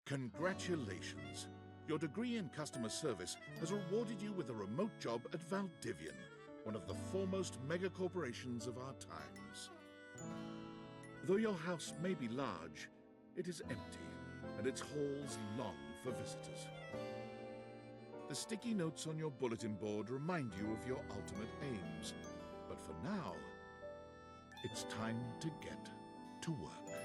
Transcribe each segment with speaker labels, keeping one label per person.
Speaker 1: Congratulations! Your degree in customer service has rewarded you with a remote job at Valdivian, one of the foremost mega-corporations of our times. Though your house may be large, it is empty, and its halls long for visitors. The sticky notes on your bulletin board remind you of your ultimate aims, but for now, it's time to get to work.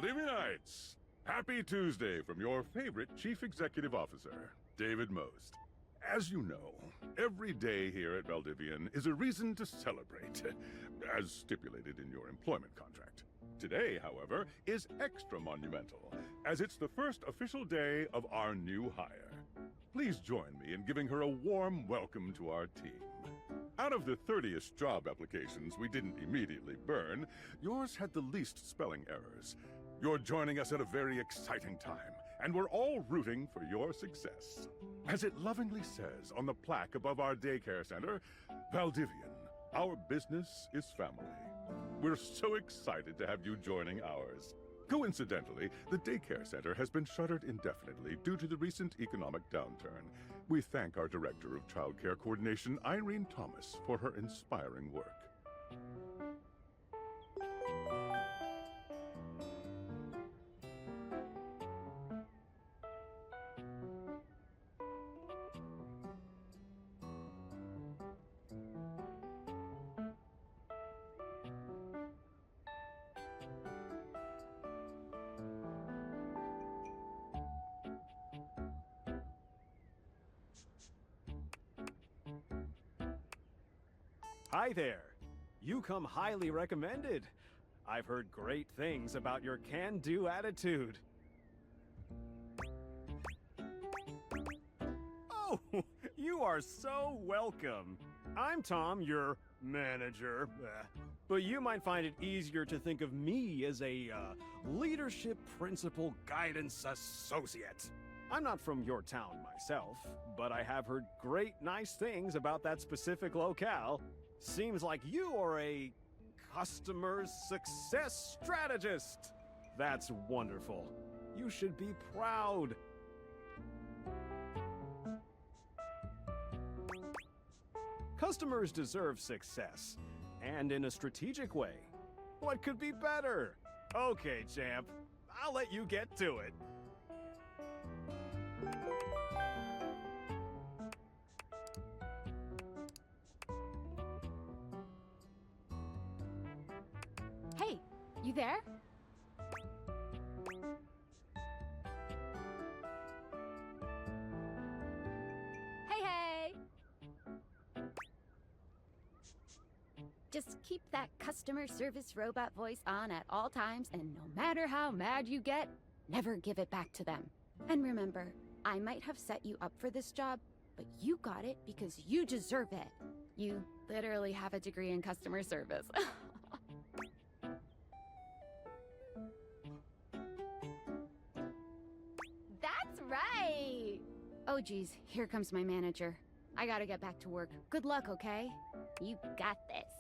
Speaker 2: Valdivianites! Happy Tuesday from your favorite Chief Executive Officer, David Most. As you know, every day here at Valdivian is a reason to celebrate, as stipulated in your employment contract. Today, however, is extra monumental, as it's the first official day of our new hire. Please join me in giving her a warm welcome to our team. Out of the 30-ish job applications we didn't immediately burn, yours had the least spelling errors. You're joining us at a very exciting time, and we're all rooting for your success. As it lovingly says on the plaque above our daycare center, Valdivian, our business is family. We're so excited to have you joining ours. Coincidentally, the daycare center has been shuttered indefinitely due to the recent economic downturn. We thank our Director of Child Care Coordination, Irene Thomas, for her inspiring work.
Speaker 3: Hi there. You come highly recommended. I've heard great things about your can-do attitude. Oh, you are so welcome. I'm Tom, your manager. But you might find it easier to think of me as a leadership principal guidance associate. I'm not from your town myself, but I have heard great nice things about that specific locale. Seems like you are a customer success strategist. That's wonderful. You should be proud. Customers deserve success, and in a strategic way. What could be better? Okay, champ, I'll let you get to it.
Speaker 4: Hey, you there? Hey! Just keep that customer service robot voice on at all times, and no matter how mad you get, never give it back to them. And remember, I might have set you up for this job, but you got it because you deserve it. You literally have a degree in customer service. That's right! Oh geez, here comes my manager. I gotta get back to work. Good luck, okay? You got this.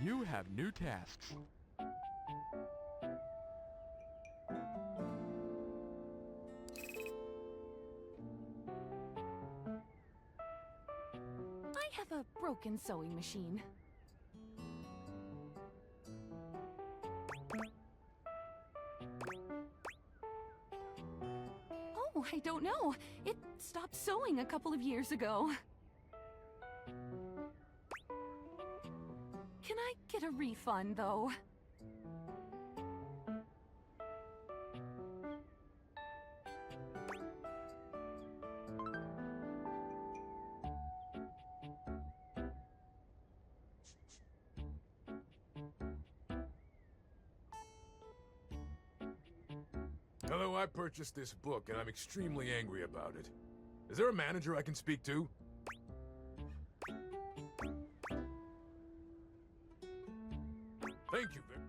Speaker 5: You have new tasks.
Speaker 6: I have a broken sewing machine. Oh, I don't know. It stopped sewing a couple of years ago. Can I get a refund, though?
Speaker 7: Hello, I purchased this book and I'm extremely angry about it. Is there a manager I can speak to? Thank you, Vic.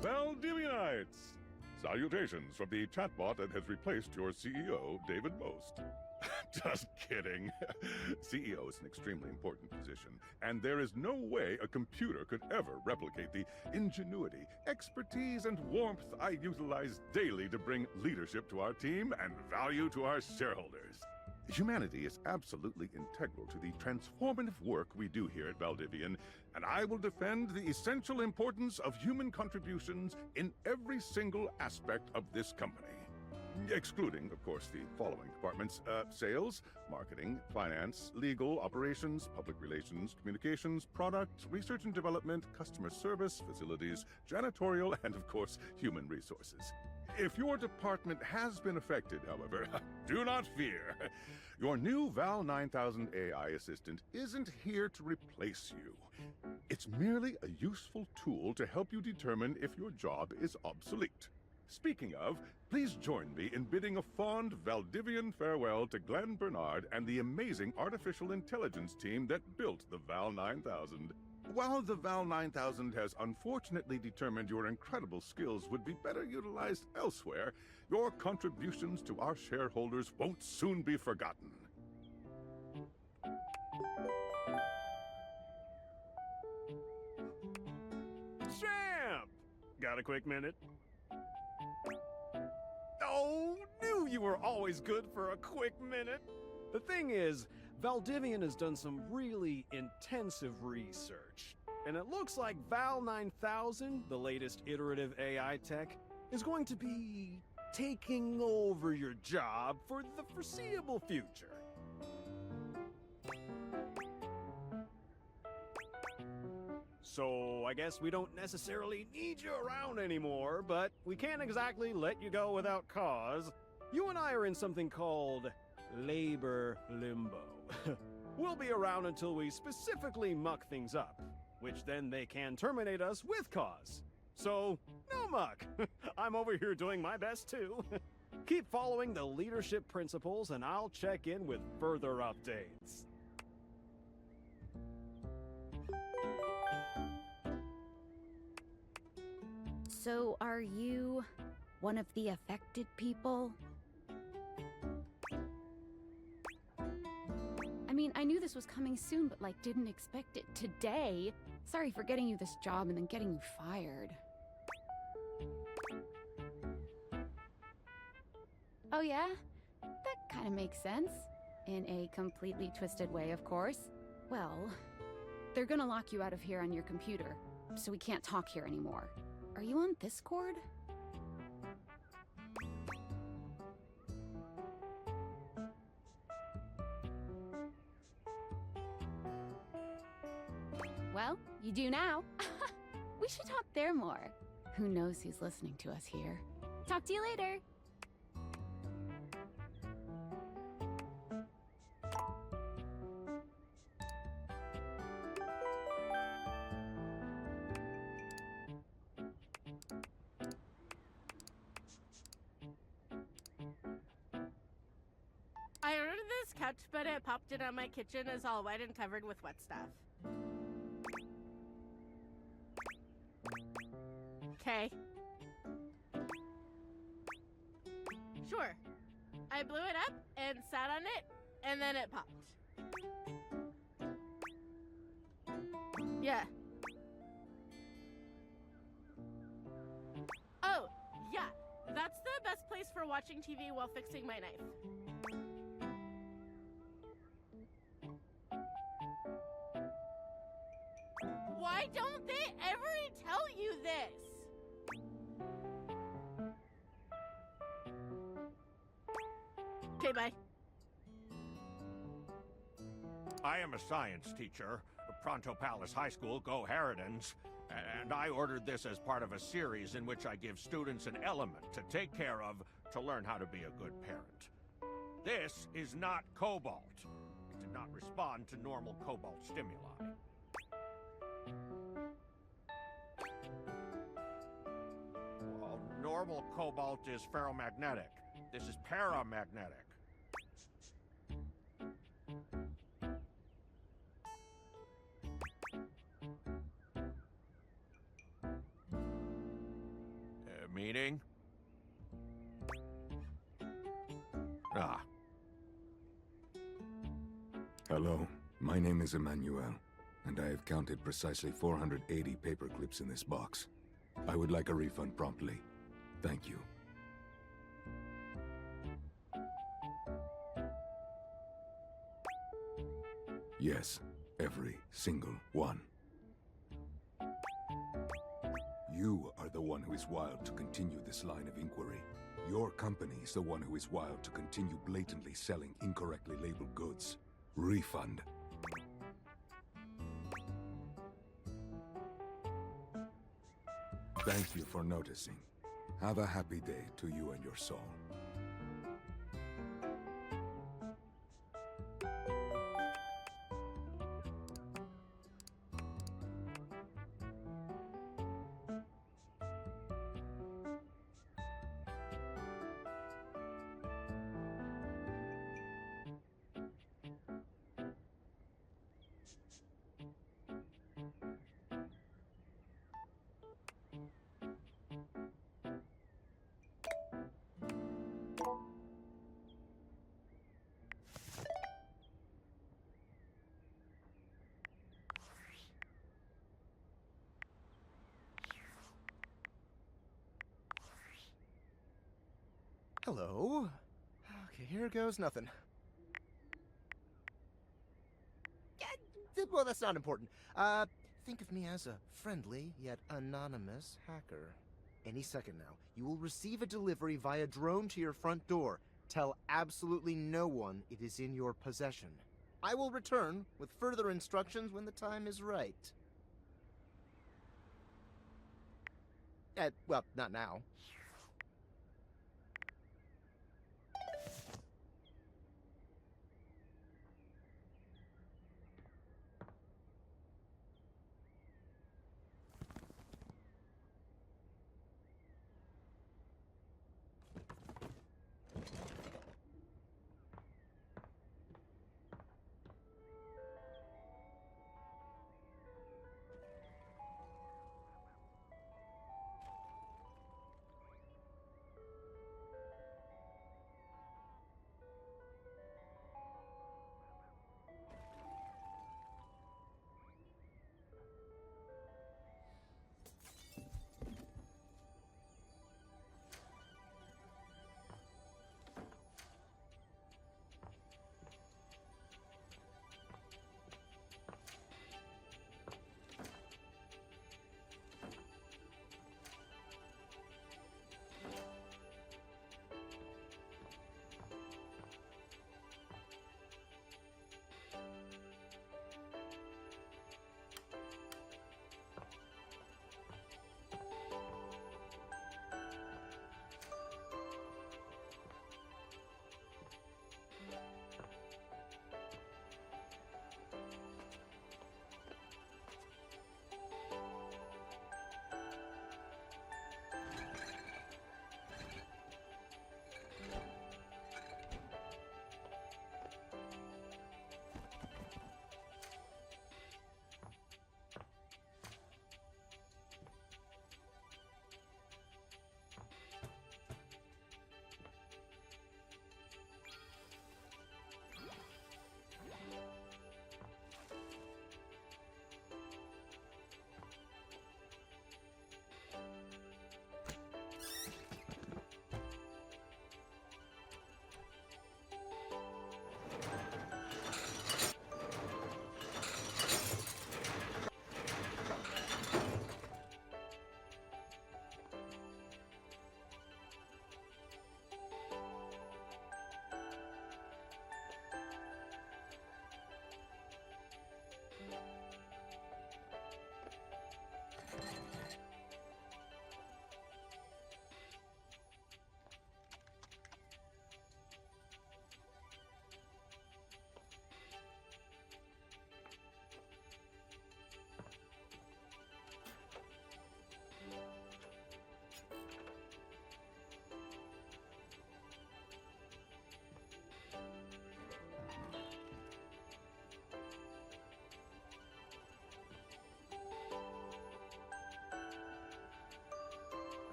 Speaker 2: Valdivianites! Salutations from the chatbot that has replaced your CEO, David Most. Just kidding. CEO is an extremely important position, and there is no way a computer could ever replicate the ingenuity, expertise, and warmth I utilize daily to bring leadership to our team and value to our shareholders. Humanity is absolutely integral to the transformative work we do here at Valdivian, and I will defend the essential importance of human contributions in every single aspect of this company. Excluding, of course, the following departments: sales, marketing, finance, legal, operations, public relations, communications, product, research and development, customer service, facilities, janitorial, and, of course, human resources. If your department has been affected, however, do not fear. Your new Val 9000 AI assistant isn't here to replace you. It's merely a useful tool to help you determine if your job is obsolete. Speaking of, please join me in bidding a fond Valdivian farewell to Glenn Bernard and the amazing artificial intelligence team that built the Val 9000. While the Val 9000 has unfortunately determined your incredible skills would be better utilized elsewhere, your contributions to our shareholders won't soon be forgotten.
Speaker 3: Champ! Got a quick minute? Oh, knew you were always good for a quick minute. The thing is, Valdivian has done some really intensive research, and it looks like Val 9000, the latest iterative AI tech, is going to be taking over your job for the foreseeable future. So I guess we don't necessarily need you around anymore, but we can't exactly let you go without cause. You and I are in something called labor limbo. We'll be around until we specifically muck things up, which then they can terminate us with cause. So, no muck. I'm over here doing my best too. Keep following the leadership principles and I'll check in with further updates.
Speaker 4: So, are you one of the affected people? I mean, I knew this was coming soon, but didn't expect it today. Sorry for getting you this job and then getting you fired. Oh yeah? That kind of makes sense. In a completely twisted way, of course. Well, they're gonna lock you out of here on your computer, so we can't talk here anymore. Are you on Discord? Well, you do now. We should talk there more. Who knows who's listening to us here. Talk to you later.
Speaker 8: I ordered this couch, but it popped in on my kitchen is all wet and covered with wet stuff. Okay. Sure. I blew it up and sat on it, and then it popped. Yeah. Oh, yeah. That's the best place for watching TV while fixing my knife. Why don't they ever tell you this? Okay, bye.
Speaker 9: I am a science teacher, Pronto Palace High School, Go Harridans, and I ordered this as part of a series in which I give students an element to take care of to learn how to be a good parent. This is not cobalt. It did not respond to normal cobalt stimuli. Well, normal cobalt is ferromagnetic. This is paramagnetic. Meaning? Ah.
Speaker 10: Hello, my name is Emmanuel, and I have counted precisely 480 paper clips in this box. I would like a refund promptly. Thank you. Yes, every single one. You are the one who is wild to continue this line of inquiry. Your company is the one who is wild to continue blatantly selling incorrectly labeled goods. Refund. Thank you for noticing. Have a happy day to you and your soul.
Speaker 11: Hello. Okay, here goes nothing. Well, that's not important. Think of me as a friendly yet anonymous hacker. Any second now, you will receive a delivery via drone to your front door. Tell absolutely no one it is in your possession. I will return with further instructions when the time is right. Well, not now.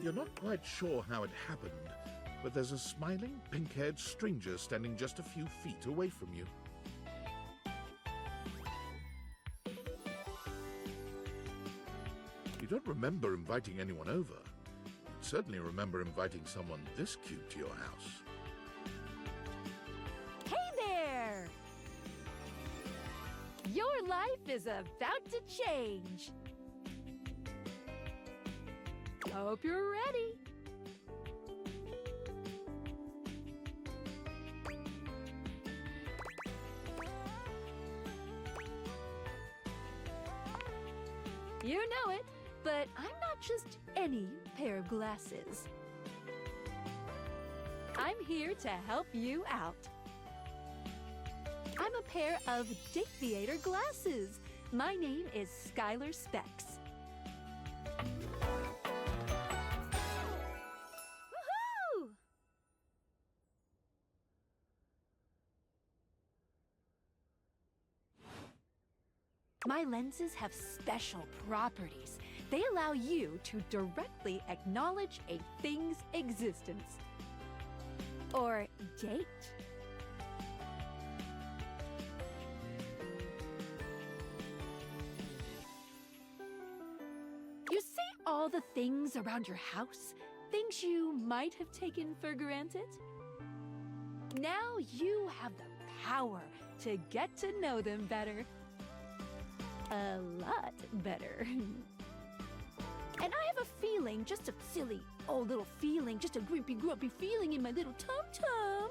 Speaker 1: You're not quite sure how it happened, but there's a smiling, pink-haired stranger standing just a few feet away from you. don't remember inviting anyone over. You certainly remember inviting someone this cute to your house.
Speaker 6: Hey there! Your life is about to change. Hope you're ready. You know it, but I'm not just any pair of glasses. I'm here to help you out. I'm a pair of Date Theater glasses. My name is Skylar Specs. Woohoo! My lenses have special properties. They allow you to directly acknowledge a thing's existence. Or date. You see all the things around your house? Things you might have taken for granted? Now you have the power to get to know them better. A lot better. And I have a feeling, just a silly old little feeling, just a grumpy feeling in my little tum-tum,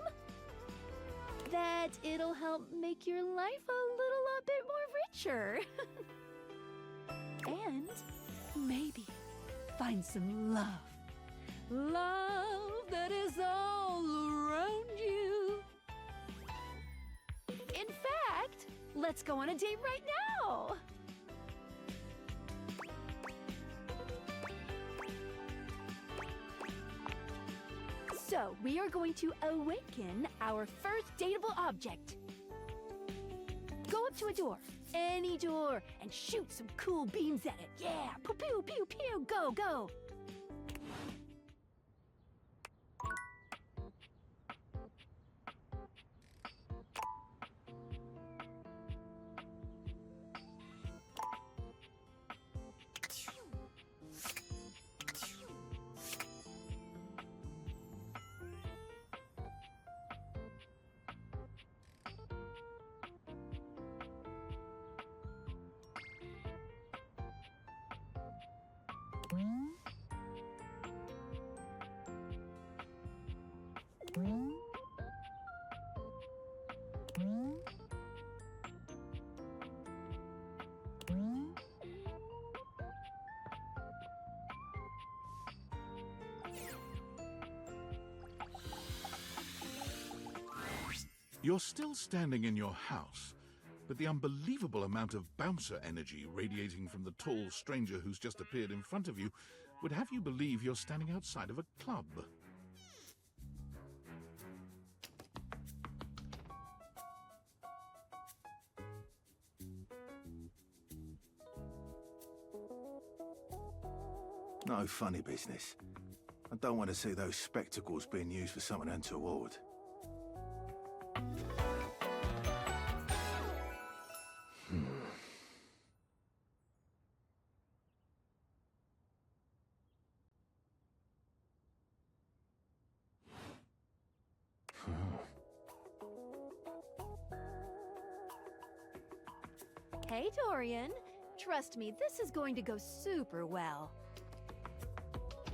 Speaker 6: that it'll help make your life a lot bit more richer. And maybe find some love. Love that is all around you. In fact, let's go on a date right now. So, we are going to awaken our first dateable object. Go up to a door, any door, and shoot some cool beams at it. Yeah, pew, pew, pew, pew, go, go.
Speaker 1: You're still standing in your house, but the unbelievable amount of bouncer energy radiating from the tall stranger who's just appeared in front of you would have you believe you're standing outside of a club.
Speaker 12: No funny business. I don't want to see those spectacles being used for something untoward.
Speaker 6: Hey, Dorian. Trust me, this is going to go super well.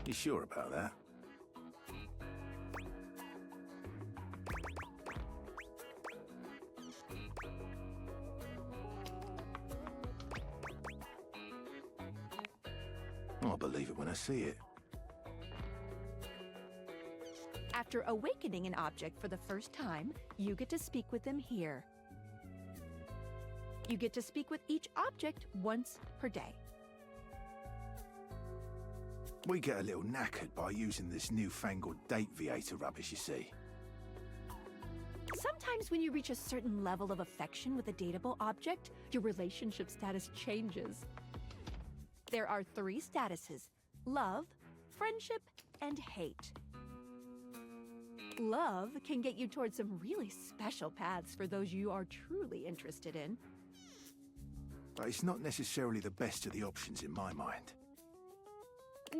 Speaker 12: You sure about that? I'll believe it when I see it.
Speaker 6: After awakening an object for the first time, you get to speak with them here. You get to speak with each object once per day.
Speaker 12: We get a little knackered by using this newfangled date theater rubbish, you see.
Speaker 6: Sometimes when you reach a certain level of affection with a dateable object, your relationship status changes. There are 3 statuses: love, friendship, and hate. Love can get you towards some really special paths for those you are truly interested in.
Speaker 12: But it's not necessarily the best of the options in my mind.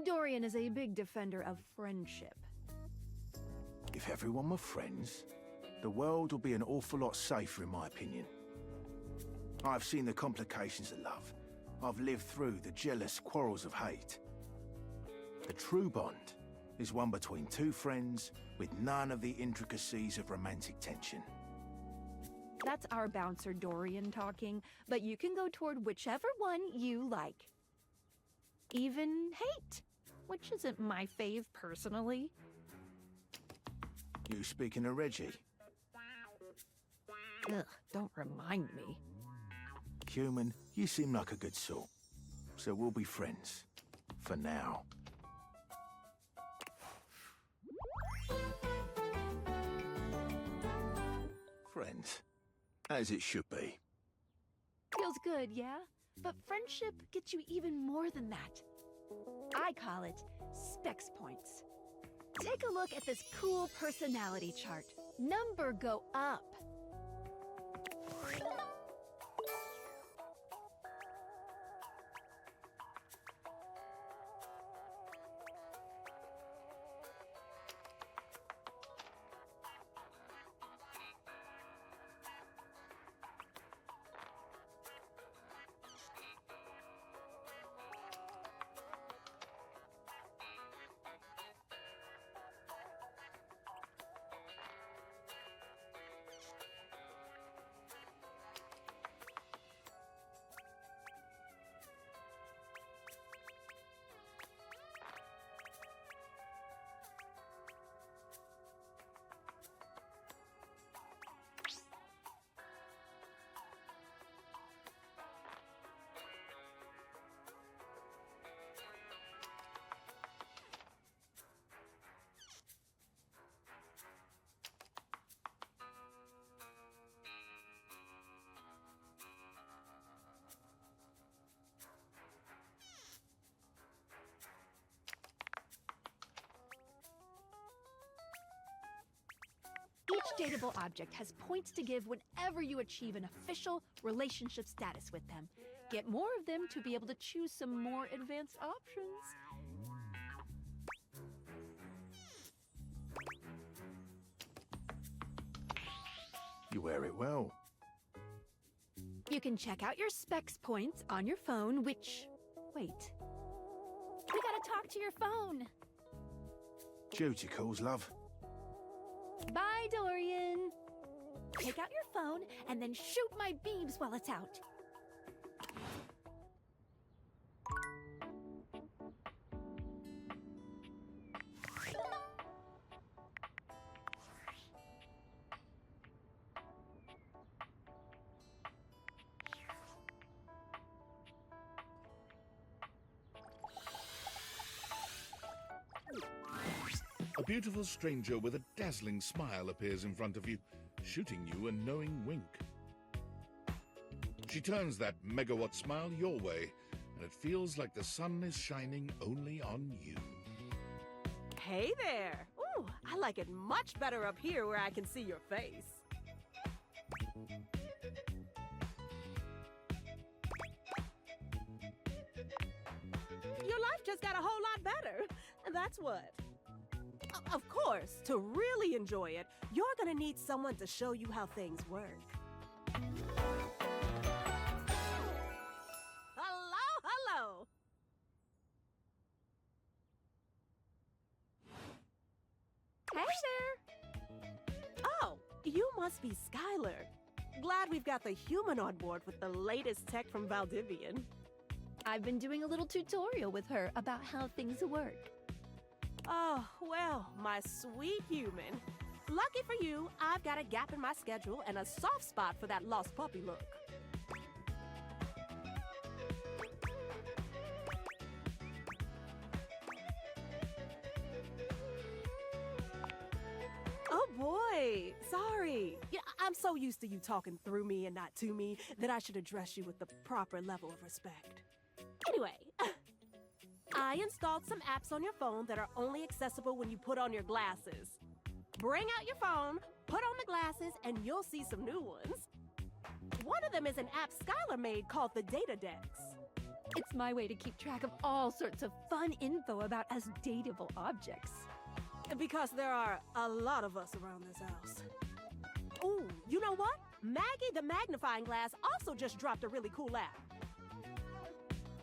Speaker 6: Dorian is a big defender of friendship.
Speaker 12: If everyone were friends, the world would be an awful lot safer, in my opinion. I've seen the complications of love. I've lived through the jealous quarrels of hate. The true bond is one between two friends with none of the intricacies of romantic tension.
Speaker 6: That's our bouncer Dorian talking, but you can go toward whichever one you like. Even hate, which isn't my fave personally.
Speaker 12: You speaking of Reggie?
Speaker 6: Ugh, don't remind me.
Speaker 12: Human, you seem like a good sort. So we'll be friends. For now. Friends. As it should be.
Speaker 6: Feels good, yeah? But friendship gets you even more than that. I call it specs points. Take a look at this cool personality chart. Number go up. Each dateable object has points to give whenever you achieve an official relationship status with them. Get more of them to be able to choose some more advanced options.
Speaker 12: You wear it well.
Speaker 6: You can check out your specs points on your phone, which... Wait. We gotta talk to your phone.
Speaker 12: Duty calls, love.
Speaker 6: Bye, Dorian. Take out your phone and then shoot my beams while it's out.
Speaker 1: A beautiful stranger with a dazzling smile appears in front of you, shooting you a knowing wink. She turns that megawatt smile your way, and it feels like the sun is shining only on you.
Speaker 13: Hey there! Ooh, I like it much better up here where I can see your face. Your life just got a whole lot better. That's what. Of course, to really enjoy it, you're gonna need someone to show you how things work. Hello, hello!
Speaker 6: Hey there!
Speaker 13: Oh, you must be Skylar. Glad we've got the human on board with the latest tech from Valdivian.
Speaker 6: I've been doing a little tutorial with her about how things work.
Speaker 13: Oh, well, my sweet human. Lucky for you, I've got a gap in my schedule and a soft spot for that lost puppy look. Oh boy, sorry. Yeah, I'm so used to you talking through me and not to me that I should address you with the proper level of respect. Anyway, I installed some apps on your phone that are only accessible when you put on your glasses. Bring out your phone, put on the glasses, and you'll see some new ones. One of them is an app Skylar made called the Data Dex.
Speaker 6: It's my way to keep track of all sorts of fun info about us dateable objects.
Speaker 13: Because there are a lot of us around this house. Ooh, you know what? Maggie the magnifying glass also just dropped a really cool app.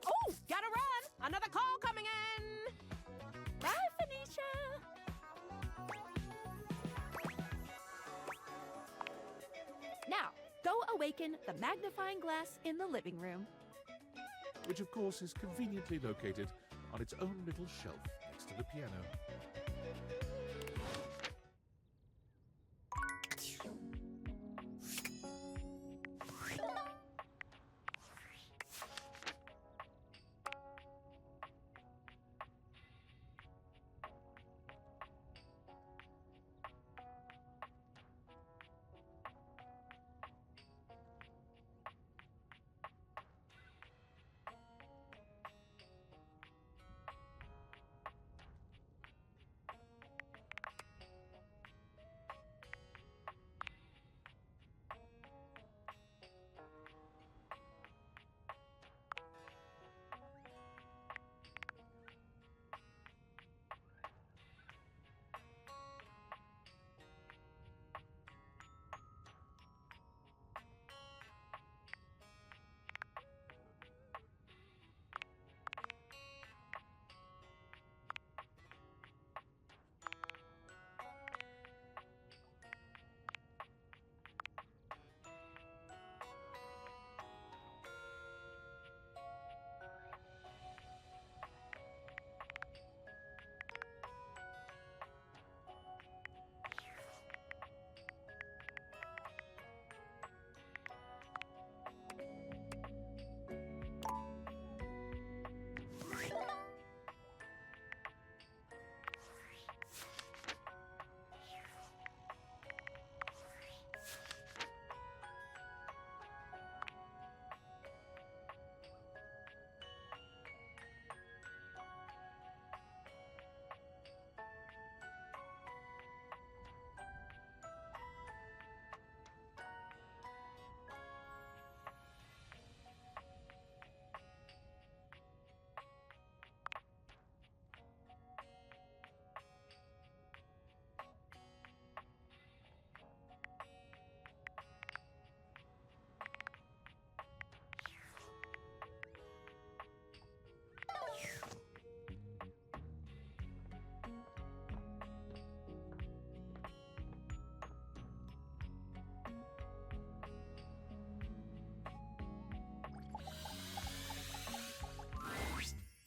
Speaker 13: Ooh, gotta run! Another call coming in!
Speaker 6: Bye, Phoenicia! Now, go awaken the magnifying glass in the living room.
Speaker 1: Which of course is conveniently located on its own little shelf next to the piano.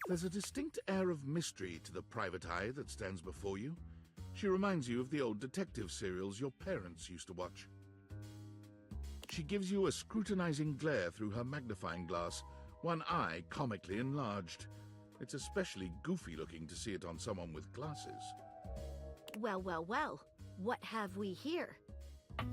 Speaker 1: There's a distinct air of mystery to the private eye that stands before you. She reminds you of the old detective serials your parents used to watch. She gives you a scrutinizing glare through her magnifying glass, one eye comically enlarged. It's especially goofy looking to see it on someone with glasses.
Speaker 4: Well, well, well. What have we here? Aha!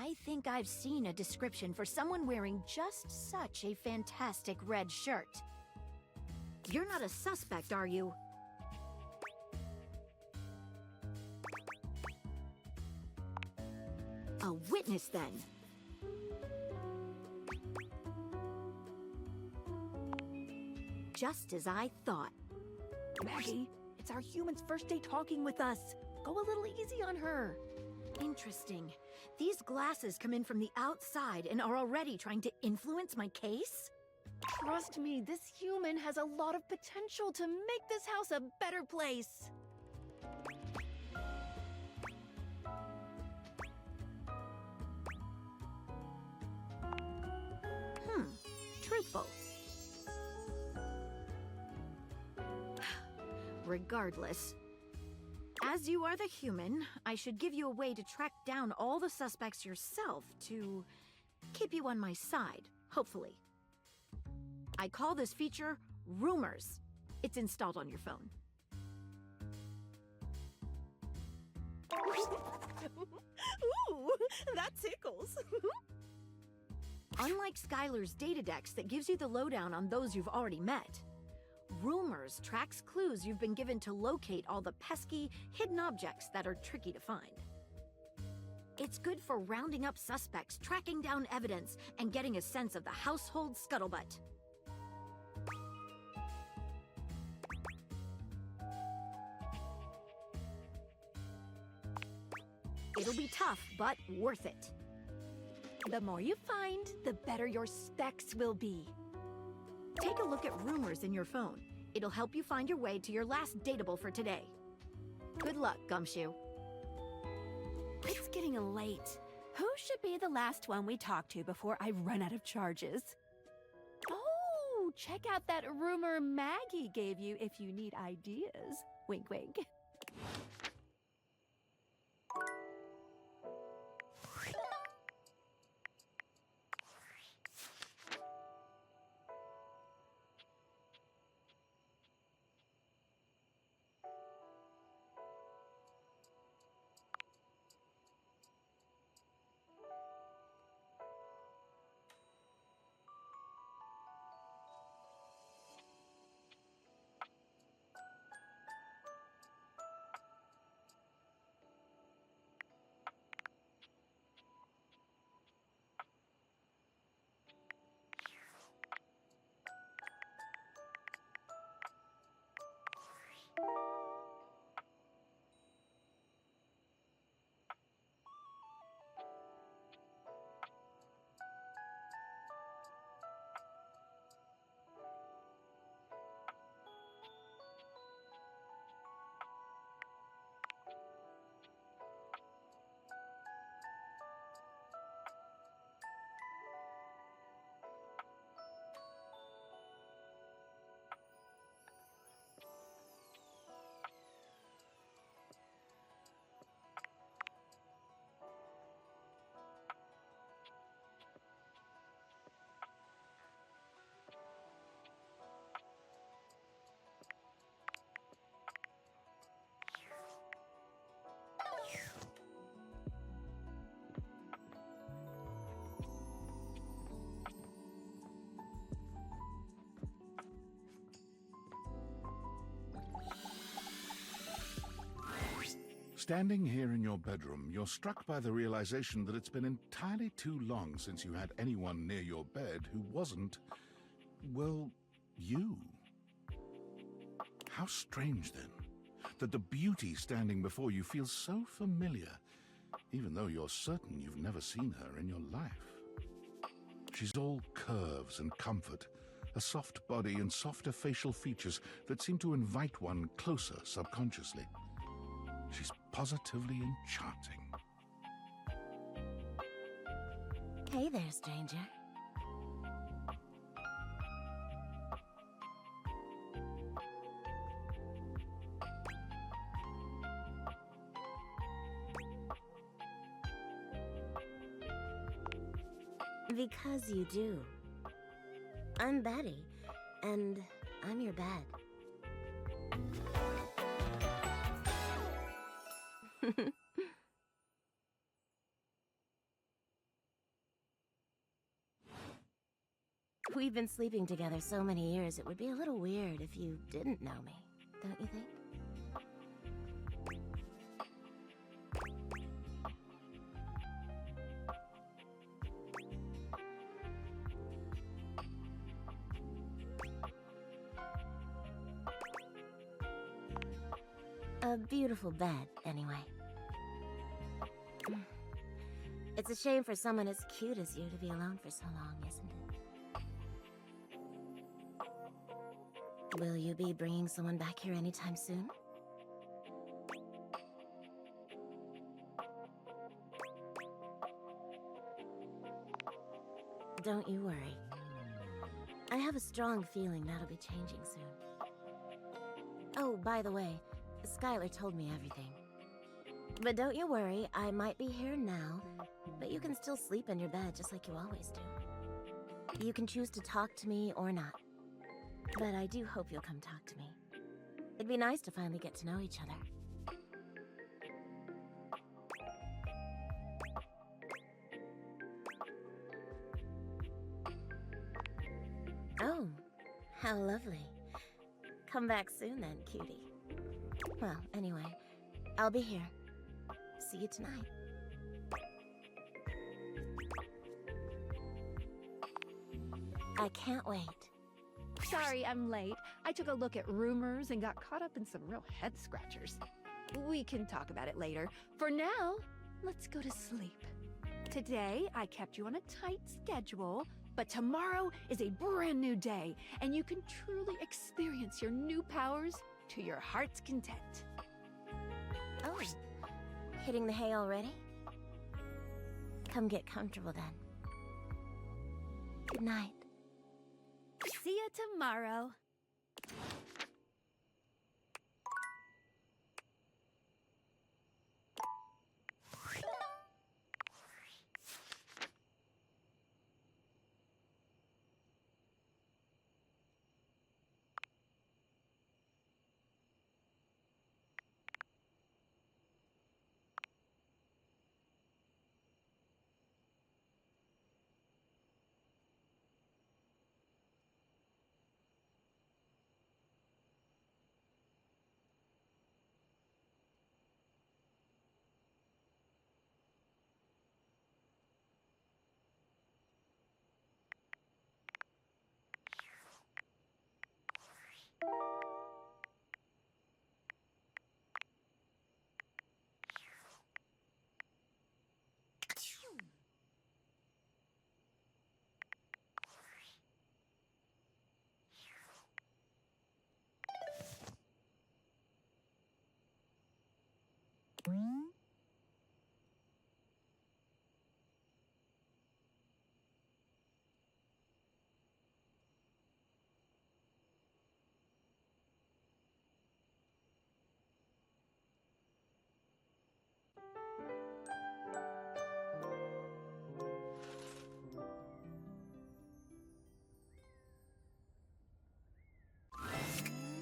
Speaker 4: I think I've seen a description for someone wearing just such a fantastic red shirt. You're not a suspect, are you? A witness, then. Just as I thought.
Speaker 6: Maggie, it's our human's first day talking with us. Go a little easy on her.
Speaker 4: Interesting. These glasses come in from the outside and are already trying to influence my case?
Speaker 6: Trust me, this human has a lot of potential to make this house a better place.
Speaker 4: Truthful. Regardless, as you are the human, I should give you a way to track down all the suspects yourself to keep you on my side, hopefully. I call this feature Rumors. It's installed on your phone.
Speaker 13: Ooh, that tickles.
Speaker 4: Unlike Skylar's Datadex that gives you the lowdown on those you've already met,
Speaker 14: Rumors tracks clues you've been given to locate all the pesky, hidden objects that are tricky to find. It's good for rounding up suspects, tracking down evidence, and getting a sense of the household scuttlebutt. It'll be tough, but worth it.
Speaker 6: The more you find, the better your specs will be.
Speaker 14: Take a look at rumors in your phone. It'll help you find your way to your last dateable for today. Good luck, Gumshoe.
Speaker 6: It's getting late. Who should be the last one we talk to before I run out of charges? Oh, check out that rumor Maggie gave you if you need ideas. Wink, wink.
Speaker 1: Standing here in your bedroom, you're struck by the realization that it's been entirely too long since you had anyone near your bed who wasn't, well, you. How strange, then, that the beauty standing before you feels so familiar, even though you're certain you've never seen her in your life. She's all curves and comfort, a soft body and softer facial features that seem to invite one closer subconsciously. She's positively enchanting.
Speaker 15: Hey there, stranger. Because you do. I'm Betty, and I'm your bed. We've been sleeping together so many years, it would be a little weird if you didn't know me, don't you think? A beautiful bed, anyway. It's a shame for someone as cute as you to be alone for so long, isn't it? Will you be bringing someone back here anytime soon? Don't you worry. I have a strong feeling that'll be changing soon. Oh, by the way, Skylar told me everything. But don't you worry, I might be here now, but you can still sleep in your bed just like you always do. You can choose to talk to me or not. But I do hope you'll come talk to me. It'd be nice to finally get to know each other. Oh, how lovely. Come back soon then, cutie. Well, anyway, I'll be here. See you tonight. I can't wait.
Speaker 6: Sorry I'm late. I took a look at rumors and got caught up in some real head scratchers. We can talk about it later. For now, let's go to sleep. Today, I kept you on a tight schedule, but tomorrow is a brand new day, and you can truly experience your new powers to your heart's content.
Speaker 15: Oh, hitting the hay already? Come get comfortable then. Good night.
Speaker 6: See you tomorrow.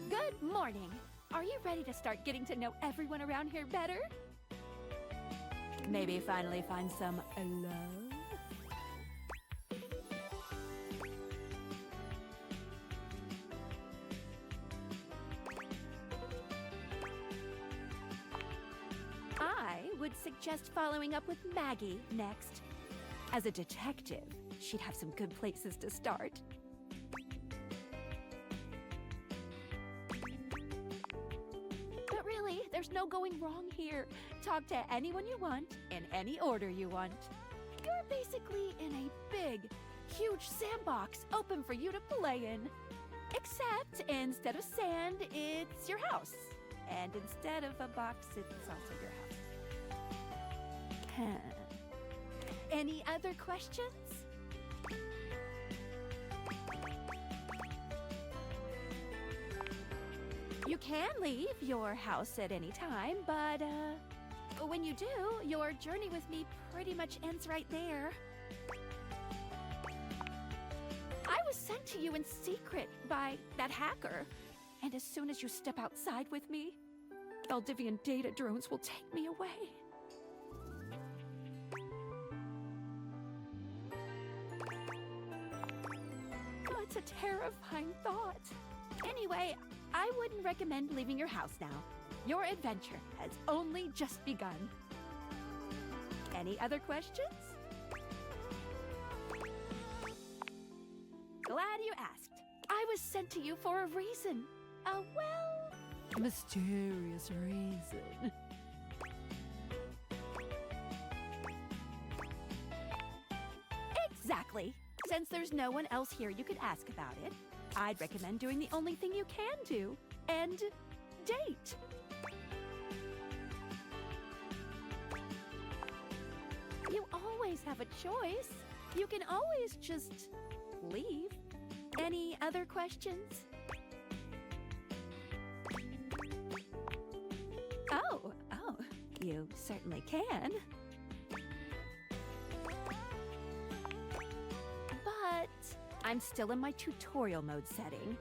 Speaker 6: Good morning. Are you ready to start getting to know everyone around here better? Maybe finally find some love? I would suggest following up with Maggie next. As a detective, she'd have some good places to start. But really, there's no going wrong here. Talk to anyone you want, in any order you want. You're basically in a big, huge sandbox open for you to play in. Except instead of sand, it's your house. And instead of a box, it's also your house. Any other questions? You can leave your house at any time, but when you do, your journey with me pretty much ends right there. I was sent to you in secret by that hacker, and as soon as you step outside with me, Valdivian data drones will take me away. Oh, it's a terrifying thought. Anyway, I wouldn't recommend leaving your house now. Your adventure has only just begun. Any other questions? Glad you asked. I was sent to you for a reason. A mysterious reason. Exactly. Since there's no one else here you could ask about it, I'd recommend doing the only thing you can do, and date. You always have a choice. You can always just leave. Any other questions? Oh, you certainly can. But I'm still in my tutorial mode setting.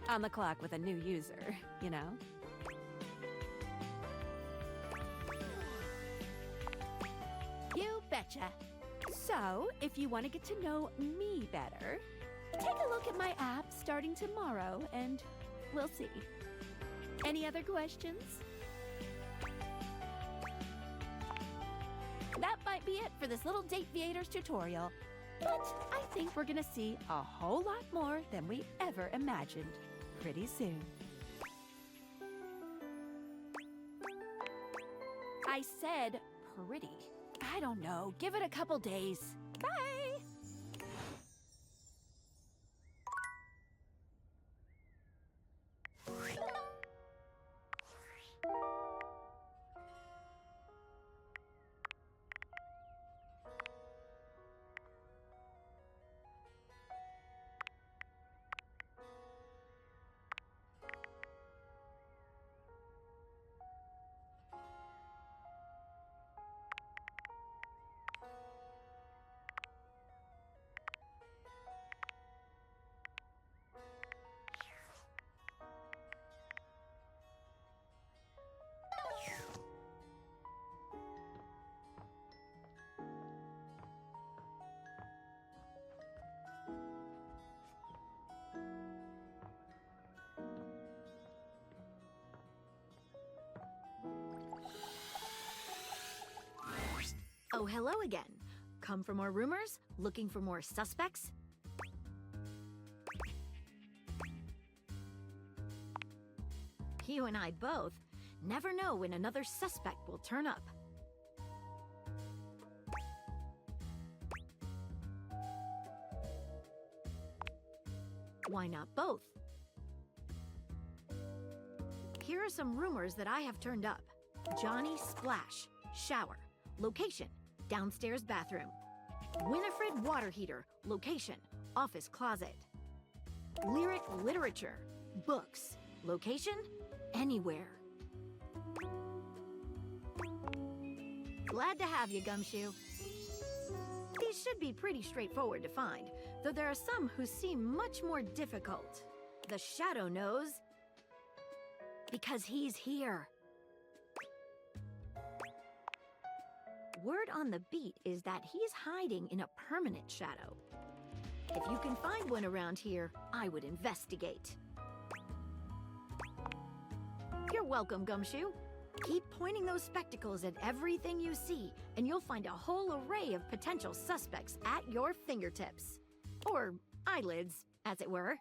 Speaker 6: On the clock with a new user, you know? You betcha. So, if you want to get to know me better, take a look at my app starting tomorrow and we'll see. Any other questions? That might be it for this little Date Viators tutorial. But I think we're gonna see a whole lot more than we ever imagined pretty soon. I said pretty. I don't know. Give it a couple days. Bye!
Speaker 14: Oh, hello again. Come for more rumors? Looking for more suspects? You and I both never know when another suspect will turn up. Why not both? Here are some rumors that I have turned up. Johnny Splash, shower. Location, downstairs bathroom. Winifred water heater, location, office closet. Lyric literature, books, location, anywhere. Glad to have you, Gumshoe. These should be pretty straightforward to find, though there are some who seem much more difficult. The Shadow knows because he's here. Word on the beat is that he's hiding in a permanent shadow. If you can find one around here, I would investigate. You're welcome, Gumshoe. Keep pointing those spectacles at everything you see, and you'll find a whole array of potential suspects at your fingertips. Or eyelids, as it were.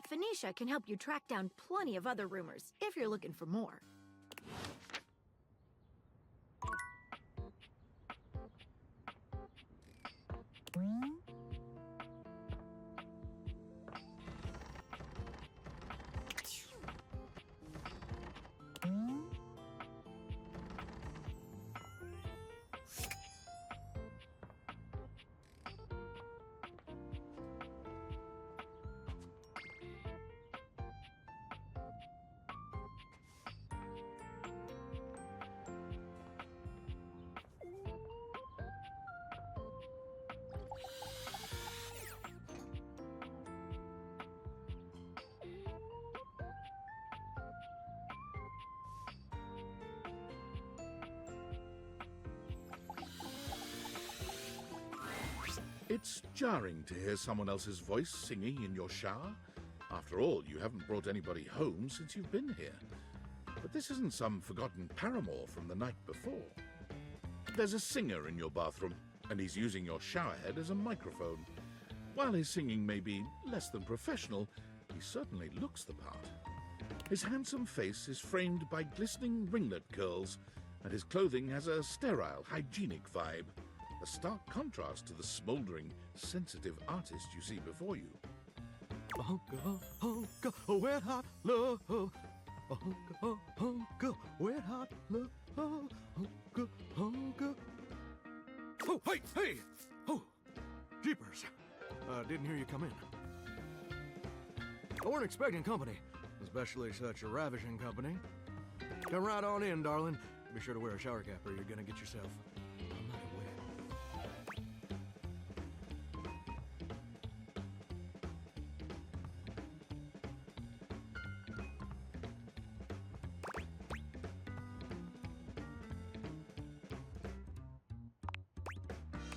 Speaker 14: Phoenicia can help you track down plenty of other rumors, if you're looking for more.
Speaker 1: It's jarring to hear someone else's voice singing in your shower. After all, you haven't brought anybody home since you've been here. But this isn't some forgotten paramour from the night before. There's a singer in your bathroom, and he's using your showerhead as a microphone. While his singing may be less than professional, he certainly looks the part. His handsome face is framed by glistening ringlet curls, and his clothing has a sterile, hygienic vibe. A stark contrast to the smouldering, sensitive artist you see before you.
Speaker 3: Wet hot love. Wet hot love. Oh, hey! Oh, jeepers. Didn't hear you come in. I weren't expecting company, especially such a ravishing company. Come right on in, darling. Be sure to wear a shower cap or you're gonna get yourself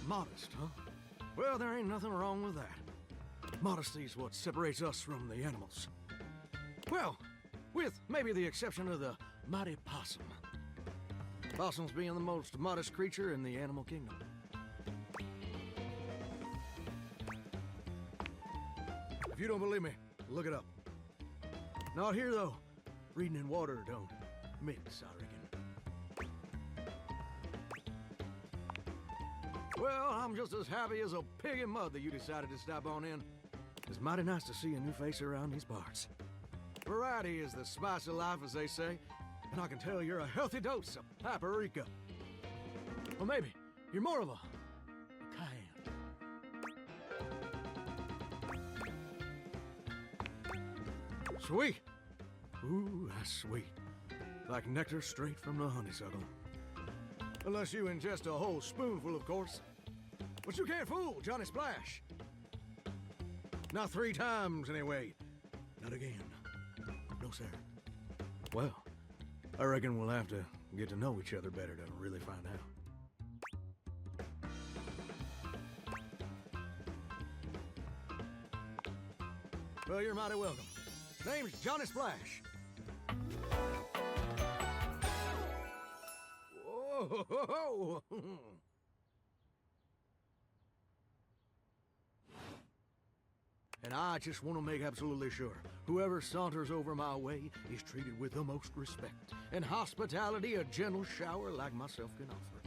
Speaker 3: modest, huh? Well, there ain't nothing wrong with that. Modesty's what separates us from the animals. Well,
Speaker 16: With maybe the exception of the mighty possum. Possums being the most modest creature in the animal kingdom. If you don't believe me, look it up. Not here, though. Reading in water don't mix, I reckon. Well, I'm just as happy as a pig in mud that you decided to stop on in. It's mighty nice to see a new face around these parts. Variety is the spice of life, as they say, and I can tell you're a healthy dose of paprika. Or maybe you're more of a cayenne. Sweet. Ooh, that's sweet. Like nectar straight from the honeysuckle. Unless you ingest a whole spoonful, of course. But you can't fool Johnny Splash. Not 3 times, anyway. Not again. No, sir. Well, I reckon we'll have to get to know each other better to really find out. Well, you're mighty welcome. Name's Johnny Splash. Whoa! And I just want to make absolutely sure whoever saunters over my way is treated with the most respect and hospitality a gentle shower like myself can offer.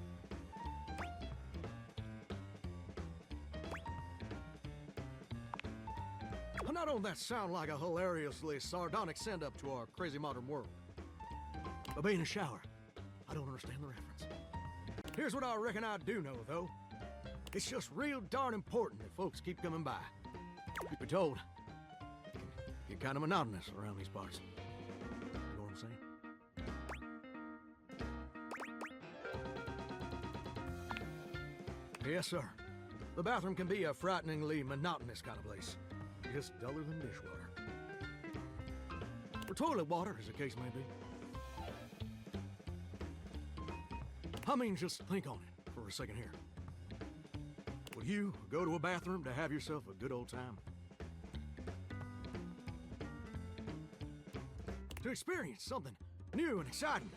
Speaker 16: Now don't that sound like a hilariously sardonic send-up to our crazy modern world? But being a shower, I don't understand the reference. Here's what I reckon I do know, though. It's just real darn important that folks keep coming by. Truth be told, it can get kind of monotonous around these parts. You know what I'm saying? Yes, sir. The bathroom can be a frighteningly monotonous kind of place. Just duller than dishwater. Or toilet water, as the case may be. I mean, just think on it for a second here. Would you go to a bathroom to have yourself a good old time? To experience something new and exciting?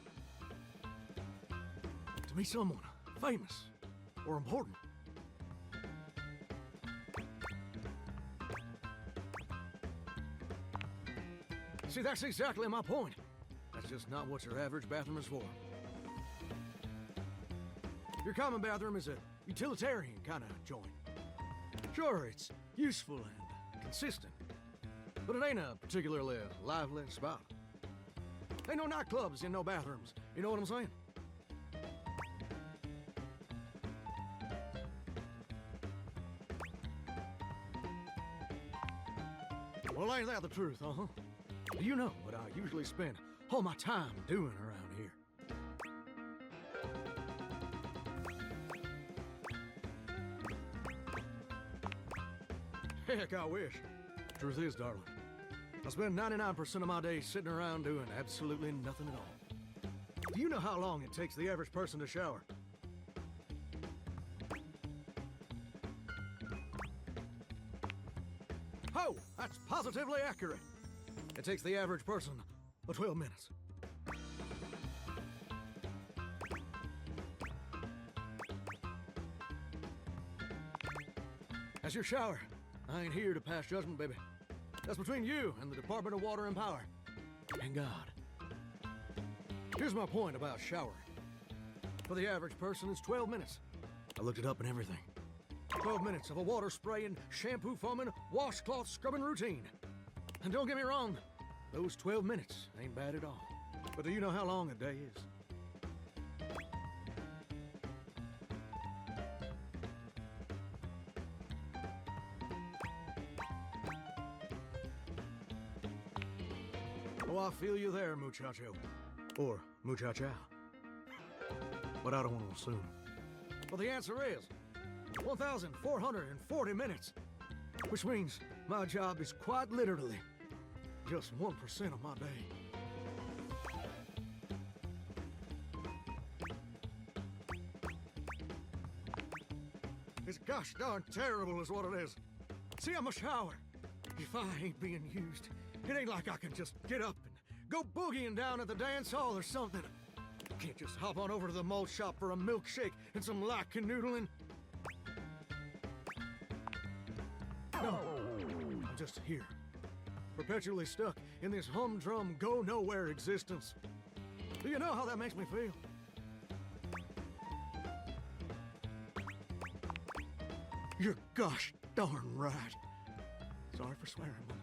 Speaker 16: To meet someone famous or important? See, that's exactly my point. That's just not what your average bathroom is for. Your common bathroom is a utilitarian kind of joint. Sure, it's useful and consistent, but it ain't a particularly lively spot. Ain't no nightclubs in no bathrooms, you know what I'm saying? Well, ain't that the truth, huh? Do you know what I usually spend all my time doing around here? Heck, I wish. Truth is, darling, I spend 99% of my day sitting around doing absolutely nothing at all. Do you know how long it takes the average person to shower? Oh, that's positively accurate. It takes the average person 12 minutes. That's your shower. I ain't here to pass judgment, baby. That's between you and the Department of Water and Power. And God. Here's my point about showering. For the average person, it's 12 minutes. I looked it up and everything. 12 minutes of a water spraying, shampoo foaming, washcloth scrubbing routine. And don't get me wrong, those 12 minutes ain't bad at all. But do you know how long a day is? Oh, I feel you there, muchacho. Or muchacha. But I don't want to assume. Well, the answer is 1,440 minutes. Which means my job is quite literally just 1% of my day. It's gosh darn terrible is what it is. See, I'm a shower. If I ain't being used, it ain't like I can just get up and Go boogieing down at the dance hall or something. Can't just hop on over to the malt shop for a milkshake and some light canoodling. No, I'm just here, perpetually stuck in this humdrum, go-nowhere existence. Do you know how that makes me feel? You're gosh darn right. Sorry for swearing, Mama.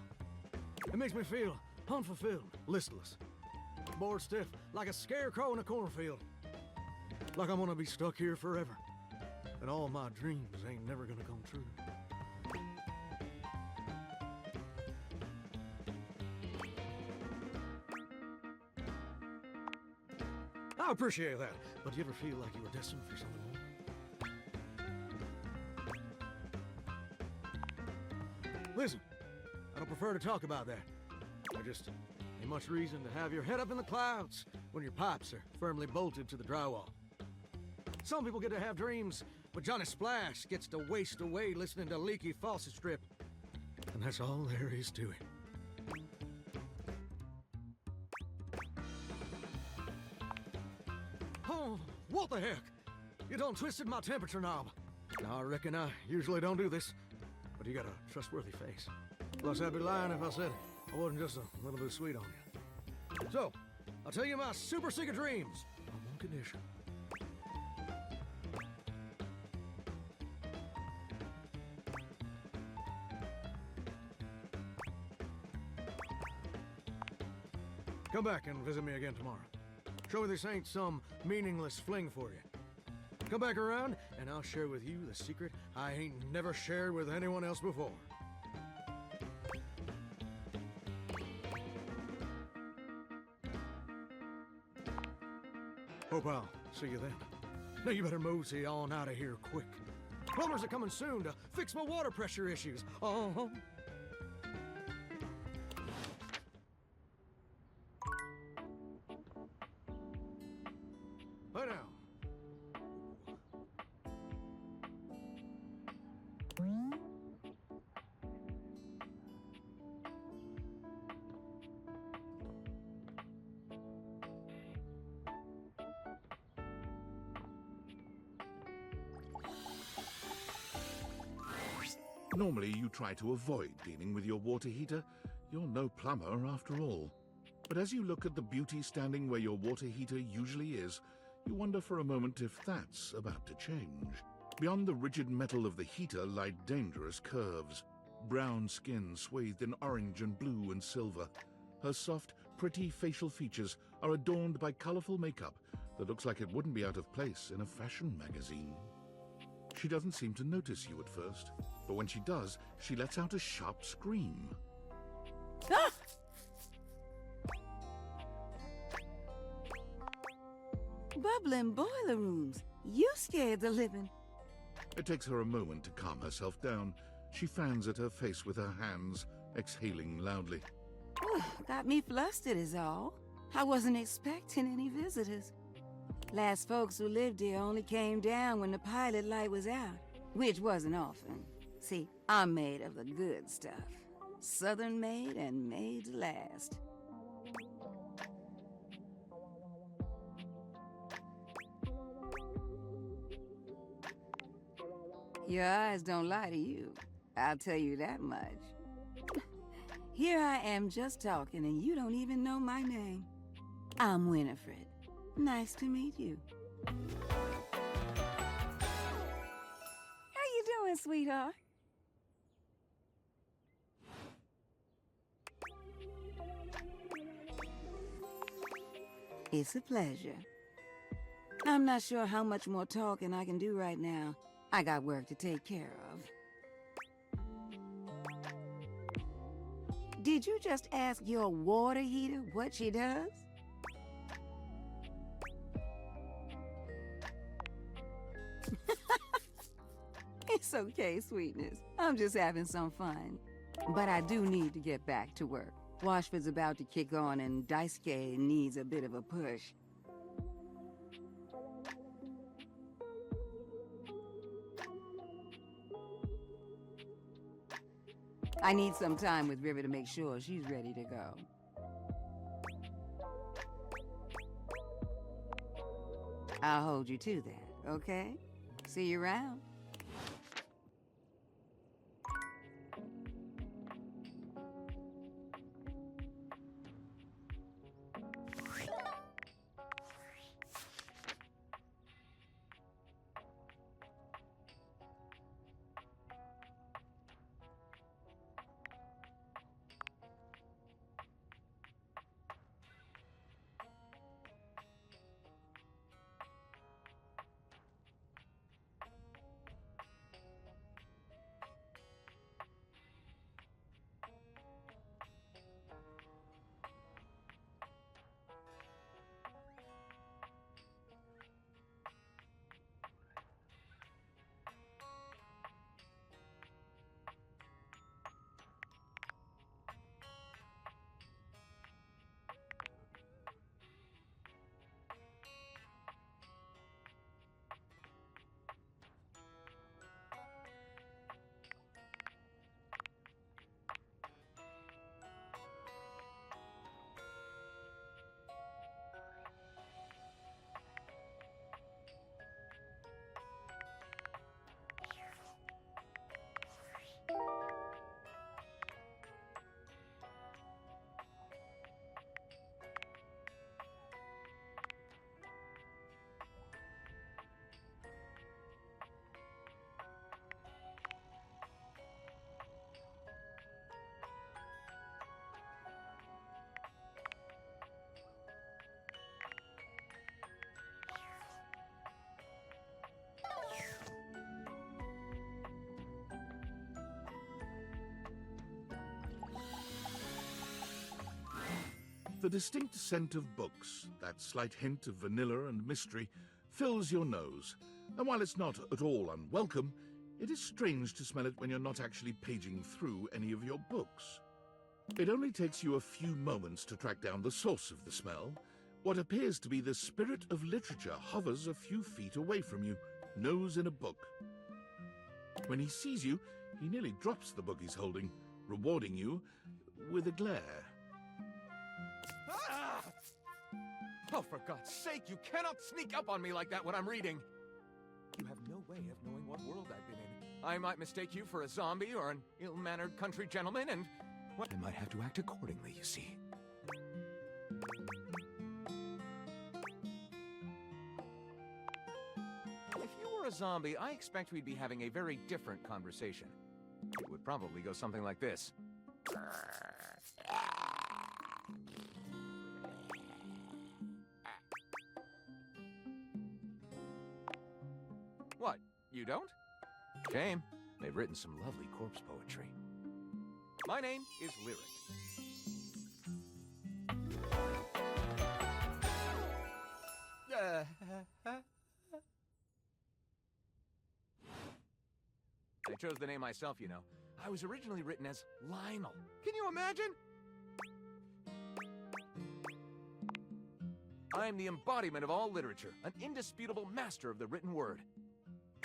Speaker 16: It makes me feel unfulfilled, listless, bored stiff, like a scarecrow in a cornfield. Like I'm gonna be stuck here forever, and all my dreams ain't never gonna come true. I appreciate that, but do you ever feel like you were destined for something more? Listen, I don't prefer to talk about that. There just ain't much reason to have your head up in the clouds when your pipes are firmly bolted to the drywall. Some people get to have dreams, but Johnny Splash gets to waste away listening to leaky faucet strip. And that's all there is to it. Oh, what the heck? You done twisted my temperature knob. Now, I reckon I usually don't do this, but you got a trustworthy face. Plus, I'd be lying if I said I wasn't just a little bit sweet on you. So, I'll tell you my super secret dreams on one condition. Come back and visit me again tomorrow. Show me this ain't some meaningless fling for you. Come back around, and I'll share with you the secret I ain't never shared with anyone else before. Hope I'll see you then. Now you better mosey on out of here quick. Plumbers are coming soon to fix my water pressure issues. Uh-huh. Bye now.
Speaker 1: Normally, you try to avoid dealing with your water heater. You're no plumber, after all. But as you look at the beauty standing where your water heater usually is, you wonder for a moment if that's about to change. Beyond the rigid metal of the heater lie dangerous curves. Brown skin swathed in orange and blue and silver. Her soft, pretty facial features are adorned by colorful makeup that looks like it wouldn't be out of place in a fashion magazine. She doesn't seem to notice you at first, but when she does, she lets out a sharp scream.
Speaker 17: Ah! Bubbling boiler rooms. You scared the living.
Speaker 1: It takes her a moment to calm herself down. She fans at her face with her hands, exhaling loudly.
Speaker 17: Got me flustered is all. I wasn't expecting any visitors. Last folks who lived here only came down when the pilot light was out, which wasn't often. See, I'm made of the good stuff. Southern made and made to last. Your eyes don't lie to you. I'll tell you that much. Here I am just talking and you don't even know my name. I'm Winifred. Nice to meet you. How you doing, sweetheart? It's a pleasure. I'm not sure how much more talking I can do right now. I got work to take care of. Did you just ask your water heater what she does? It's okay, sweetness. I'm just having some fun. But I do need to get back to work. Washford's about to kick on and Daisuke needs a bit of a push. I need some time with River to make sure she's ready to go. I'll hold you to that, okay? See you around.
Speaker 1: The distinct scent of books, that slight hint of vanilla and mystery, fills your nose. And while it's not at all unwelcome, it is strange to smell it when you're not actually paging through any of your books. It only takes you a few moments to track down the source of the smell. What appears to be the spirit of literature hovers a few feet away from you, nose in a book. When he sees you, he nearly drops the book he's holding, rewarding you with a glare.
Speaker 18: Ah! Oh, for God's sake, you cannot sneak up on me like that when I'm reading! You have no way of knowing what world I've been in. I might mistake you for a zombie or an ill-mannered country gentleman, and... well, I might have to act accordingly, you see. If you were a zombie, I expect we'd be having a very different conversation. It would probably go something like this. What, you don't? Shame. They've written some lovely corpse poetry. My name is Lyric. I chose the name myself, you know. I was originally written as Lionel. Can you imagine? I'm the embodiment of all literature, an indisputable master of the written word.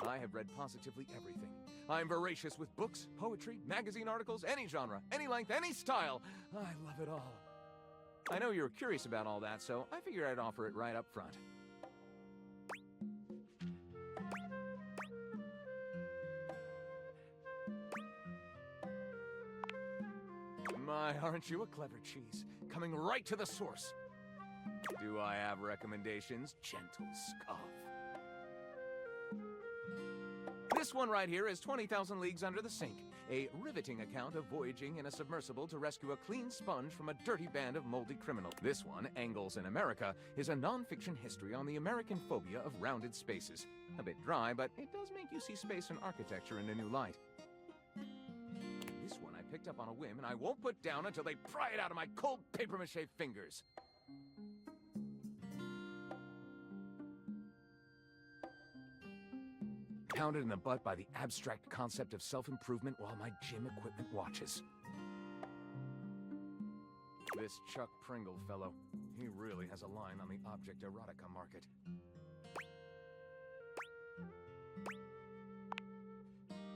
Speaker 18: I have read positively everything. I'm voracious with books, poetry, magazine articles, any genre, any length, any style. I love it all. I know you're curious about all that, so I figured I'd offer it right up front. My, aren't you a clever cheese? Coming right to the source. Do I have recommendations? Gentle scoff. This one right here is 20,000 Leagues Under the Sink, a riveting account of voyaging in a submersible to rescue a clean sponge from a dirty band of moldy criminals. This one, Angles in America, is a non-fiction history on the American phobia of rounded spaces. A bit dry, but it does make you see space and architecture in a new light. This one I picked up on a whim, and I won't put down until they pry it out of my cold papier-mâché fingers. Pounded in the butt by the abstract concept of self-improvement while my gym equipment watches. This Chuck Pringle fellow, he really has a line on the object erotica market.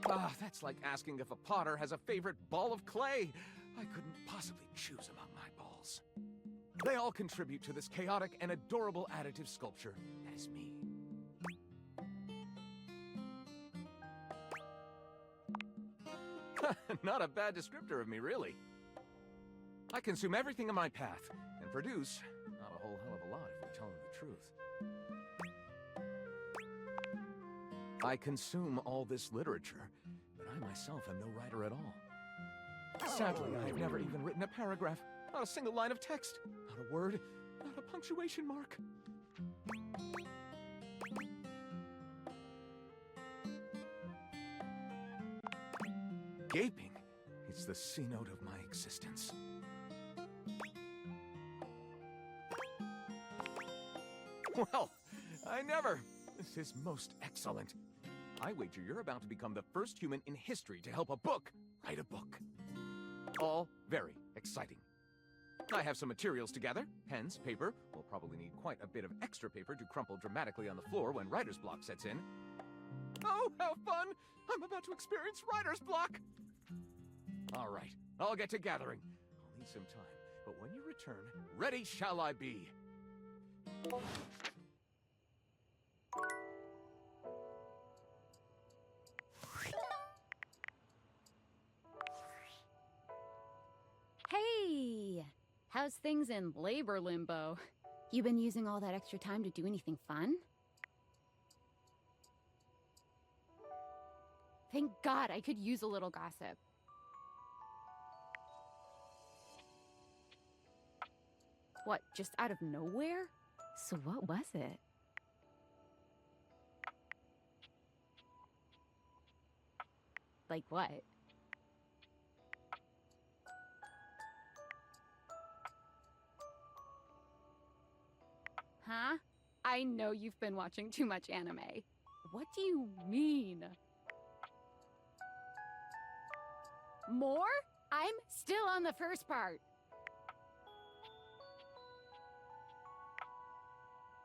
Speaker 18: Ah, that's like asking if a potter has a favorite ball of clay. I couldn't possibly choose among my balls. They all contribute to this chaotic and adorable additive sculpture. That is me. Not a bad descriptor of me, really. I consume everything in my path, and produce not a whole hell of a lot if we're telling the truth. I consume all this literature, but I myself am no writer at all. Sadly, I've never even written a paragraph, not a single line of text, not a word, not a punctuation mark. Gaping, it's the C-note of my existence. Well, I never. This is most excellent. I wager you're about to become the first human in history to help a book write a book. All very exciting. I have some materials to gather. Pens, paper. We'll probably need quite a bit of extra paper to crumple dramatically on the floor when writer's block sets in. Oh, how fun! I'm about to experience writer's block! All right, I'll get to gathering. I'll need some time, but when you return, ready shall I be.
Speaker 4: Hey! How's things in labor limbo? You been using all that extra time to do anything fun? Thank God I could use a little gossip. What, just out of nowhere? So what was it? Like what? Huh? I know you've been watching too much anime. What do you mean? More? I'm still on the first part.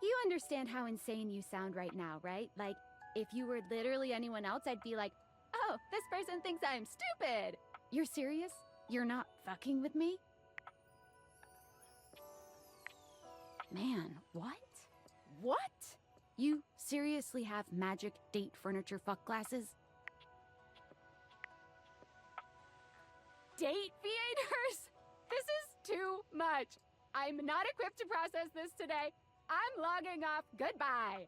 Speaker 4: You understand how insane you sound right now, right? Like, if you were literally anyone else, I'd be like, oh, this person thinks I'm stupid. You're serious? You're not fucking with me? Man, what? What? You seriously have magic date furniture fuck glasses? Date theaters? This is too much. I'm not equipped to process this today. I'm logging off. Goodbye.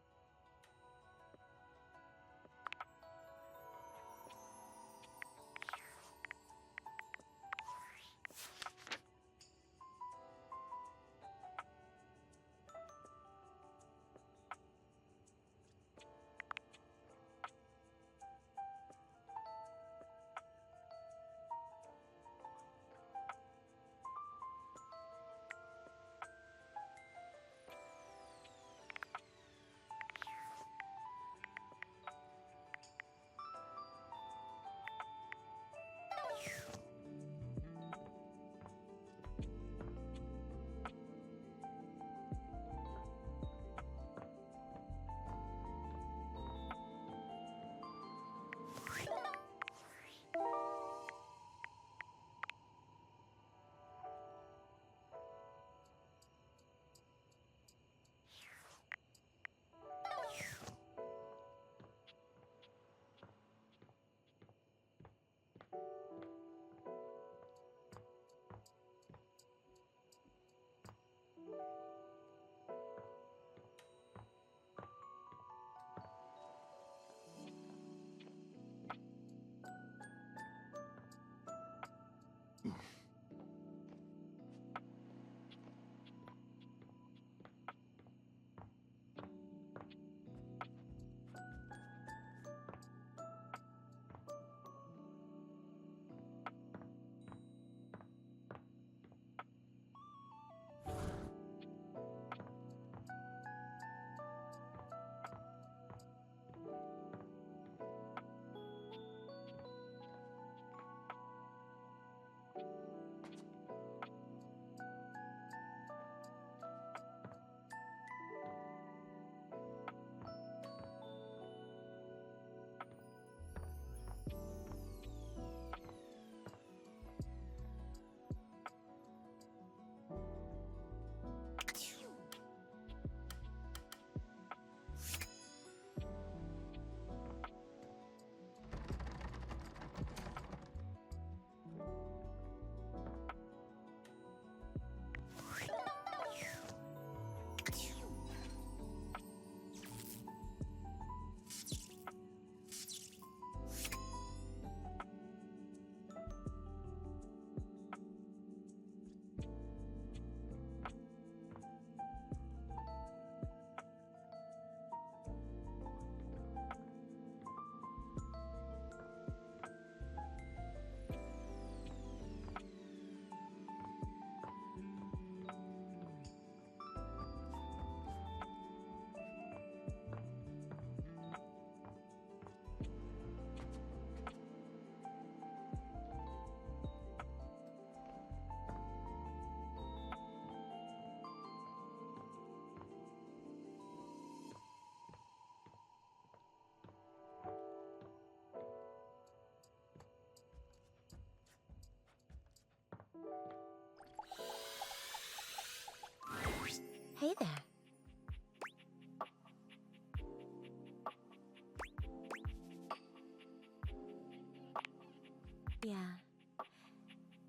Speaker 15: Yeah.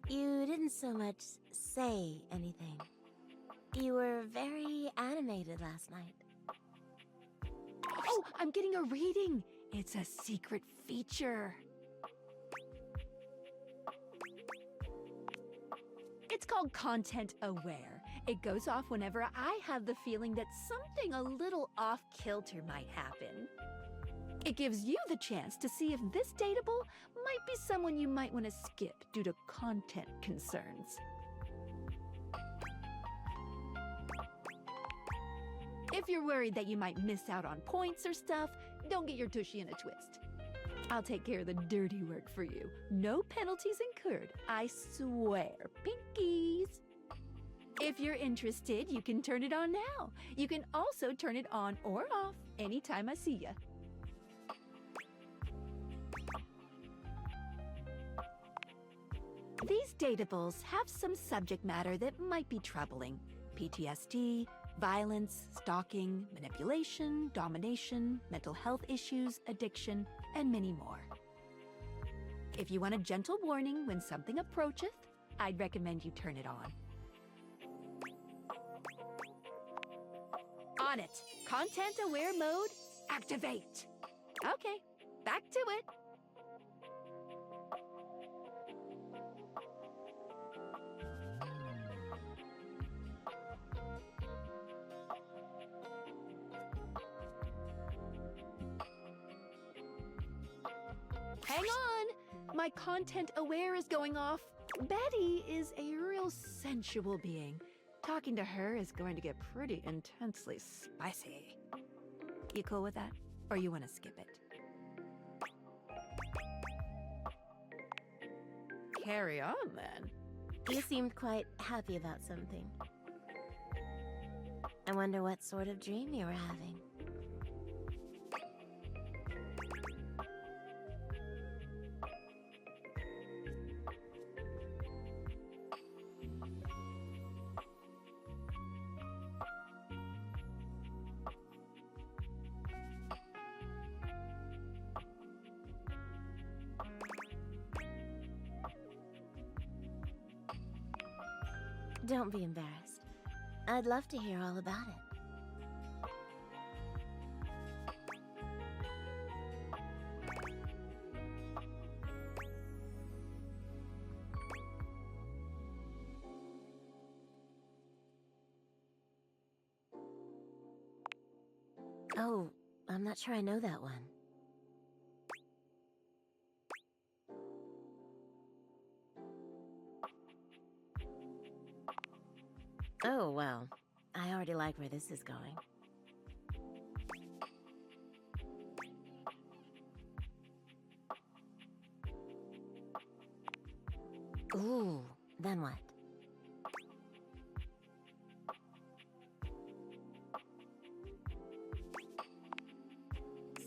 Speaker 15: You didn't so much say anything. You were very animated last night.
Speaker 6: Oh, I'm getting a reading. It's a secret feature. It's called Content Aware. It goes off whenever I have the feeling that something a little off-kilter might happen. It gives you the chance to see if this dateable might be someone you might want to skip due to content concerns. If you're worried that you might miss out on points or stuff, don't get your tushy in a twist. I'll take care of the dirty work for you. No penalties incurred, I swear. Pinkies! If you're interested, you can turn it on now. You can also turn it on or off anytime I see ya. These dateables have some subject matter that might be troubling. PTSD, violence, stalking, manipulation, domination, mental health issues, addiction, and many more. If you want a gentle warning when something approacheth, I'd recommend you turn it on. On it. Content-aware mode, activate. Okay, back to it. Hang on! My content aware is going off. Betty is a real sensual being. Talking to her is going to get pretty intensely spicy. You cool with that? Or you want to skip it? Carry on, then.
Speaker 15: You seemed quite happy about something. I wonder what sort of dream you were having. Don't be embarrassed. I'd love to hear all about it. Oh, I'm not sure I know that one. Oh, well, I already like where this is going. Ooh, then what?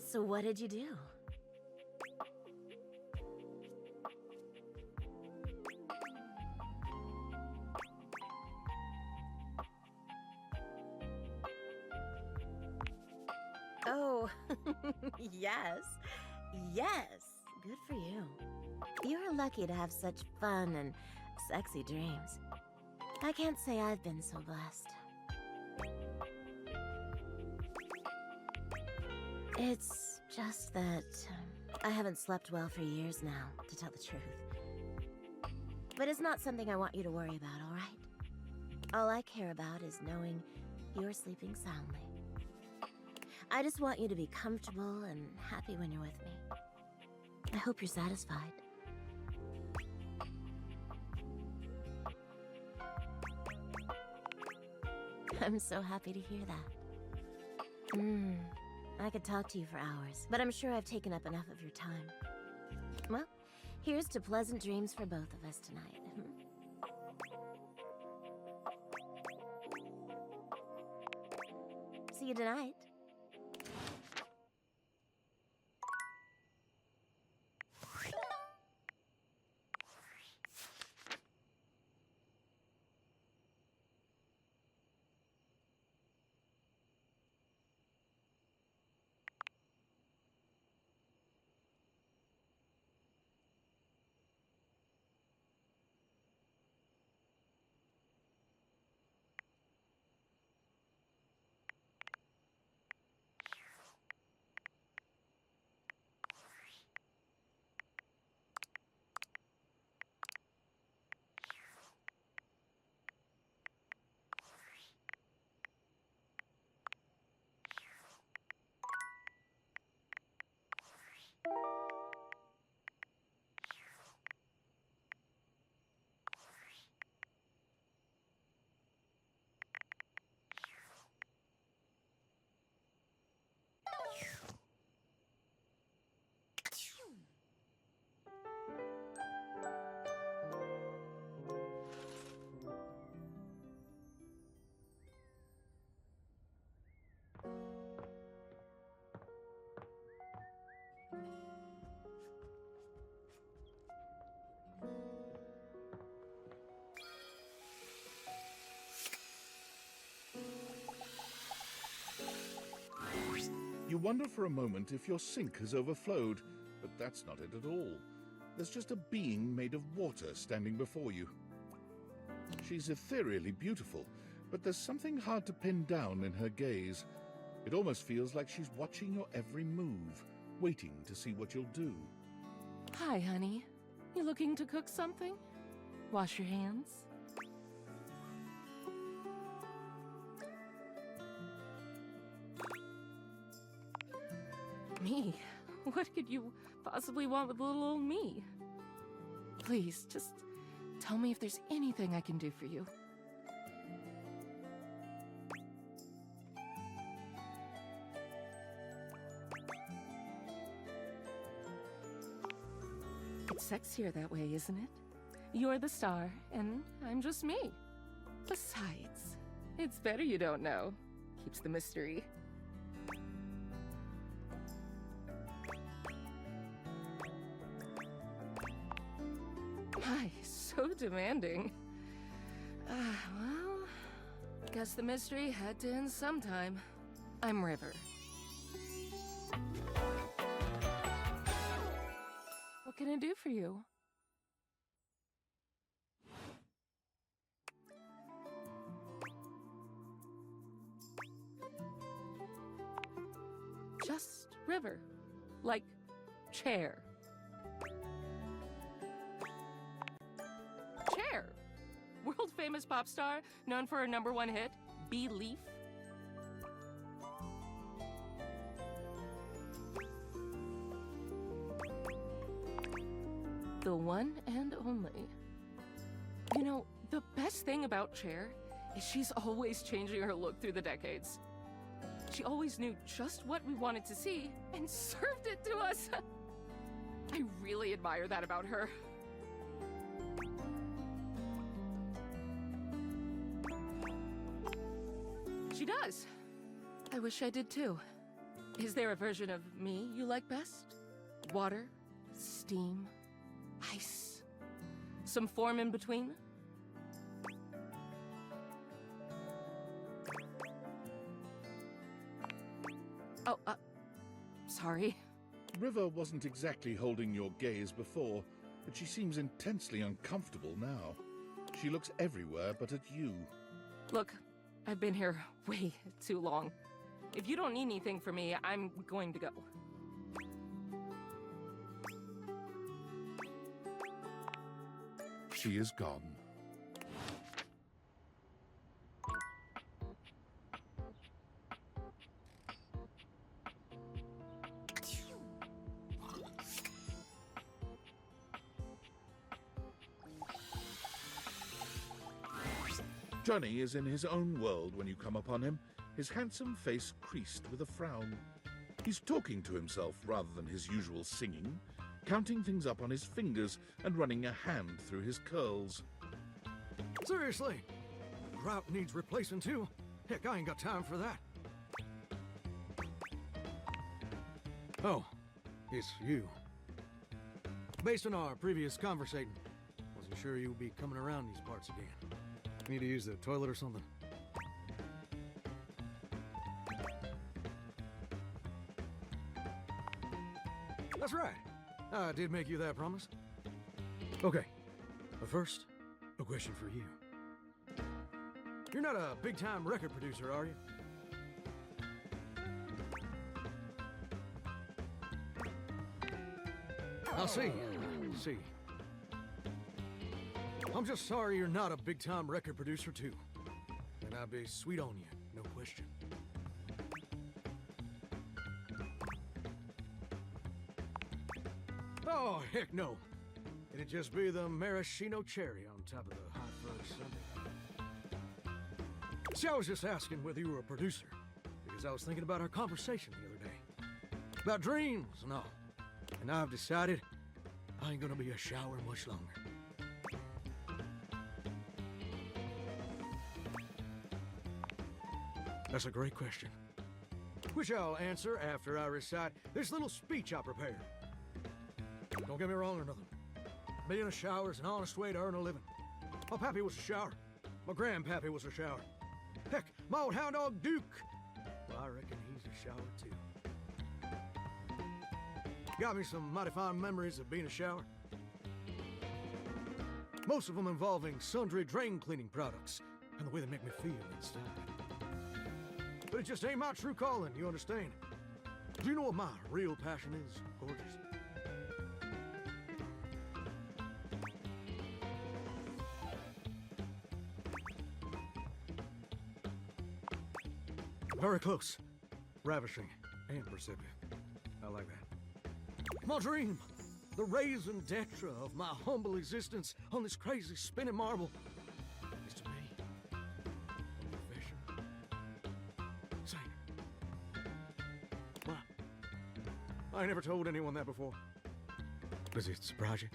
Speaker 15: So what did you do? Oh, yes. Yes. Good for you. You're lucky to have such fun and sexy dreams. I can't say I've been so blessed. It's just that I haven't slept well for years now, to tell the truth. But it's not something I want you to worry about, all right? All I care about is knowing you're sleeping soundly. I just want you to be comfortable and happy when you're with me. I hope you're satisfied. I'm so happy to hear that. I could talk to you for hours, but I'm sure I've taken up enough of your time. Well, here's to pleasant dreams for both of us tonight. See you tonight.
Speaker 1: wonder for a moment if your sink has overflowed, but that's not it at all. There's just a being made of water standing before you. She's ethereally beautiful, but there's something hard to pin down in her gaze. It almost feels like she's watching your every move, waiting to see what you'll do.
Speaker 19: Hi, honey. You looking to cook something? Wash your hands. Me? What could you possibly want with little old me? Please, just tell me if there's anything I can do for you. It's sexier that way, isn't it? You're the star, and I'm just me. Besides, it's better you don't know. Keeps the mystery. My, so demanding. Well, guess the mystery had to end sometime. I'm River. What can I do for you? Just River. Like chair. Chair. World famous pop star, known for her #1 hit, Belief. The one and only. You know, the best thing about Cher is she's always changing her look through the decades. She always knew just what we wanted to see and served it to us. I really admire that about her. She does. I wish I did too. Is there a version of me you like best? Water? Steam? Ice? Some form in between? Oh, sorry.
Speaker 1: River wasn't exactly holding your gaze before, but she seems intensely uncomfortable now. She looks everywhere but at you.
Speaker 19: Look, I've been here way too long. If you don't need anything from me, I'm going to go.
Speaker 1: She is gone. Johnny is in his own world when you come upon him, his handsome face creased with a frown. He's talking to himself rather than his usual singing, counting things up on his fingers and running a hand through his curls.
Speaker 16: Seriously, grout needs replacing too. Heck, I ain't got time for that. Oh, it's you. Based on our previous conversating, wasn't sure you would be coming around these parts again. Need to use the toilet or something? That's right. I did make you that promise. Okay, but first, a question for you. You're not a big-time record producer, are you? I'll see. See. I'm just sorry you're not a big-time record producer, too. And I'd be sweet on you, no question. Oh, heck no. It'd just be the maraschino cherry on top of the hot fudge sundae. See, I was just asking whether you were a producer, because I was thinking about our conversation the other day. About dreams and all. And I've decided I ain't gonna be a shower much longer. That's a great question, which I'll answer after I recite this little speech I prepared. Don't get me wrong or nothing. Being a shower is an honest way to earn a living. My pappy was a shower. My grandpappy was a shower. Heck, my old hound dog Duke, well, I reckon he's a shower too. got me some mighty fine memories of being a shower. Most of them involving sundry drain cleaning products and the way they make me feel inside. But it just ain't my true calling, you understand? Do you know what my real passion is, gorgeous? Very close, ravishing, and perceptive. I like that. My dream, the raison d'etre of my humble existence on this crazy spinning marble, is to be a professional singer. Wow. I ain't never told anyone that before. Does it surprise you?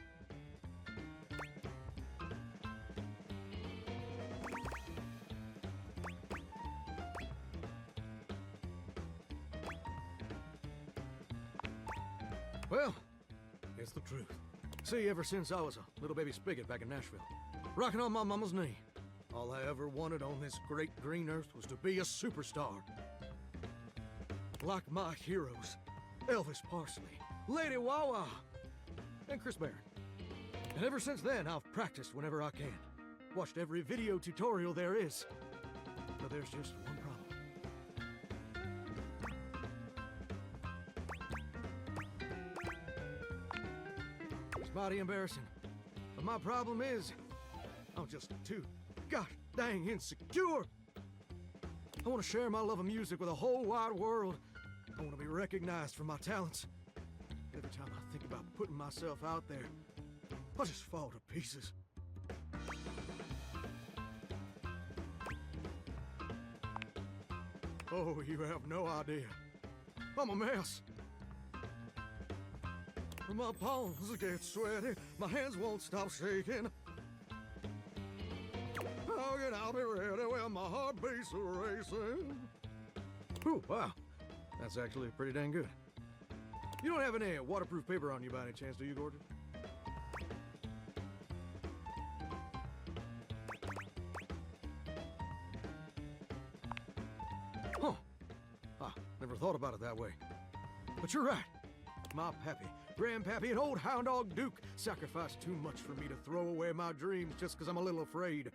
Speaker 16: Well, it's the truth. See, ever since I was a little baby spigot back in Nashville, rocking on my mama's knee, all I ever wanted on this great green earth was to be a superstar. Like my heroes, Elvis Parsley, Lady Wawa, and Chris Barron. And ever since then, I've practiced whenever I can. Watched every video tutorial there is. But there's just one problem. It's mighty embarrassing. But my problem is, I'm just too gosh dang insecure. I want to share my love of music with the whole wide world. I want to be recognized for my talents. Every time I think about putting myself out there, I just fall to pieces. Oh, you have no idea. I'm a mess. My palms get sweaty, my hands won't stop shaking. How can I be ready when my heart beats racing? Ooh, wow. That's actually pretty dang good. You don't have any waterproof paper on you by any chance, do you, Gorgeous? Huh. Ah, never thought about it that way. But you're right. My pappy, grandpappy, and old hound dog Duke sacrificed too much for me to throw away my dreams just because I'm a little afraid.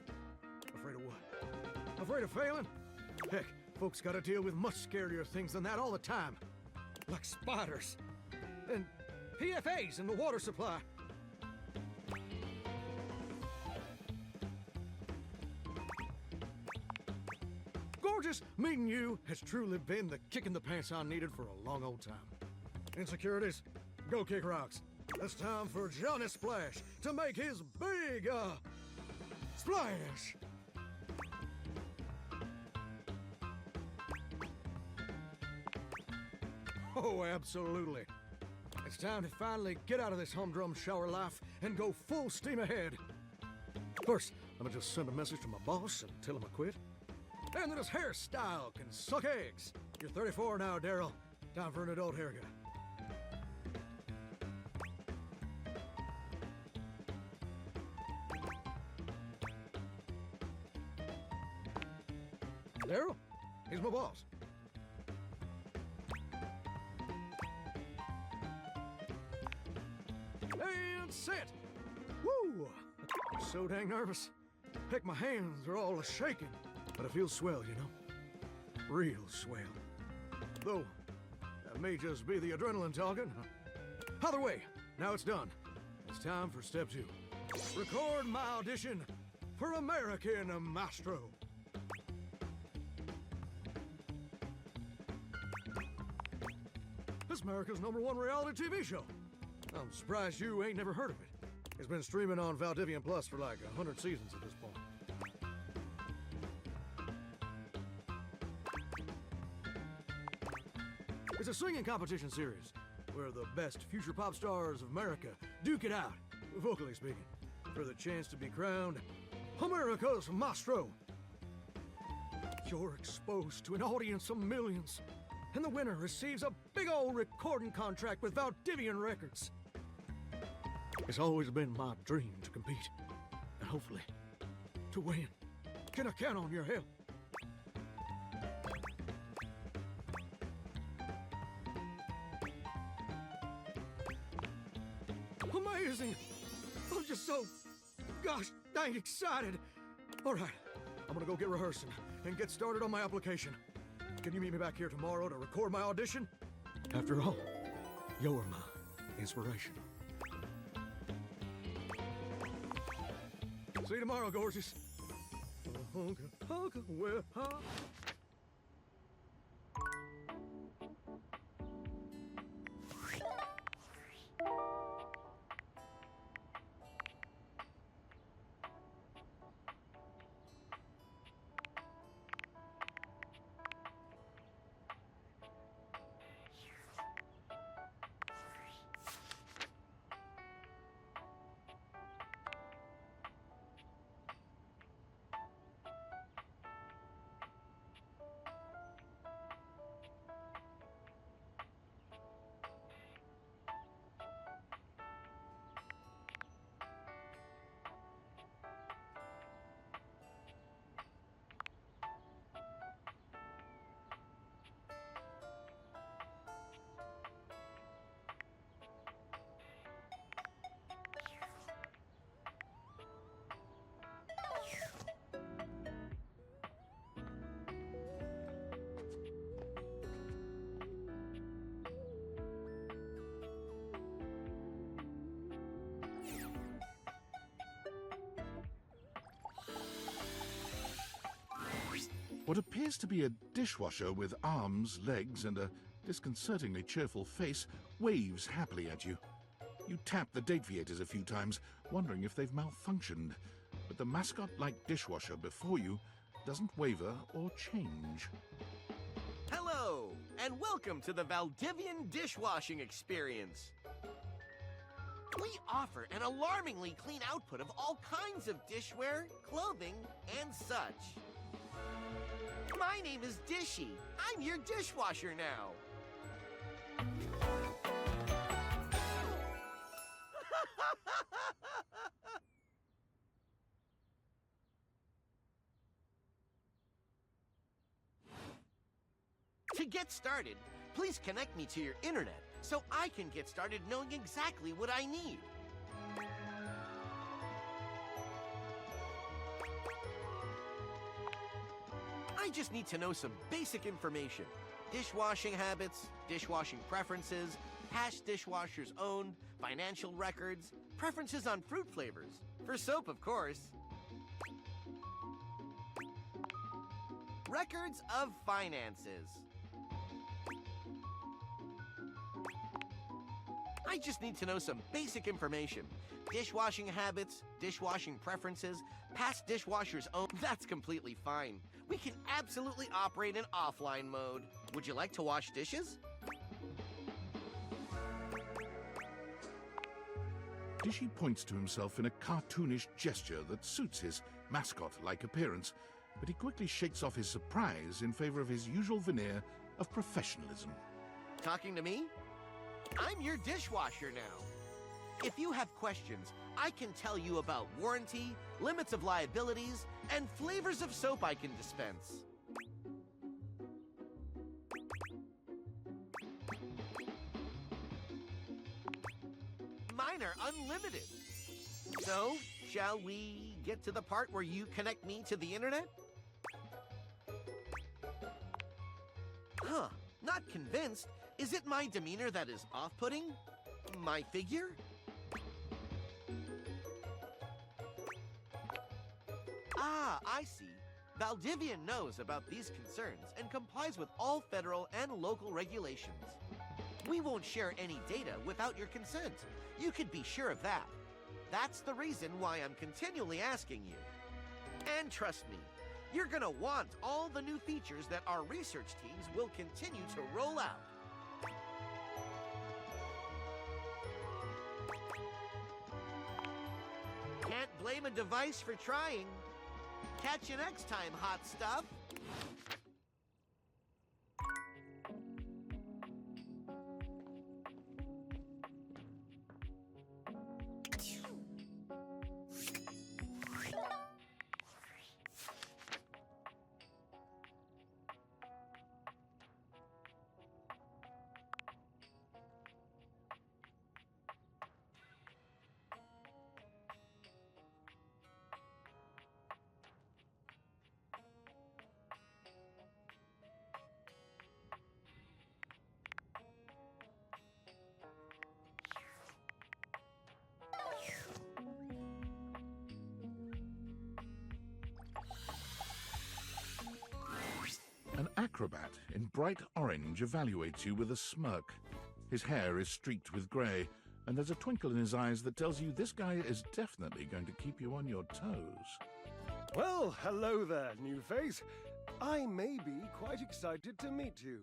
Speaker 16: Afraid of what? Afraid of failing? Heck, folks gotta deal with much scarier things than that all the time. Like spiders. And PFAs in the water supply. Gorgeous, meeting you has truly been the kick in the pants I needed for a long old time. Insecurities, go kick rocks. It's time for Johnny Splash to make his big, splash. Oh, absolutely. It's time to finally get out of this humdrum shower life and go full steam ahead. First, I'm gonna just send a message to my boss and tell him I quit. And that his hairstyle can suck eggs. You're 34 now, Daryl. Time for an adult haircut. Daryl, he's my boss. And set. Woo! I'm so dang nervous. Heck, my hands are all shaking. But it feels swell, you know? Real swell. Though, that may just be the adrenaline talking. Either way, now it's done. It's time for step 2. Record my audition for American Maestro. This is America's #1 reality TV show. I'm surprised you ain't never heard of it. It's been streaming on Valdivian Plus for like 100 seasons at this point. It's a singing competition series where the best future pop stars of America duke it out, vocally speaking, for the chance to be crowned America's Maestro. You're exposed to an audience of millions, and the winner receives a big old recording contract with Valdivian Records. It's always been my dream to compete, and hopefully, to win. Can I count on your help? just so, gosh, dang excited. All right, I'm gonna go get rehearsing and get started on my application. Can you meet me back here tomorrow to record my audition? After all, you're my inspiration. See you tomorrow, gorgeous.
Speaker 1: What appears to be a dishwasher with arms, legs, and a disconcertingly cheerful face waves happily at you. You tap the deviators a few times, wondering if they've malfunctioned, but the mascot-like dishwasher before you doesn't waver or change.
Speaker 20: Hello, and welcome to the Valdivian dishwashing experience. We offer an alarmingly clean output of all kinds of dishware, clothing, and such. My name is Dishy. I'm your dishwasher now. To get started, please connect me to your internet so I can get started knowing exactly what I need. I just need to know some basic information. Dishwashing habits, dishwashing preferences, past dishwashers owned, financial records, preferences on fruit flavors. For soap, of course. Records of finances. I just need to know some basic information. Dishwashing habits, dishwashing preferences, past dishwashers owned. That's completely fine. We can absolutely operate in offline mode. Would you like to wash dishes?
Speaker 1: Dishy points to himself in a cartoonish gesture that suits his mascot-like appearance, but he quickly shakes off his surprise in favor of his usual veneer of professionalism.
Speaker 20: Talking to me? I'm your dishwasher now. If you have questions, I can tell you about warranty, limits of liabilities, and flavors of soap I can dispense. Mine are unlimited. So, shall we get to the part where you connect me to the internet? Huh, not convinced. Is it my demeanor that is off-putting? My figure? Ah, I see. Valdivian knows about these concerns and complies with all federal and local regulations. We won't share any data without your consent. You could be sure of that. That's the reason why I'm continually asking you. And trust me, you're gonna want all the new features that our research teams will continue to roll out. Can't blame a device for trying. Catch you next time, hot stuff.
Speaker 1: acrobat in bright orange evaluates you with a smirk. His hair is streaked with grey, and there's a twinkle in his eyes that tells you this guy is definitely going to keep you on your toes.
Speaker 21: Well, hello there, new face. I may be quite excited to meet you.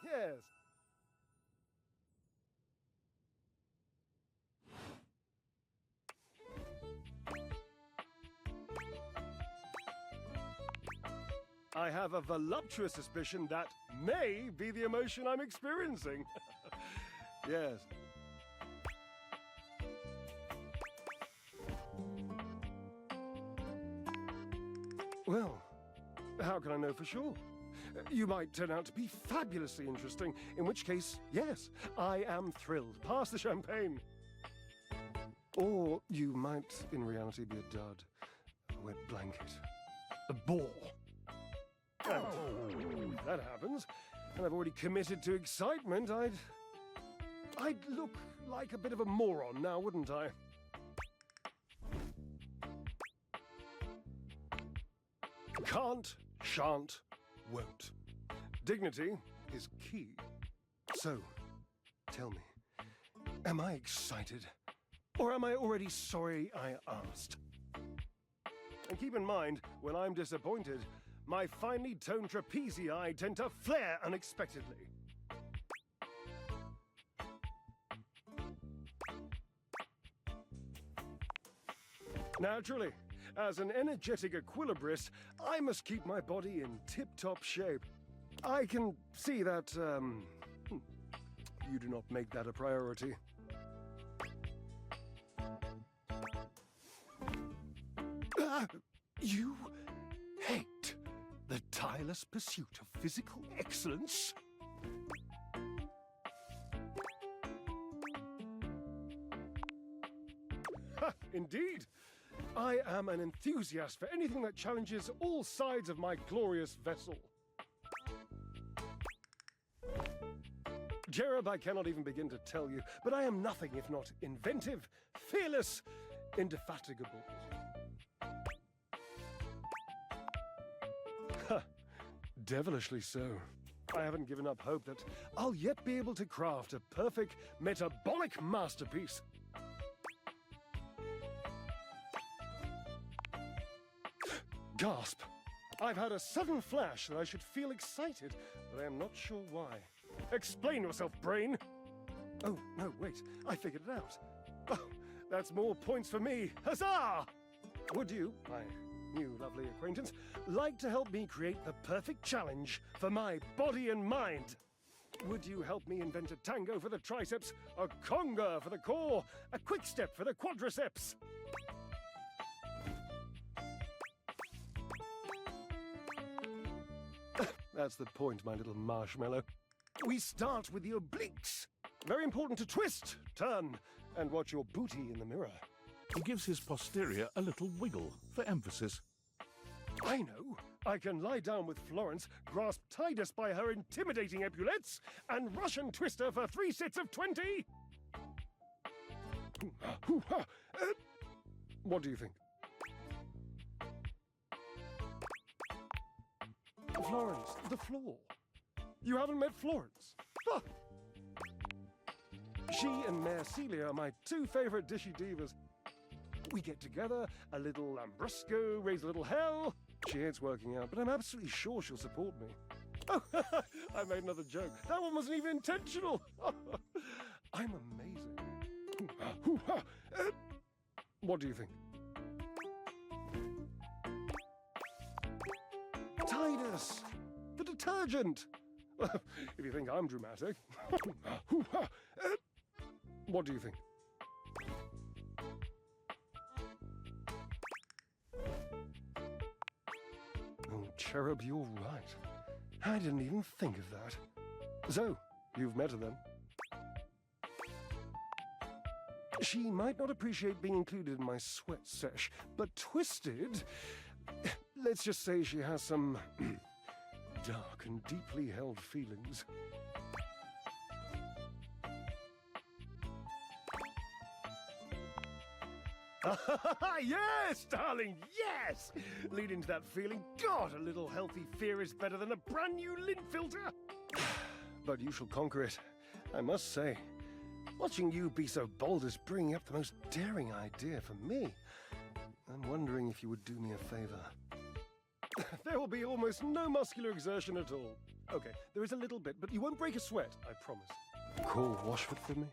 Speaker 21: Yes. I have a voluptuous suspicion that may be the emotion I'm experiencing. Yes. Well, how can I know for sure? You might turn out to be fabulously interesting, in which case, yes, I am thrilled. Pass the champagne. Or you might, in reality, be a dud, a wet blanket, a bore. And if that happens, and I've already committed to excitement, I'd look like a bit of a moron now, wouldn't I? Can't, shan't, won't. Dignity is key. So, tell me, am I excited? Or am I already sorry I asked? And keep in mind, when I'm disappointed, my finely toned trapezii tend to flare unexpectedly. Naturally, as an energetic equilibrist, I must keep my body in tip-top shape. I can see that, you do not make that a priority. You hate the tireless pursuit of physical excellence? Ha, indeed. I am an enthusiast for anything that challenges all sides of my glorious vessel. Jerub, I cannot even begin to tell you, but I am nothing if not inventive, fearless, indefatigable. Ha, devilishly so. I haven't given up hope that I'll yet be able to craft a perfect metabolic masterpiece. Gasp! I've had a sudden flash that I should feel excited, but I am not sure why. Explain yourself, brain! Oh, no, wait, I figured it out. Oh, that's more points for me. Huzzah! Would you, my new lovely acquaintance, like to help me create the perfect challenge for my body and mind? Would you help me invent a tango for the triceps, a conga for the core, a quick step for the quadriceps? That's the point, my little marshmallow. We start with the obliques. Very important to twist, turn, and watch your booty in the mirror.
Speaker 1: He gives his posterior a little wiggle for emphasis.
Speaker 21: I know. I can lie down with Florence, grasp Titus by her intimidating epaulettes, and Russian twist her for 3 sets of 20. What do you think? Florence, the floor. You haven't met Florence? Ah. She and Mare Celia are my 2 favorite dishy divas. We get together, a little lambrusco, raise a little hell. She hates working out, but I'm absolutely sure she'll support me. Oh, I made another joke. That one wasn't even intentional. I'm amazing. What do you think? Titus, the detergent. If you think I'm dramatic. What do you think? Oh, Cherub, you're right. I didn't even think of that. So, you've met her then? She might not appreciate being included in my sweat sesh, but Twisted... Let's just say she has some dark and deeply held feelings. Yes, darling, yes! Leading to that feeling, God, a little healthy fear is better than a brand new lint filter. But you shall conquer it, I must say. Watching you be so bold is bringing up the most daring idea for me. I'm wondering if you would do me a favor. There will be almost no muscular exertion at all. Okay, there is a little bit, but you won't break a sweat, I promise. Call Washford for me?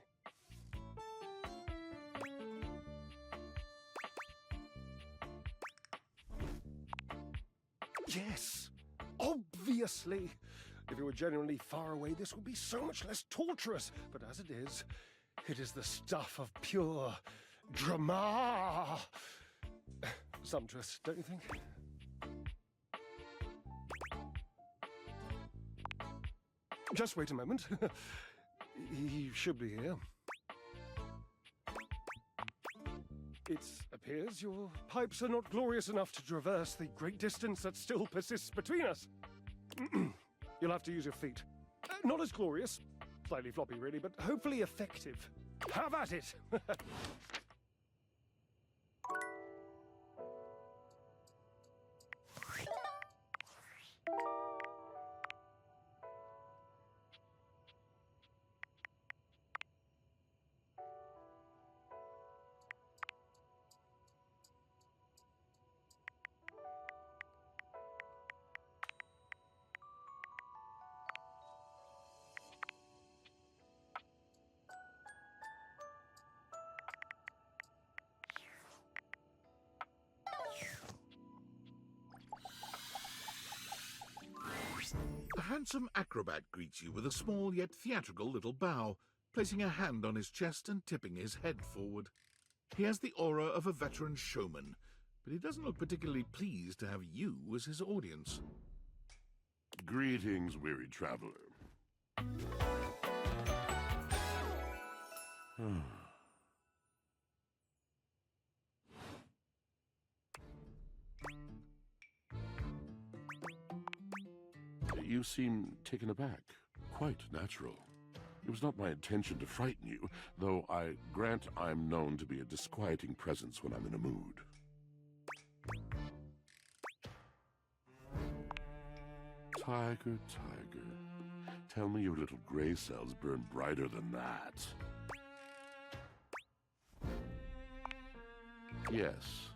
Speaker 21: Yes, obviously. If you were genuinely far away, this would be so much less torturous. But as it is the stuff of pure drama. Sumptuous, don't you think? Just wait a moment. He should be here. It appears your pipes are not glorious enough to traverse the great distance that still persists between us. You'll have to use your feet. Not as glorious, slightly floppy really, but hopefully effective. Have at it!
Speaker 1: A handsome acrobat greets you with a small yet theatrical little bow, placing a hand on his chest and tipping his head forward. He has the aura of a veteran showman, but he doesn't look particularly pleased to have you as his audience.
Speaker 5: Greetings, weary traveler. You seem taken aback. Quite natural. It was not my intention to frighten you, though I grant I'm known to be a disquieting presence when I'm in a mood. Tiger, tiger, tell me your little gray cells burn brighter than that. Yes,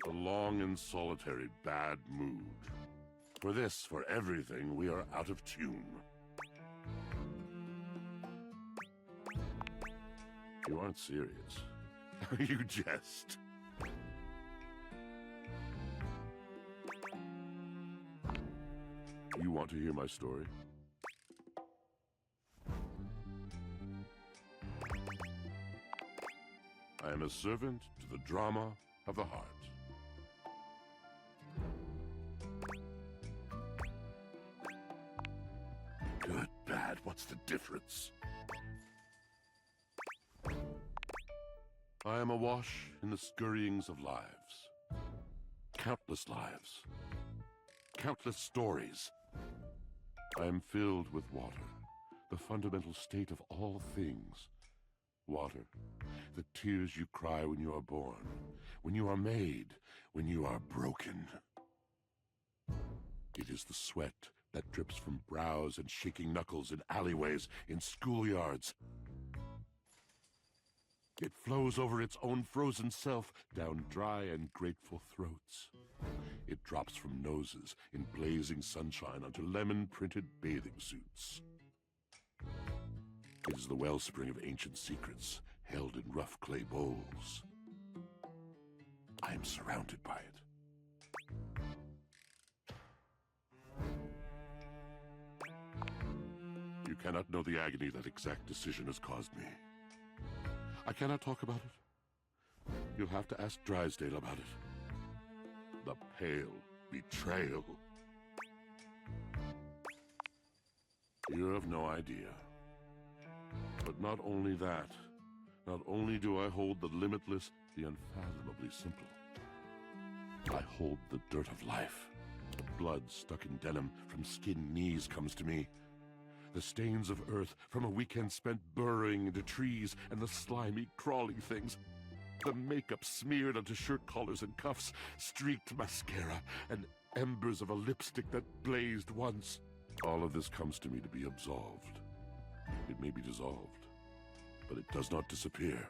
Speaker 5: a long and solitary bad mood. For this, for everything, we are out of tune. You aren't serious. You jest. You want to hear my story? I am a servant to the drama of the heart. Good, bad, what's the difference? I am awash in the scurryings of lives. Countless lives. Countless stories. I am filled with water, the fundamental state of all things. Water, the tears you cry when you are born, when you are made, when you are broken. It is the sweat that drips from brows and shaking knuckles in alleyways, in schoolyards. It flows over its own frozen self down dry and grateful throats. It drops from noses in blazing sunshine onto lemon-printed bathing suits. It is the wellspring of ancient secrets, held in rough clay bowls. I am surrounded by it. You cannot know the agony that exact decision has caused me. I cannot talk about it. You'll have to ask Drysdale about it. The pale betrayal. You have no idea. But not only that, not only do I hold the limitless, the unfathomably simple. I hold the dirt of life. The blood stuck in denim from skinned knees comes to me. The stains of earth from a weekend spent burrowing into trees and the slimy, crawling things. The makeup smeared onto shirt collars and cuffs, streaked mascara, and embers of a lipstick that blazed once. All of this comes to me to be absolved. It may be dissolved, but it does not disappear.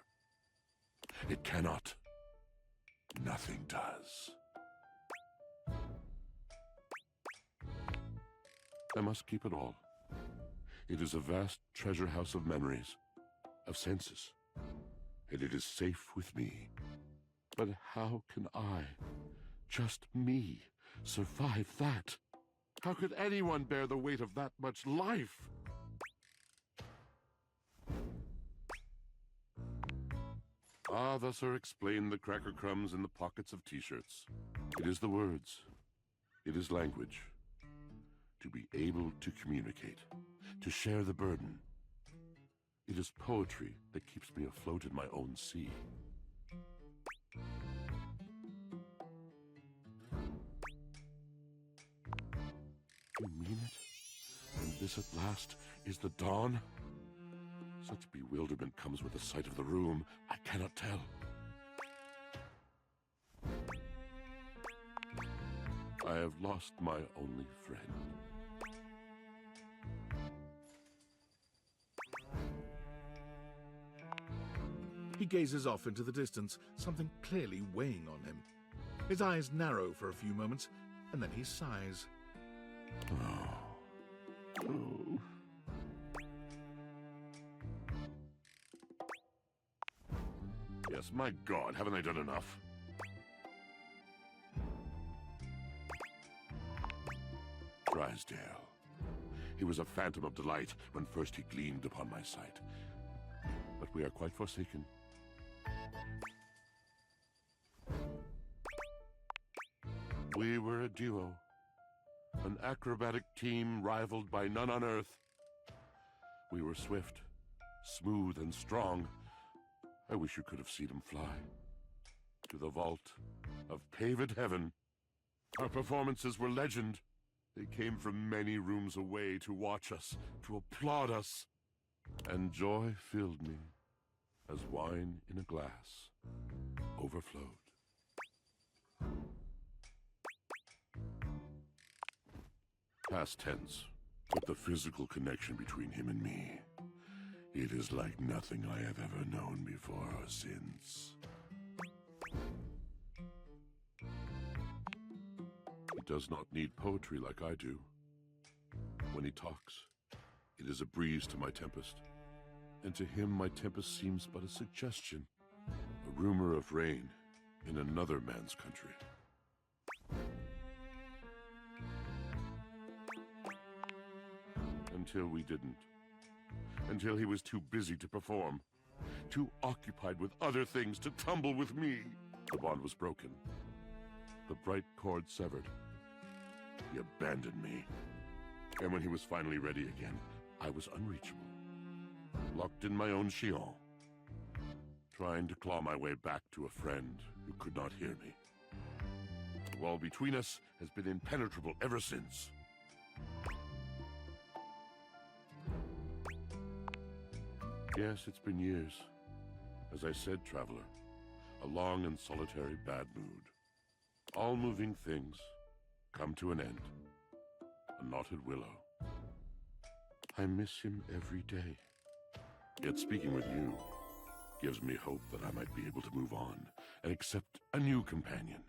Speaker 5: It cannot. Nothing does. I must keep it all. It is a vast treasure house of memories, of senses, and it is safe with me. But how can I, just me, survive that? How could anyone bear the weight of that much life? Ah, thus are explained the cracker crumbs in the pockets of t-shirts. It is the words. It is language. To be able to communicate. To share the burden. It is poetry that keeps me afloat in my own sea. You mean it? And this at last is the dawn? Such bewilderment comes with the sight of the room, I cannot tell. I have lost my only friend.
Speaker 1: He gazes off into the distance, something clearly weighing on him. His eyes narrow for a few moments, and then he sighs.
Speaker 5: Oh. Yes, my God, haven't I done enough? Drysdale. He was a phantom of delight when first he gleamed upon my sight. But we are quite forsaken. We were a duo. An acrobatic team rivaled by none on Earth. We were swift, smooth, and strong. I wish you could have seen him fly. To the vault of paved heaven. Our performances were legend. They came from many rooms away to watch us, to applaud us. And joy filled me, as wine in a glass overflowed. Past tense, but the physical connection between him and me, it is like nothing I have ever known before or since. He does not need poetry like I do. When he talks, it is a breeze to my tempest, and to him my tempest seems but a suggestion, a rumor of rain in another man's country. Until we didn't. Until he was too busy to perform. Too occupied with other things to tumble with me. The bond was broken. The bright cord severed. He abandoned me. And when he was finally ready again, I was unreachable. Locked in my own Sheol. Trying to claw my way back to a friend who could not hear me. The wall between us has been impenetrable ever since. Yes, it's been years. As I said, traveler, a long and solitary bad mood. All moving things come to an end. A knotted willow. I miss him every day. Yet speaking with you gives me hope that I might be able to move on and accept a new companion.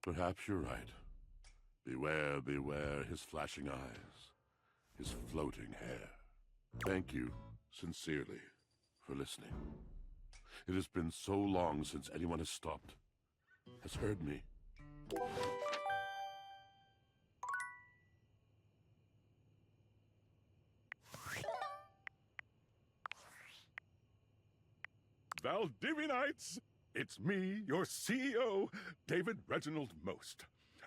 Speaker 5: Perhaps you're right. Beware, beware his flashing eyes, his floating hair. Thank you, sincerely, for listening. It has been so long since anyone has stopped, has heard me.
Speaker 2: Valdivianites! It's me, your CEO, David Reginald Most.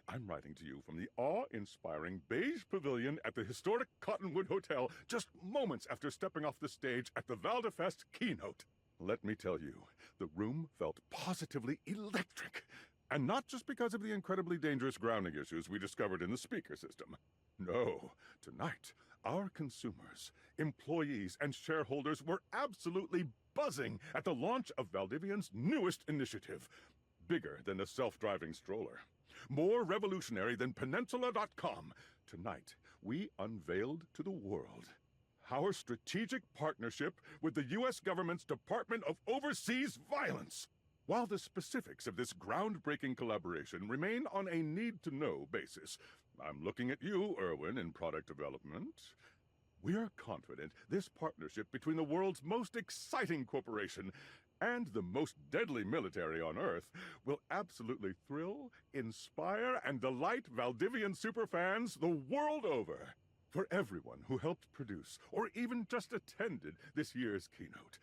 Speaker 2: I'm writing to you from the awe-inspiring beige pavilion at the historic Cottonwood Hotel just moments after stepping off the stage at the Valdefest keynote. Let me tell you, the room felt positively electric. And not just because of the incredibly dangerous grounding issues we discovered in the speaker system. No, tonight, our consumers, employees, and shareholders were absolutely buzzing at the launch of Valdivian's newest initiative. Bigger than a self-driving stroller. More revolutionary than Peninsula.com. Tonight, we unveiled to the world our strategic partnership with the U.S. government's Department of Overseas Violence. While the specifics of this groundbreaking collaboration remain on a need-to-know basis, I'm looking at you, Erwin, in product development. We are confident this partnership between the world's most exciting corporation and the most deadly military on Earth will absolutely thrill, inspire, and delight Valdivian superfans the world over. For everyone who helped produce or even just attended this year's keynote,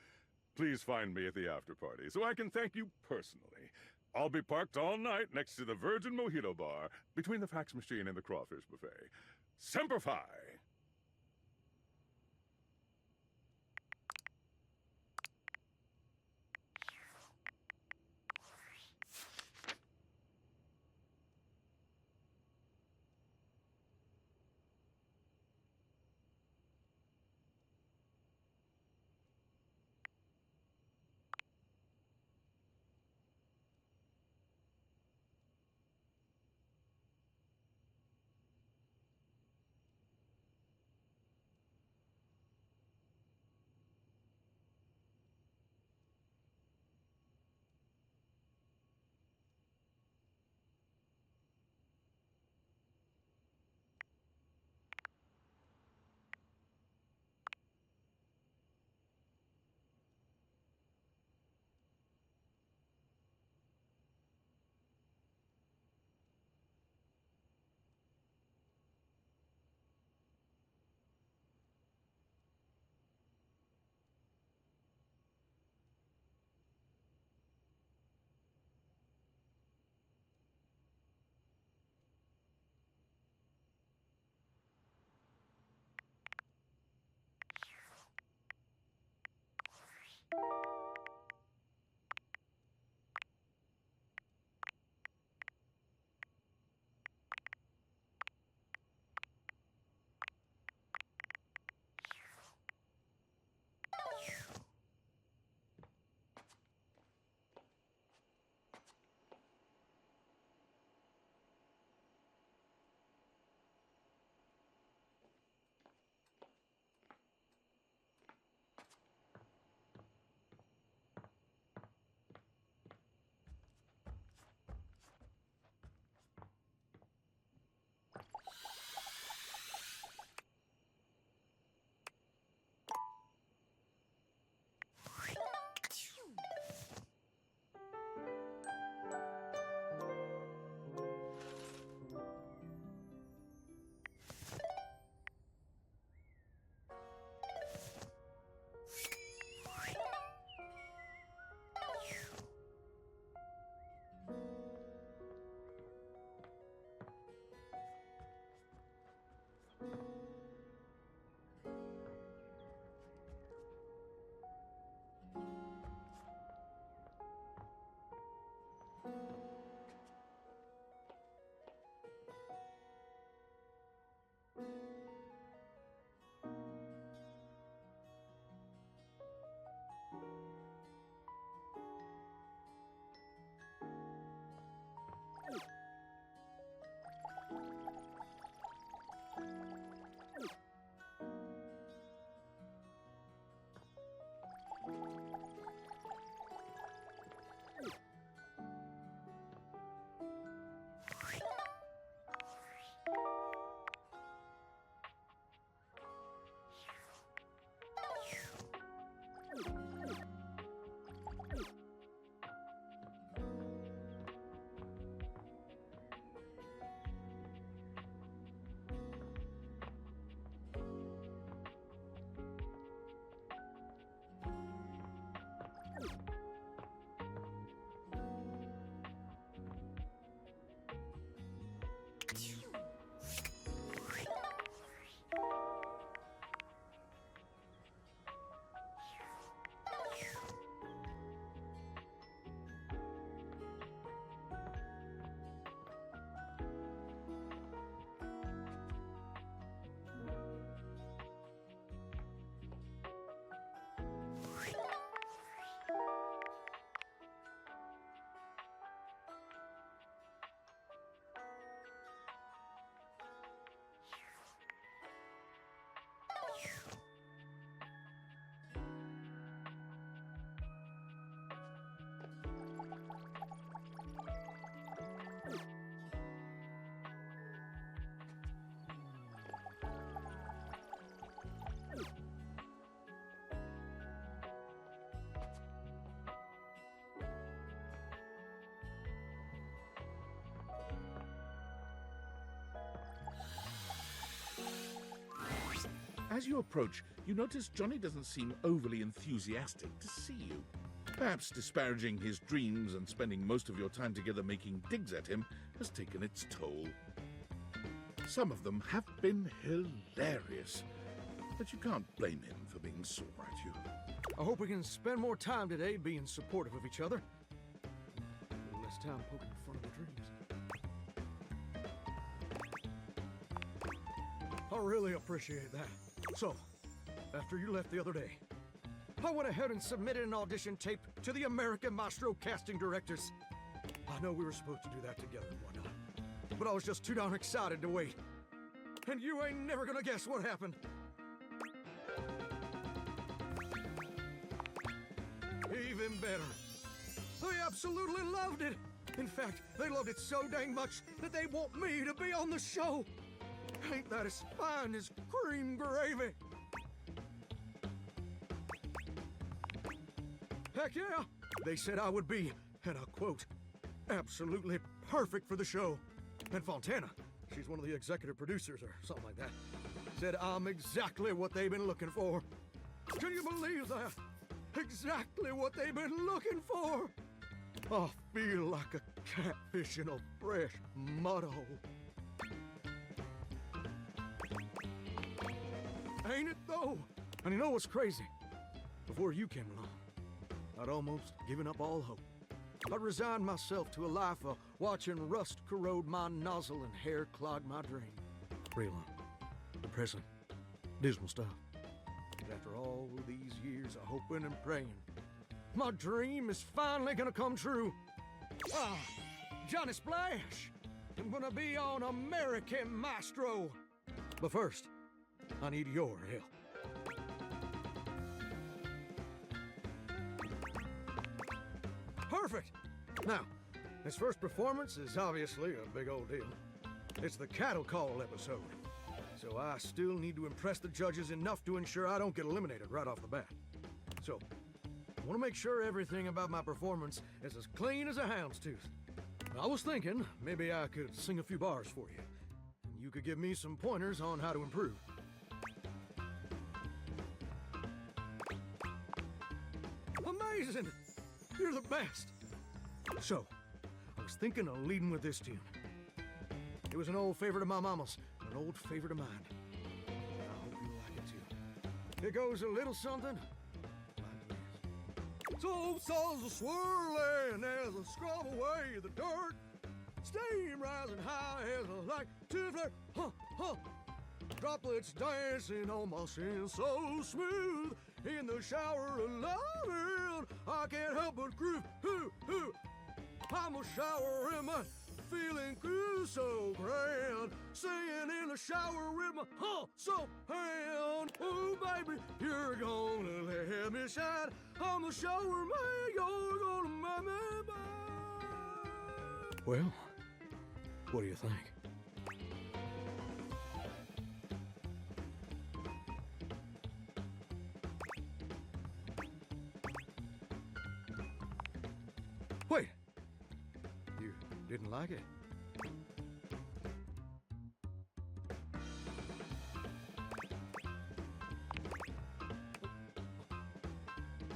Speaker 2: please find me at the after-party so I can thank you personally. I'll be parked all night next to the Virgin Mojito Bar between the fax machine and the crawfish buffet. Semper Fi!
Speaker 1: As you approach, you notice Johnny doesn't seem overly enthusiastic to see you. Perhaps disparaging his dreams and spending most of your time together making digs at him has taken its toll. Some of them have been hilarious, but you can't blame him for being sore at you.
Speaker 16: I hope we can spend more time today being supportive of each other. A little less time poking fun of the dreams. I really appreciate that. So, after you left the other day, I went ahead and submitted an audition tape to the American Maestro casting directors. I know we were supposed to do that together and whatnot, but I was just too darn excited to wait. And you ain't never gonna guess what happened. Even better. They absolutely loved it. In fact, they loved it so dang much that they want me to be on the show. Ain't that as fine as cream gravy? Heck yeah! They said I would be, and I quote, absolutely perfect for the show. And Fontana, she's one of the executive producers or something like that, said I'm exactly what they've been looking for. Can you believe that? Exactly what they've been looking for. I feel like a catfish in a fresh mud hole. Ain't it though? And you know what's crazy? Before you came along, I'd almost given up all hope. I'd resigned myself to a life of watching rust corrode my nozzle and hair clog my drain. Real depressing, dismal stuff. But after all these years of hoping and praying, my dream is finally gonna come true. Johnny Splash! I'm gonna be on American Maestro. But first, I need your help. Perfect! Now, this first performance is obviously a big old deal. It's the cattle call episode. So I still need to impress the judges enough to ensure I don't get eliminated right off the bat. So, I want to make sure everything about my performance is as clean as a hound's tooth. I was thinking maybe I could sing a few bars for you. And you could give me some pointers on how to improve. Amazing! You're the best! So, I was thinking of leading with this tune. It was an old favorite of my mama's, and an old favorite of mine. I hope you like it too. It goes a little something like this. So saws a swirling as I scrub away the dirt. Steam rising high as I like to flirt. Huh, huh. Droplets dancing on my skin so smooth. In the shower of loving, I can't help but groove. Hoo, hoo. I'm a shower in my feeling good so grand. Singing in the shower with my so hand. Oh, baby, you're gonna let me shine. I'm a shower man, you're gonna make me mine. Well, what do you think? Wait, you didn't like it?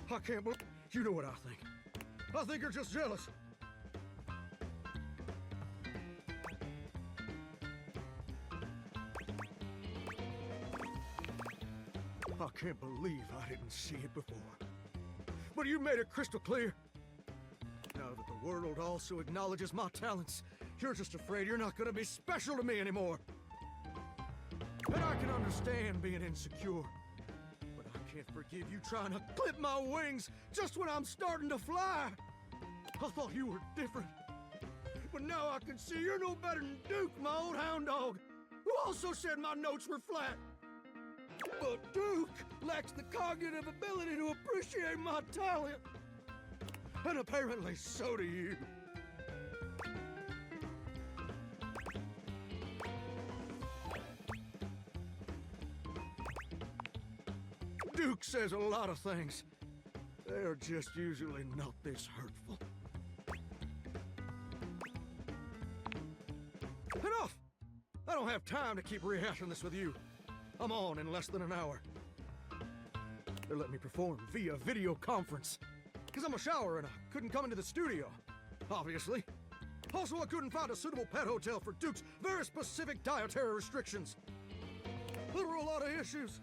Speaker 16: I can't believe you know what I think. I think you're just jealous. I can't believe I didn't see it before. But you made it crystal clear. Now that the world also acknowledges my talents, you're just afraid you're not gonna be special to me anymore. And I can understand being insecure. But I can't forgive you trying to clip my wings just when I'm starting to fly. I thought you were different. But now I can see you're no better than Duke, my old hound dog, who also said my notes were flat. But Duke lacks the cognitive ability to appreciate my talent. And apparently so do you. Duke says a lot of things. They're just usually not this hurtful. Enough! I don't have time to keep rehashing this with you. I'm on in less than an hour. They're letting me perform via video conference. Because I'm a shower and I couldn't come into the studio, obviously. Also, I couldn't find a suitable pet hotel for Duke's very specific dietary restrictions. There were a lot of issues.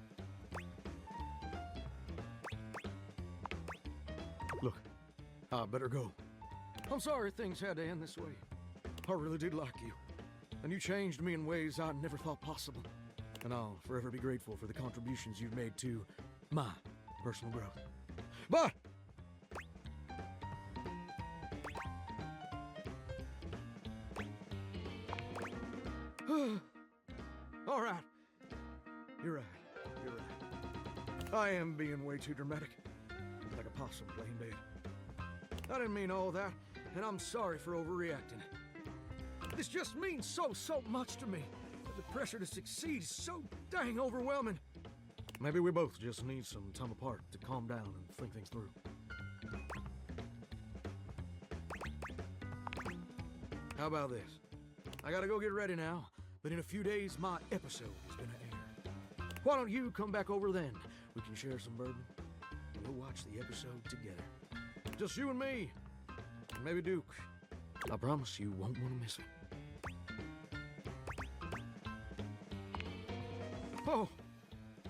Speaker 16: Look, I better go. I'm sorry things had to end this way. I really did like you. And you changed me in ways I never thought possible. And I'll forever be grateful for the contributions you've made to my personal growth. Bye! All right. You're right. You're right. I am being way too dramatic. Like a possum playing dead. I didn't mean all that, and I'm sorry for overreacting. This just means so much to me. The pressure to succeed is so dang overwhelming. Maybe we both just need some time apart to calm down and think things through. How about this? I gotta go get ready now, but in a few days my episode is gonna air. Why don't you come back over then? We can share some bourbon, and we'll watch the episode together. Just you and me, and maybe Duke. I promise you won't want to miss it. Oh,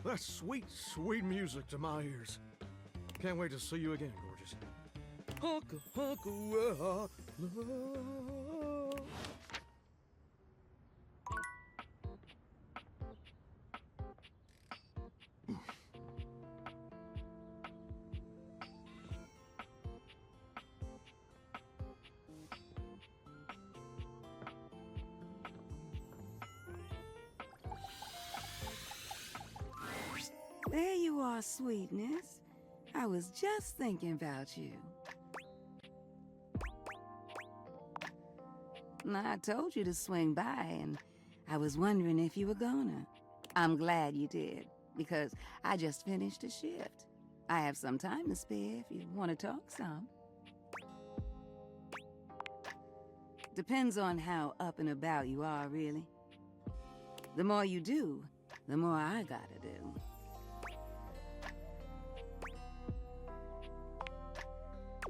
Speaker 16: that's sweet, sweet music to my ears. Can't wait to see you again, gorgeous. Hunka, hunka, well, love.
Speaker 17: There you are, sweetness. I was just thinking about you. I told you to swing by, and I was wondering if you were gonna. I'm glad you did, because I just finished a shift. I have some time to spare if you want to talk some. Depends on how up and about you are, really. The more you do, the more I gotta do.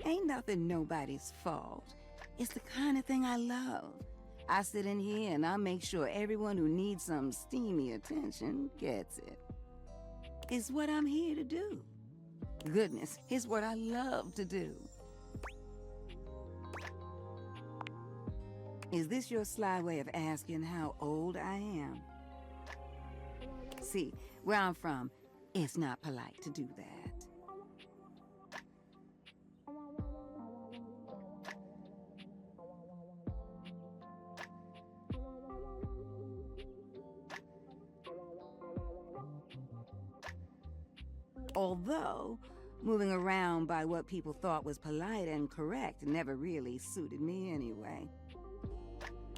Speaker 17: Ain't nothing nobody's fault. It's the kind of thing I love. I sit in here and I make sure everyone who needs some steamy attention gets it. It's what I'm here to do. Goodness, it's what I love to do. Is this your sly way of asking how old I am? See, where I'm from, it's not polite to do that. Although, moving around by what people thought was polite and correct never really suited me anyway.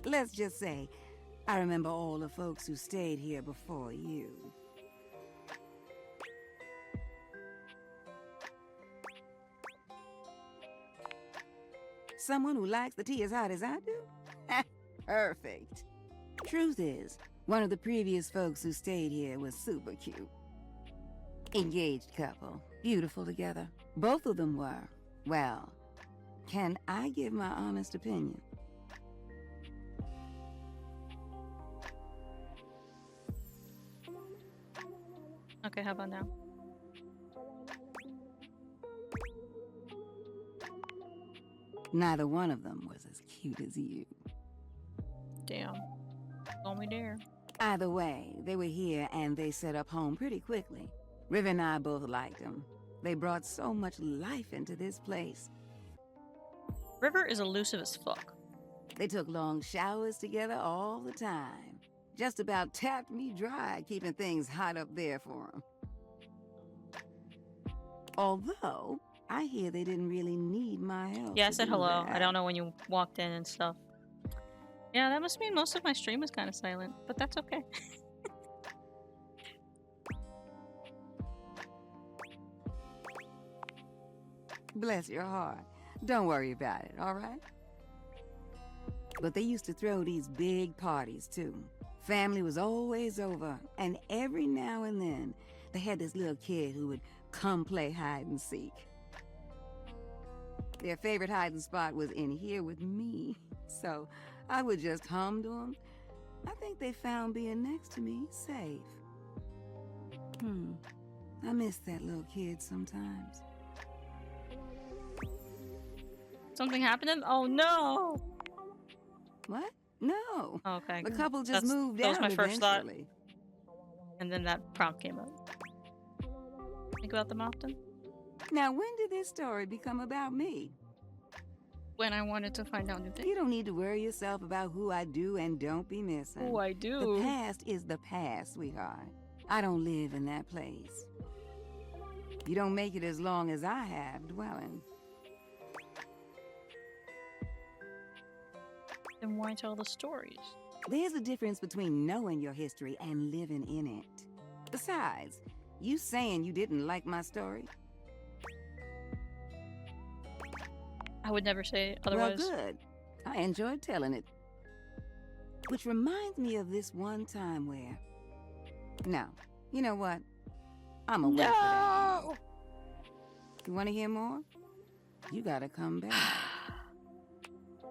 Speaker 17: Let's just say, I remember all the folks who stayed here before you. Someone who likes the tea as hot as I do? Perfect. Truth is, one of the previous folks who stayed here was super cute. Engaged couple, beautiful together. Both of them were. Well, can I give my honest opinion?
Speaker 7: Okay, how about now?
Speaker 17: Neither one of them was as cute as you.
Speaker 7: Damn. Only dare.
Speaker 17: Either way, they were here and they set up home pretty quickly. River and I both liked them. They brought so much life into this place.
Speaker 7: River is elusive as fuck.
Speaker 17: They took long showers together all the time. Just about tapped me dry, keeping things hot up there for them. Although, I hear they didn't really need my help.
Speaker 7: Yeah, I said hello.
Speaker 17: That.
Speaker 7: I don't know when you walked in and stuff. Yeah, that must mean most of my stream was kind of silent, but that's okay.
Speaker 17: Bless your heart. Don't worry about it, all right? But they used to throw these big parties, too. Family was always over, and every now and then, they had this little kid who would come play hide and seek. Their favorite hiding spot was in here with me, so I would just hum to them. I think they found being next to me safe. I miss that little kid sometimes.
Speaker 7: Something happened to them? Oh no!
Speaker 17: What? No.
Speaker 7: Okay.
Speaker 17: The couple just moved
Speaker 7: that was
Speaker 17: out
Speaker 7: my first thought.
Speaker 17: eventually.
Speaker 7: And then that prompt came up. Think about them often?
Speaker 17: Now, when did this story become about me?
Speaker 7: When I wanted to find out new things.
Speaker 17: You don't need to worry yourself about who I do and don't be missing.
Speaker 7: Who I do?
Speaker 17: The past is the past, sweetheart. I don't live in that place. You don't make it as long as I have dwelling.
Speaker 7: Then why tell the stories?
Speaker 17: There's a difference between knowing your history and living in it. Besides, you saying you didn't like my story?
Speaker 7: I would never say it otherwise.
Speaker 17: Well, good. I enjoyed telling it. Which reminds me of this one time where... No. You know what? I'm a wait for that. You want to hear more? You gotta come back.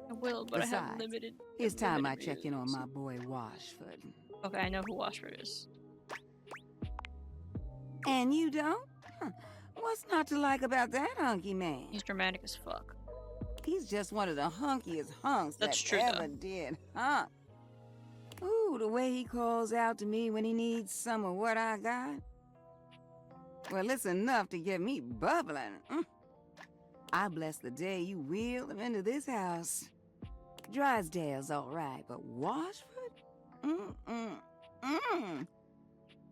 Speaker 7: I will, but
Speaker 17: Besides,
Speaker 7: I have limited...
Speaker 17: It's time I check
Speaker 7: reasons.
Speaker 17: in on my boy Washford.
Speaker 7: Okay, I know who Washford is.
Speaker 17: And you don't? Huh. What's not to like about that hunky man?
Speaker 7: He's dramatic as fuck.
Speaker 17: He's just one of the hunkiest hunks
Speaker 7: That's
Speaker 17: that
Speaker 7: true,
Speaker 17: ever
Speaker 7: though.
Speaker 17: did hunk. Ooh, the way he calls out to me when he needs some of what I got. Well, it's enough to get me bubbling. I bless the day you wheeled him into this house. Drysdale's all right, but Washford?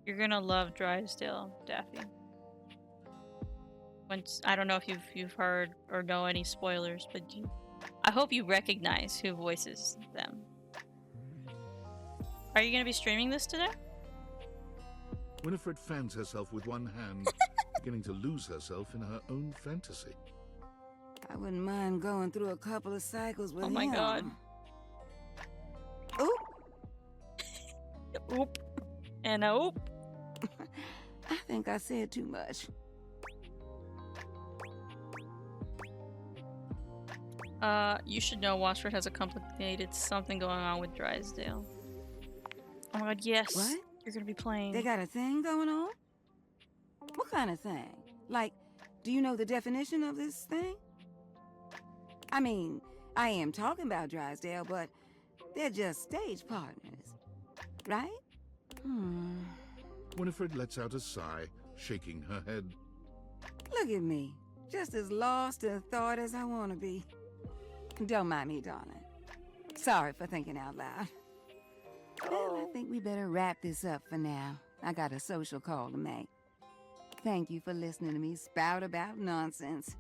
Speaker 7: You're gonna love Drysdale, Daffy. Once I don't know if you've heard or know any spoilers, but I hope you recognize who voices them. Are you gonna be streaming this today?
Speaker 1: Winifred fans herself with one hand, beginning to lose herself in her own fantasy.
Speaker 17: I wouldn't mind going through a couple of cycles with him.
Speaker 7: Oh my god.
Speaker 17: Oop!
Speaker 7: Oop. And a oop.
Speaker 17: I think I said too much.
Speaker 7: You should know Washford has a complicated something going on with Drysdale. Oh my god, yes.
Speaker 17: What?
Speaker 7: You're gonna be playing.
Speaker 17: They got a thing going on? What kind of thing? Like, do you know the definition of this thing? I mean, I am talking about Drysdale, but they're just stage partners, right?
Speaker 1: Winifred lets out a sigh, shaking her head.
Speaker 17: Look at me, just as lost in thought as I want to be. Don't mind me, darling. Sorry for thinking out loud. Well, I think we better wrap this up for now. I got a social call to make. Thank you for listening to me spout about nonsense.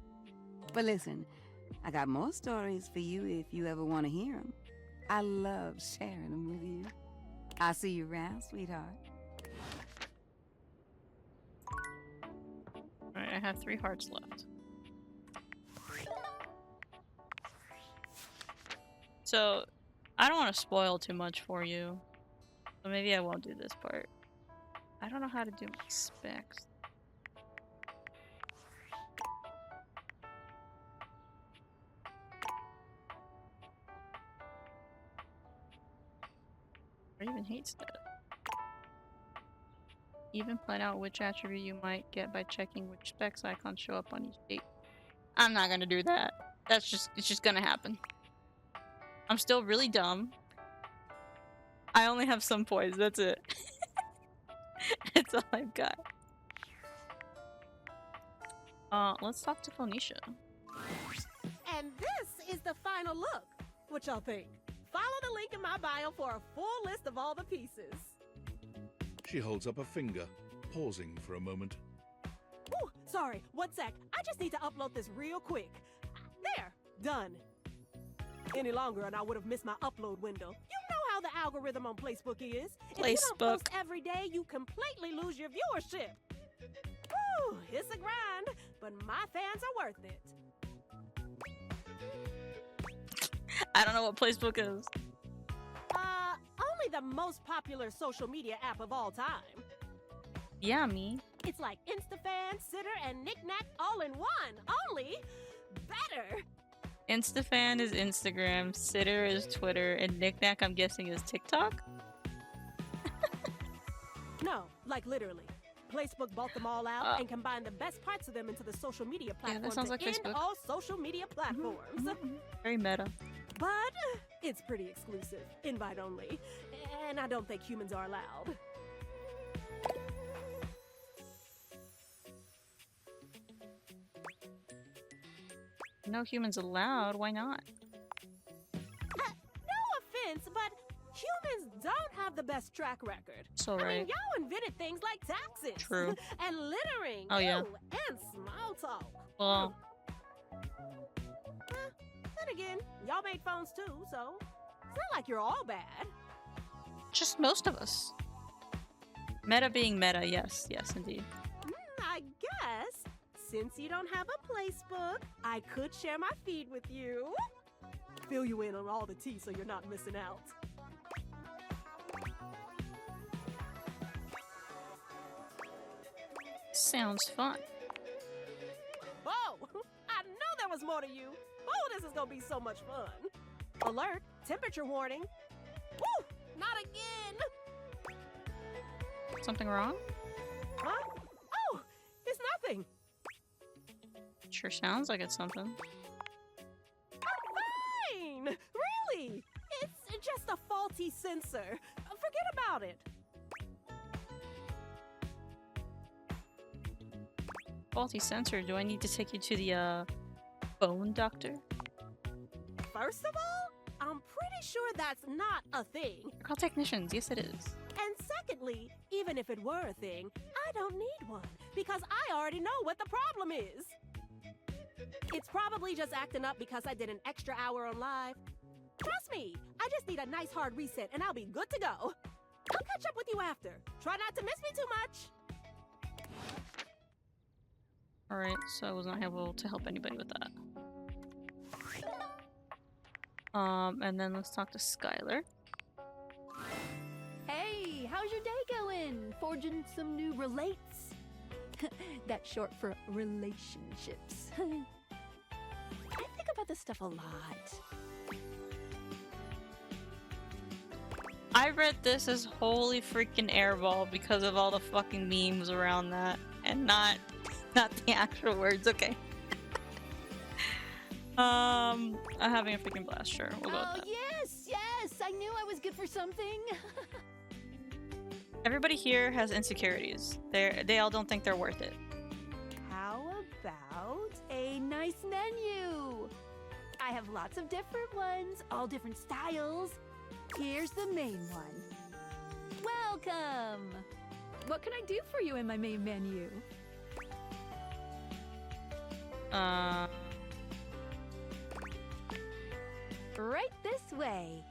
Speaker 17: But listen, I got more stories for you if you ever want to hear them. I love sharing them with you. I'll see you around, sweetheart.
Speaker 7: Alright, I have 3 hearts left. So, I don't want to spoil too much for you. So maybe I won't do this part. I don't know how to do my specs. Or even hate stat. Even plan out which attribute you might get by checking which specs icons show up on each date. I'm not gonna do that. It's just gonna happen. I'm still really dumb. I only have some poise, that's it. That's all I've got. Let's talk to Phoenicia.
Speaker 13: And this is the final look. What y'all think? Follow the link in my bio for a full list of all the pieces.
Speaker 1: She holds up a finger, pausing for a moment.
Speaker 13: Ooh, sorry, 1 sec. I just need to upload this real quick. There, done. Any longer and I would have missed my upload window. You know how the algorithm on Facebook is. If you don't post every day, you completely lose your viewership. Whew, it's a grind, but my fans are worth it.
Speaker 7: I don't know what Facebook is.
Speaker 13: Only the most popular social media app of all time.
Speaker 7: Yeah, me.
Speaker 13: It's like InstaFan, Sitter, and Knickknack all in one. Only better.
Speaker 7: Instafan is Instagram, Sitter is Twitter, and Knickknack, I'm guessing, is TikTok?
Speaker 13: No, like literally. Facebook bought them all out and combined the best parts of them into the social media platform
Speaker 7: sounds
Speaker 13: to
Speaker 7: like
Speaker 13: end
Speaker 7: Facebook.
Speaker 13: all social media platforms.
Speaker 7: Very meta.
Speaker 13: But it's pretty exclusive, invite only, and I don't think humans are allowed.
Speaker 7: No humans allowed, why not?
Speaker 13: No offense, but humans don't have the best track record.
Speaker 7: So
Speaker 13: I
Speaker 7: right.
Speaker 13: mean, y'all invented things like taxes.
Speaker 7: True.
Speaker 13: And littering.
Speaker 7: Oh, yeah.
Speaker 13: Ew, and small talk.
Speaker 7: Well,
Speaker 13: Then again, y'all made phones too, so it's not like you're all bad.
Speaker 7: just most of us. Meta being meta, yes, yes, indeed.
Speaker 13: I guess, since you don't have a placebook, I could share my feed with you. Fill you in on all the tea so you're not missing out.
Speaker 7: Sounds fun.
Speaker 13: Oh, I knew there was more to you. Oh, this is gonna be so much fun. Alert, temperature warning. Woo, not again.
Speaker 7: Something wrong?
Speaker 13: Huh? Oh, it's nothing.
Speaker 7: Sure sounds like it's something.
Speaker 13: Fine, really. It's just a faulty sensor. Forget about it.
Speaker 7: Faulty sensor, do I need to take you to the, bone doctor?
Speaker 13: First of all, I'm pretty sure that's not a thing.
Speaker 7: They're called technicians, yes it is.
Speaker 13: And secondly, even if it were a thing, I don't need one because I already know what the problem is. It's probably just acting up because I did an extra hour on live. Trust me, I just need a nice hard reset and I'll be good to go. I'll catch up with you after. Try not to miss me too much.
Speaker 7: Alright, so I was not able to help anybody with that. And then let's talk to Skylar.
Speaker 6: Hey, how's your day going? Forging some new relates? That's short for relationships. I think about this stuff a lot.
Speaker 7: I read this as holy freaking airball because of all the fucking memes around that, and not the actual words, okay. I'm having a freaking blast, sure, we'll go with that.
Speaker 6: Yes, I knew I was good for something.
Speaker 7: Everybody here has insecurities. They all don't think they're worth it.
Speaker 6: How about a nice menu? I have lots of different ones, all different styles. Here's the main one. Welcome! What can I do for you in my main menu? Right this way.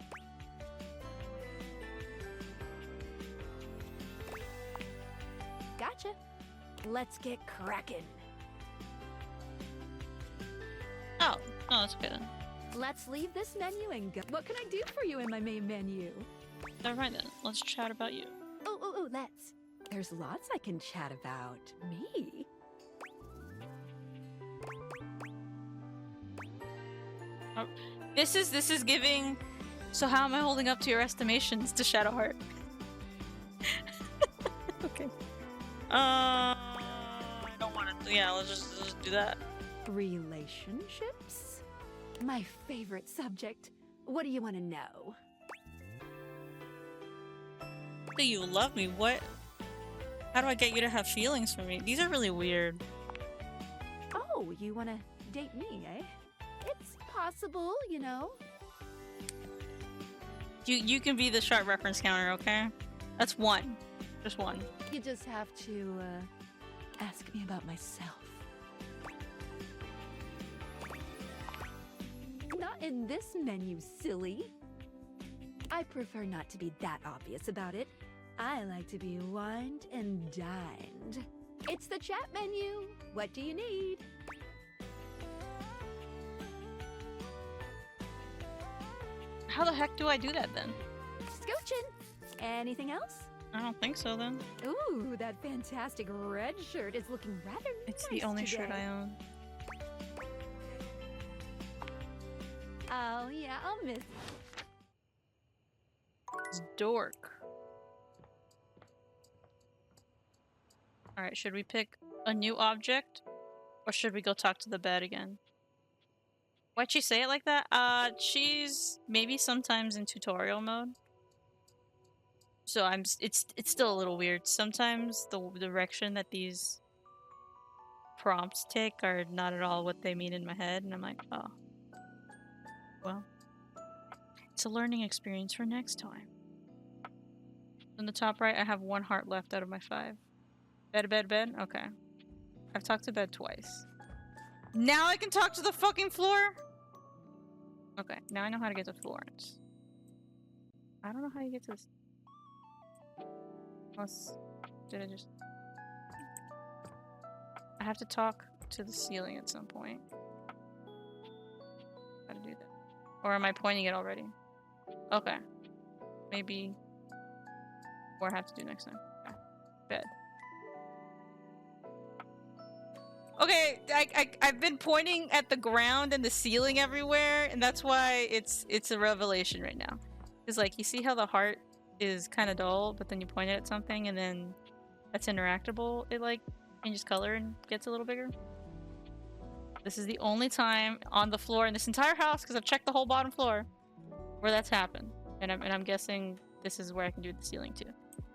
Speaker 6: Gotcha. Let's get cracking.
Speaker 7: Oh, no, that's okay then.
Speaker 6: Let's leave this menu and go. What can I do for you in my main menu?
Speaker 7: Never mind then. Let's chat about you.
Speaker 6: Oh, let's. There's lots I can chat about. Me?
Speaker 7: Oh, this is giving. So how am I holding up to your estimations to Shadowheart? Okay. I don't want to. Yeah, let's just do that.
Speaker 6: Relationships? My favorite subject. What do you want to know?
Speaker 7: Do you love me? What? How do I get you to have feelings for me? These are really weird.
Speaker 6: Oh, you want to date me, eh? It's possible, you know.
Speaker 7: You can be the sharp reference counter, okay? That's one. Just one.
Speaker 6: You just have to ask me about myself. Not in this menu, silly. I prefer not to be that obvious about it. I like to be wined and dined. It's the chat menu. What do you need?
Speaker 7: How the heck do I do that then?
Speaker 6: Scooching. Anything else?
Speaker 7: I don't think so then.
Speaker 6: Ooh, that fantastic red shirt is looking rather
Speaker 7: It's
Speaker 6: nice
Speaker 7: the only
Speaker 6: today.
Speaker 7: shirt I own.
Speaker 6: Oh, yeah, I'll miss
Speaker 7: It's dork. Alright, should we pick a new object? Or should we go talk to the bed again? Why'd she say it like that? She's maybe sometimes in tutorial mode. So it's still a little weird. Sometimes the direction that these prompts take are not at all what they mean in my head, and I'm like, oh. Well. It's a learning experience for next time. In the top right, I have 1 heart left out of my 5. Bed? Okay. I've talked to bed twice. Now I can talk to the fucking floor? Okay, now I know how to get to Florence. I don't know how you get to this. Unless... Did I just... I have to talk to the ceiling at some point. How to do that. Or am I pointing it already? Okay. Maybe... Or I have to do next time. Okay. Bed. Okay, I've been pointing at the ground and the ceiling everywhere, and that's why it's a revelation right now. It's like, you see how the heart is kind of dull, but then you point it at something, and then that's interactable. It like changes color and gets a little bigger. This is the only time on the floor in this entire house, because I've checked the whole bottom floor, where that's happened. And I'm guessing this is where I can do the ceiling too.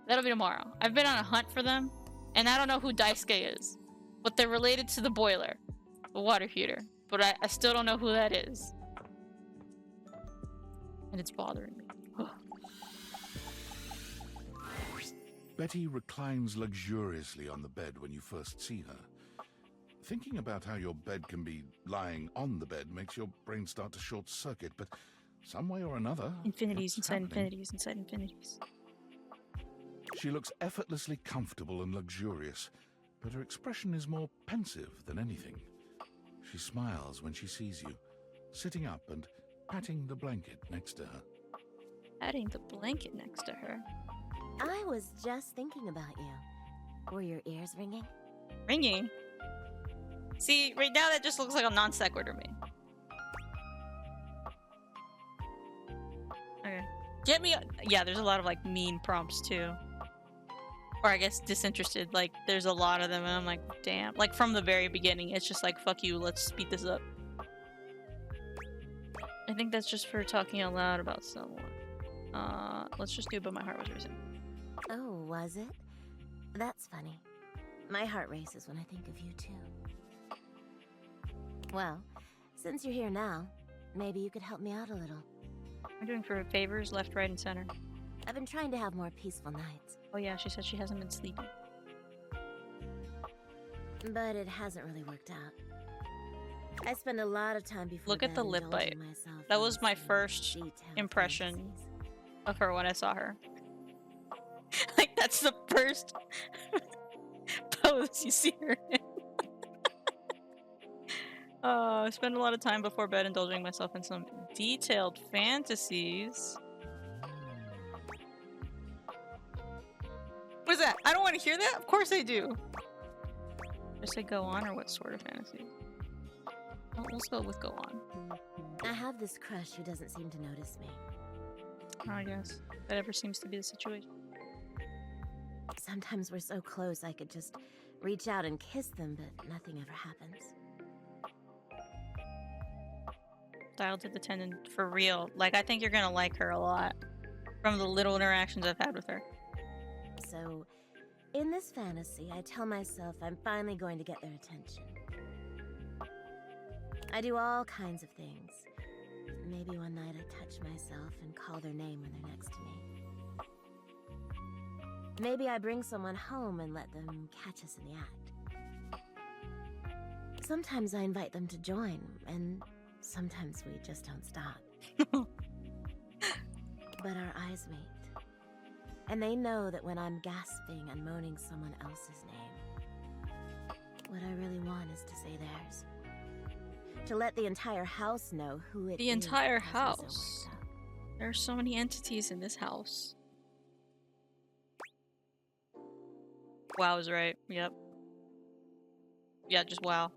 Speaker 7: That'll be tomorrow. I've been on a hunt for them, and I don't know who Daisuke is. But they're related to the boiler, the water heater. But I still don't know who that is. And it's bothering me.
Speaker 1: Betty reclines luxuriously on the bed when you first see her. Thinking about how your bed can be lying on the bed makes your brain start to short circuit, but some way or another...
Speaker 7: Infinities inside
Speaker 1: happening?
Speaker 7: infinities inside infinities.
Speaker 1: She looks effortlessly comfortable and luxurious, but her expression is more pensive than anything. She smiles when she sees you, sitting up and patting the blanket next to her.
Speaker 7: Patting the blanket next to her?
Speaker 15: I was just thinking about you. Were your ears ringing?
Speaker 7: Ringing? See, right now that just looks like a non sequitur to me. Okay. Get me... Yeah, there's a lot of, like, mean prompts, too. Or I guess disinterested, like, there's a lot of them, and I'm like, damn. Like, from the very beginning, it's just like, fuck you, let's speed this up. I think that's just for talking out loud about someone. Let's just do But My Heart Was Racing.
Speaker 15: Oh, was it? That's funny. My heart races when I think of you, too. Well, since you're here now, maybe you could help me out a little.
Speaker 7: I'm doing for favors, left, right, and center.
Speaker 15: I've been trying to have more peaceful nights.
Speaker 7: Oh yeah, she said she hasn't been sleeping.
Speaker 15: But it hasn't really worked out. I spend a lot of time before
Speaker 7: Look at the
Speaker 15: bed
Speaker 7: lip bite.
Speaker 15: indulging myself
Speaker 7: That
Speaker 15: in
Speaker 7: was my
Speaker 15: some
Speaker 7: first
Speaker 15: detailed
Speaker 7: impression
Speaker 15: fantasies.
Speaker 7: of her when I saw her. Like, that's the first pose you see her in. I spend a lot of time before bed indulging myself in some detailed fantasies. What is that? I don't want to hear that? Of course I do. Just say go on, or what sort of fantasy? Well, let's go with go on.
Speaker 15: I have this crush who doesn't seem to notice me.
Speaker 7: I guess. That ever seems to be the situation.
Speaker 15: Sometimes we're so close I could just reach out and kiss them, but nothing ever happens.
Speaker 7: Dialed to the tendon for real. Like, I think you're gonna like her a lot from the little interactions I've had with her.
Speaker 15: So, in this fantasy, I tell myself I'm finally going to get their attention. I do all kinds of things. Maybe one night I touch myself and call their name when they're next to me. Maybe I bring someone home and let them catch us in the act. Sometimes I invite them to join, and sometimes we just don't stop. But our eyes meet. And they know that when I'm gasping and moaning someone else's name, what I really want is to say theirs. To let the entire house know who it is.
Speaker 7: The entire
Speaker 15: because we're so
Speaker 7: house.
Speaker 15: worked up.
Speaker 7: There are so many entities in this house. Wow is right. Yep. Yeah, just wow.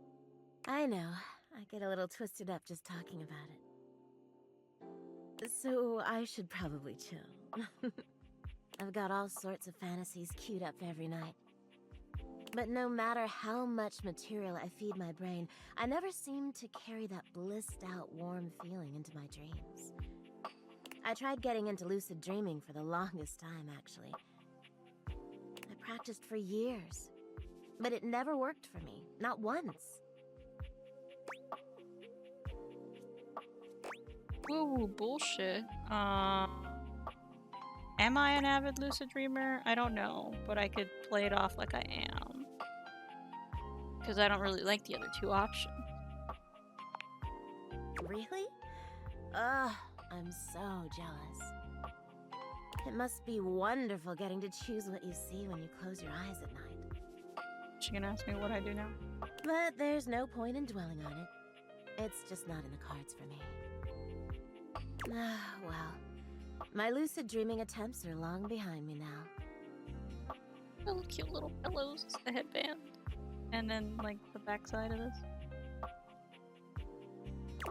Speaker 15: I know. I get a little twisted up just talking about it. So I should probably chill. I've got all sorts of fantasies queued up every night. But no matter how much material I feed my brain, I never seem to carry that blissed out warm feeling into my dreams. I tried getting into lucid dreaming for the longest time, actually. I practiced for years, but it never worked for me, not once.
Speaker 7: Whoa, bullshit. Am I an avid lucid dreamer? I don't know, but I could play it off like I am. Because I don't really like the other two options.
Speaker 15: Really? Ugh, I'm so jealous. It must be wonderful getting to choose what you see when you close your eyes at night.
Speaker 7: She gonna ask me what I do now?
Speaker 15: But there's no point in dwelling on it. It's just not in the cards for me. Ah, well. My lucid dreaming attempts are long behind me now.
Speaker 7: Oh, cute little pillows, the headband. And then, like, the backside of this.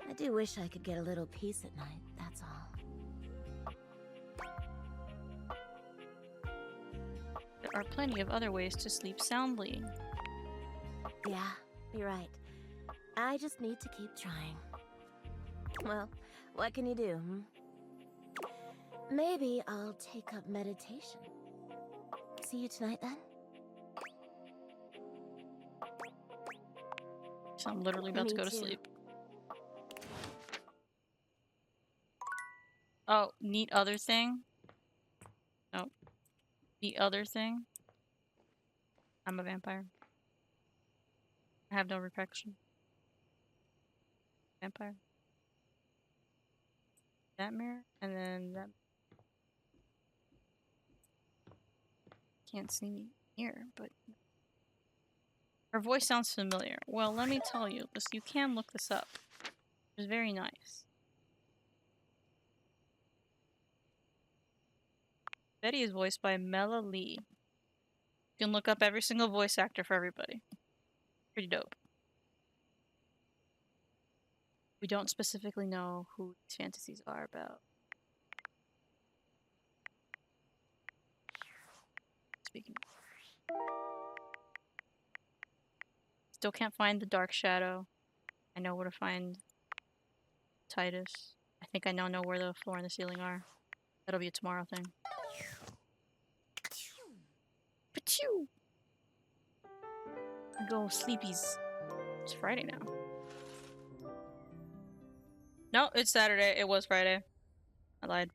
Speaker 15: I do wish I could get a little peace at night, that's all.
Speaker 7: There are plenty of other ways to sleep soundly.
Speaker 15: Yeah, you're right. I just need to keep trying. Well, what can you do, hmm? Maybe I'll take up meditation. See you tonight, then?
Speaker 7: So I'm literally about to go to sleep. Oh, neat other thing? No. Neat other thing? I'm a vampire. I have no reproduction. Vampire. That mirror, and then that. Can't see me here, but her voice sounds familiar. Well, let me tell you, this you can look this up. It's very nice. Betty is voiced by Mela Lee. You can look up every single voice actor for everybody. Pretty dope. We don't specifically know who these fantasies are about. Speaking of. Still can't find the Dark Shadow. I know where to find Titus. I think I now know where the floor and the ceiling are. That'll be a tomorrow thing. Pachoo! Go sleepies. It's Friday now. No, it's Saturday. It was Friday. I lied.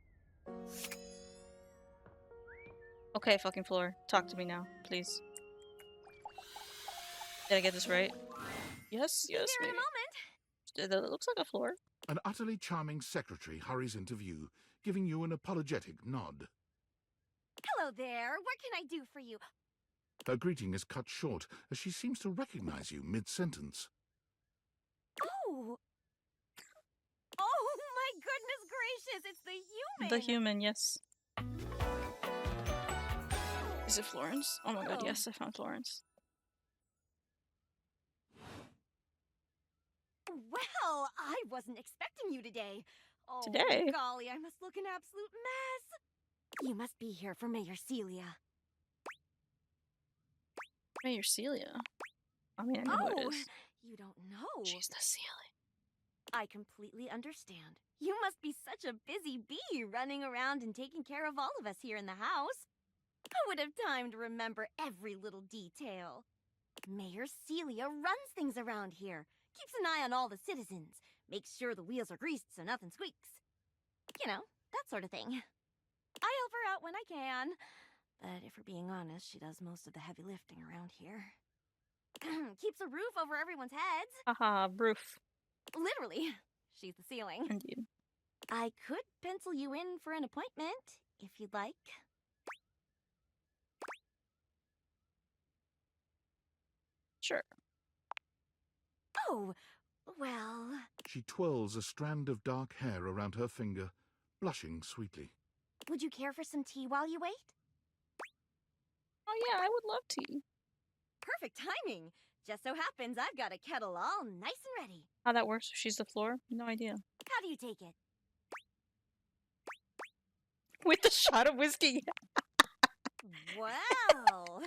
Speaker 7: Okay, fucking floor. Talk to me now, please. Did I get this right? Yes, yes,
Speaker 15: Here in
Speaker 7: maybe. That looks like a floor.
Speaker 1: An utterly charming secretary hurries into view, giving you an apologetic nod.
Speaker 8: Hello there. What can I do for you?
Speaker 1: Her greeting is cut short as she seems to recognize you mid-sentence.
Speaker 8: Oh! Oh my goodness gracious! It's the human!
Speaker 7: The human, yes. Is it Florence? Oh my god, yes, I found Florence.
Speaker 8: Well, I wasn't expecting you today. Oh,
Speaker 7: Today?
Speaker 8: Golly, I must look an absolute mess. You must be here for Mayor Celia.
Speaker 7: Mayor Celia? I mean, I know who it is.
Speaker 8: You don't know.
Speaker 7: She's the Celia.
Speaker 8: I completely understand. You must be such a busy bee running around and taking care of all of us here in the house. I would have time to remember every little detail. Mayor Celia runs things around here. Keeps an eye on all the citizens. Makes sure the wheels are greased so nothing squeaks. You know, that sort of thing. I help her out when I can. But if we're being honest, she does most of the heavy lifting around here. Keeps a roof over everyone's heads.
Speaker 7: Haha, roof.
Speaker 8: Literally. She's the ceiling.
Speaker 7: Indeed.
Speaker 8: I could pencil you in for an appointment, if you'd like.
Speaker 7: Sure.
Speaker 8: Oh, well...
Speaker 1: She twirls a strand of dark hair around her finger, blushing sweetly.
Speaker 8: Would you care for some tea while you wait?
Speaker 7: Oh yeah, I would love tea.
Speaker 8: Perfect timing. Just so happens I've got a kettle all nice and ready.
Speaker 7: How that works if she's the floor? No idea.
Speaker 8: How do you take it?
Speaker 7: With the shot of whiskey.
Speaker 8: Well,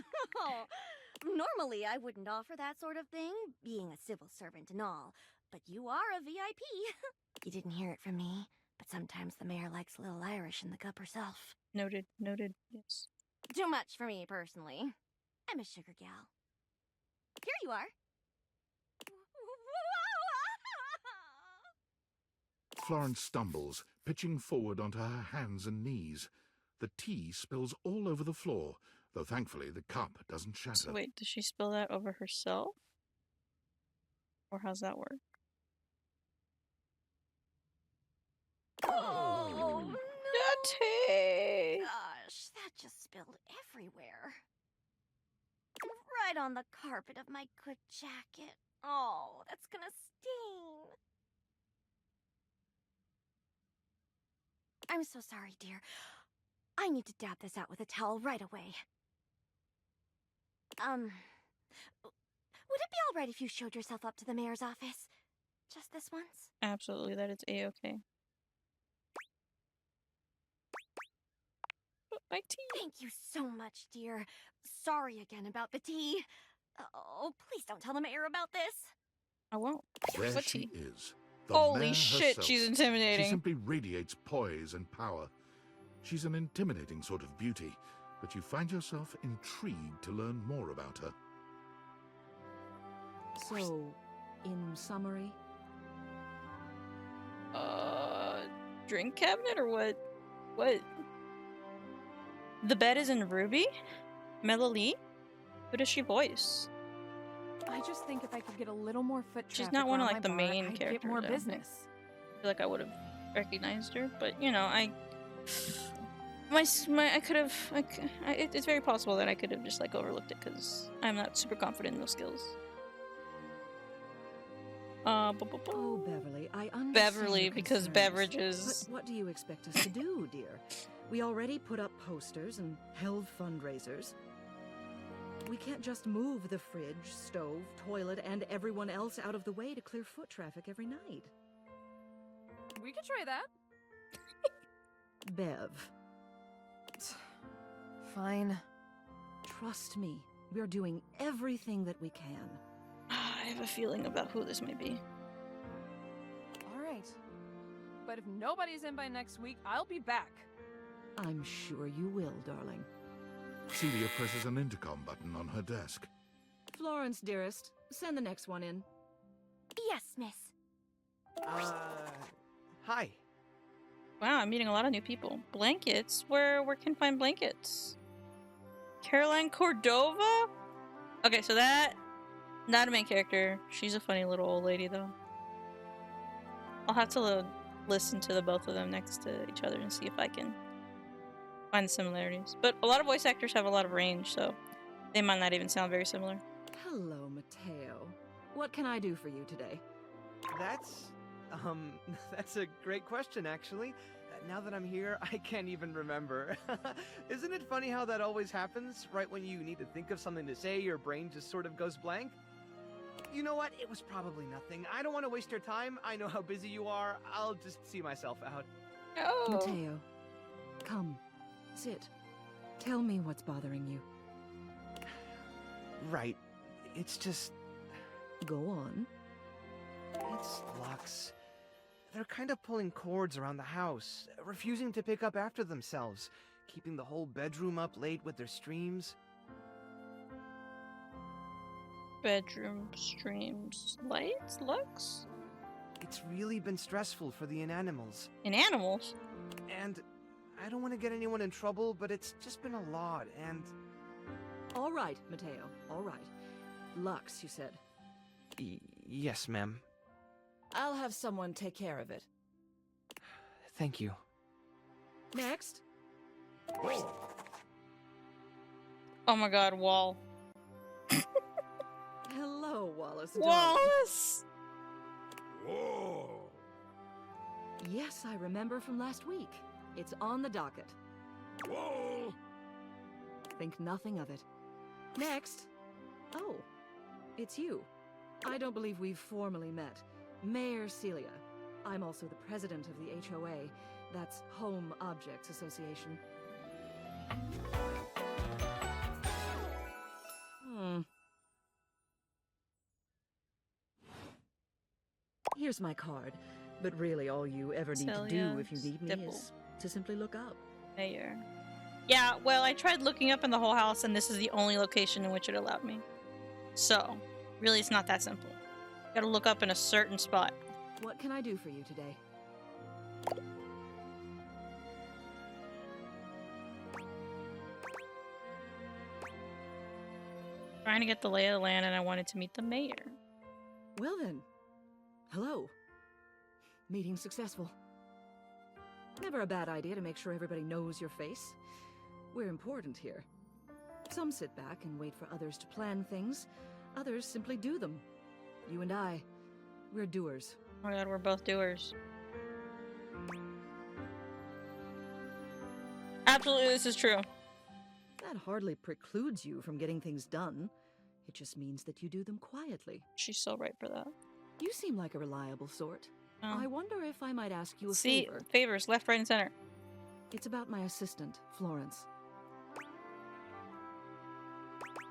Speaker 8: normally I wouldn't offer that sort of thing, being a civil servant and all, but you are a VIP. You didn't hear it from me, but sometimes the mayor likes a little Irish in the cup herself.
Speaker 7: Noted, noted, yes.
Speaker 8: Too much for me, personally. I'm a sugar gal. Here you are.
Speaker 1: Florence stumbles, pitching forward onto her hands and knees. The tea spills all over the floor, though thankfully the cup doesn't shatter.
Speaker 7: So wait, does she spill that over herself? Or how's that work?
Speaker 8: Oh, no.
Speaker 7: Tea!
Speaker 8: Gosh, that just spilled everywhere. Right on the carpet of my good jacket. Oh, that's gonna stain. I'm so sorry, dear. I need to dab this out with a towel right away. Would it be alright if you showed yourself up to the mayor's office? Just this once?
Speaker 7: Absolutely, that is A-okay. My tea.
Speaker 8: Thank you so much, dear. Sorry again about the tea. Oh, please don't tell the mayor about this.
Speaker 7: I won't.
Speaker 1: There
Speaker 7: What
Speaker 1: she
Speaker 7: tea?
Speaker 1: is. The
Speaker 7: Holy
Speaker 1: mare
Speaker 7: shit,
Speaker 1: herself.
Speaker 7: she's intimidating.
Speaker 1: She simply radiates poise and power. She's an intimidating sort of beauty, but you find yourself intrigued to learn more about her.
Speaker 6: So, in summary?
Speaker 7: Drink cabinet or what? What? The bed is in Ruby? Melanie? Who does she voice?
Speaker 9: I just think if I could get a little more foot traffic
Speaker 7: She's not one of
Speaker 9: around
Speaker 7: like the
Speaker 9: my bar,
Speaker 7: main
Speaker 9: I'd
Speaker 7: characters.
Speaker 9: get more
Speaker 7: I don't think.
Speaker 9: business.
Speaker 7: I feel like I would have recognized her, but you know, I could have. It's very possible that I could have just like overlooked it because I'm not super confident in those skills.
Speaker 6: Oh, Beverly, I understand
Speaker 7: Beverly,
Speaker 6: your
Speaker 7: because
Speaker 6: concerns,
Speaker 7: beverages.
Speaker 6: But what do you expect us to do, dear? We already put up posters and held fundraisers. We can't just move the fridge, stove, toilet, and everyone else out of the way to clear foot traffic every night.
Speaker 9: We could try that.
Speaker 6: Bev.
Speaker 9: Fine.
Speaker 6: Trust me, we're doing everything that we can.
Speaker 7: I have a feeling about who this may be.
Speaker 9: All right. But if nobody's in by next week, I'll be back.
Speaker 6: I'm sure you will, darling.
Speaker 1: Celia presses an intercom button on her desk.
Speaker 6: Florence, dearest, send the next one in.
Speaker 8: Yes, miss.
Speaker 22: Hi.
Speaker 7: Wow, I'm meeting a lot of new people. Blankets? Where can I find blankets? Caroline Cordova? Okay, so that... Not a main character. She's a funny little old lady, though. I'll have to listen to the both of them next to each other and see if I can find the similarities. But a lot of voice actors have a lot of range, so they might not even sound very similar.
Speaker 6: Hello, Mateo. What can I do for you today?
Speaker 22: That's a great question, actually. Now that I'm here, I can't even remember. Isn't it funny how that always happens? Right when you need to think of something to say, your brain just sort of goes blank? You know what? It was probably nothing. I don't want to waste your time. I know how busy you are. I'll just see myself out.
Speaker 7: Oh.
Speaker 6: Mateo, come, sit. Tell me what's bothering you.
Speaker 22: Right. It's just...
Speaker 6: Go on.
Speaker 22: It's Lux. They're kind of pulling cords around the house, refusing to pick up after themselves, keeping the whole bedroom up late with their streams.
Speaker 7: Bedroom streams lights? Lux?
Speaker 22: It's really been stressful for the inanimals.
Speaker 7: Inanimals?
Speaker 22: And I don't want to get anyone in trouble, but it's just been a lot, and...
Speaker 6: All right, Mateo, all right. Lux, you said.
Speaker 22: Yes, ma'am.
Speaker 6: I'll have someone take care of it.
Speaker 22: Thank you.
Speaker 6: Next.
Speaker 7: Oh my god, Wall.
Speaker 6: Hello, Wallace.
Speaker 7: Wallace!
Speaker 10: Whoa!
Speaker 6: Yes, I remember from last week. It's on the docket.
Speaker 10: Whoa!
Speaker 6: Think nothing of it.
Speaker 11: Next. Oh, it's you. I don't believe we've formally met. Mayor Celia. I'm also the president of the HOA. That's Home Objects Association. Here's my card. But really all you ever need to do if you need me is to simply look up.
Speaker 7: Mayor. Yeah, well, I tried looking up in the whole house, and this is the only location in which it allowed me. So, really, it's not that simple. Gotta look up in a certain spot.
Speaker 11: What can I do for you today?
Speaker 7: Trying to get the lay of the land, and I wanted to meet the mayor.
Speaker 11: Well then, hello. Meeting successful. Never a bad idea to make sure everybody knows your face. We're important here. Some sit back and wait for others to plan things. Others simply do them. You and I, we're doers.
Speaker 7: Oh my god, we're both doers. Absolutely, this is true.
Speaker 11: That hardly precludes you from getting things done. It just means that you do them quietly.
Speaker 7: She's so right for that.
Speaker 11: You seem like a reliable sort.
Speaker 7: Oh.
Speaker 11: I wonder if I might ask you a
Speaker 7: See,
Speaker 11: favor.
Speaker 7: favors, left, right, and center.
Speaker 11: It's about my assistant, Florence.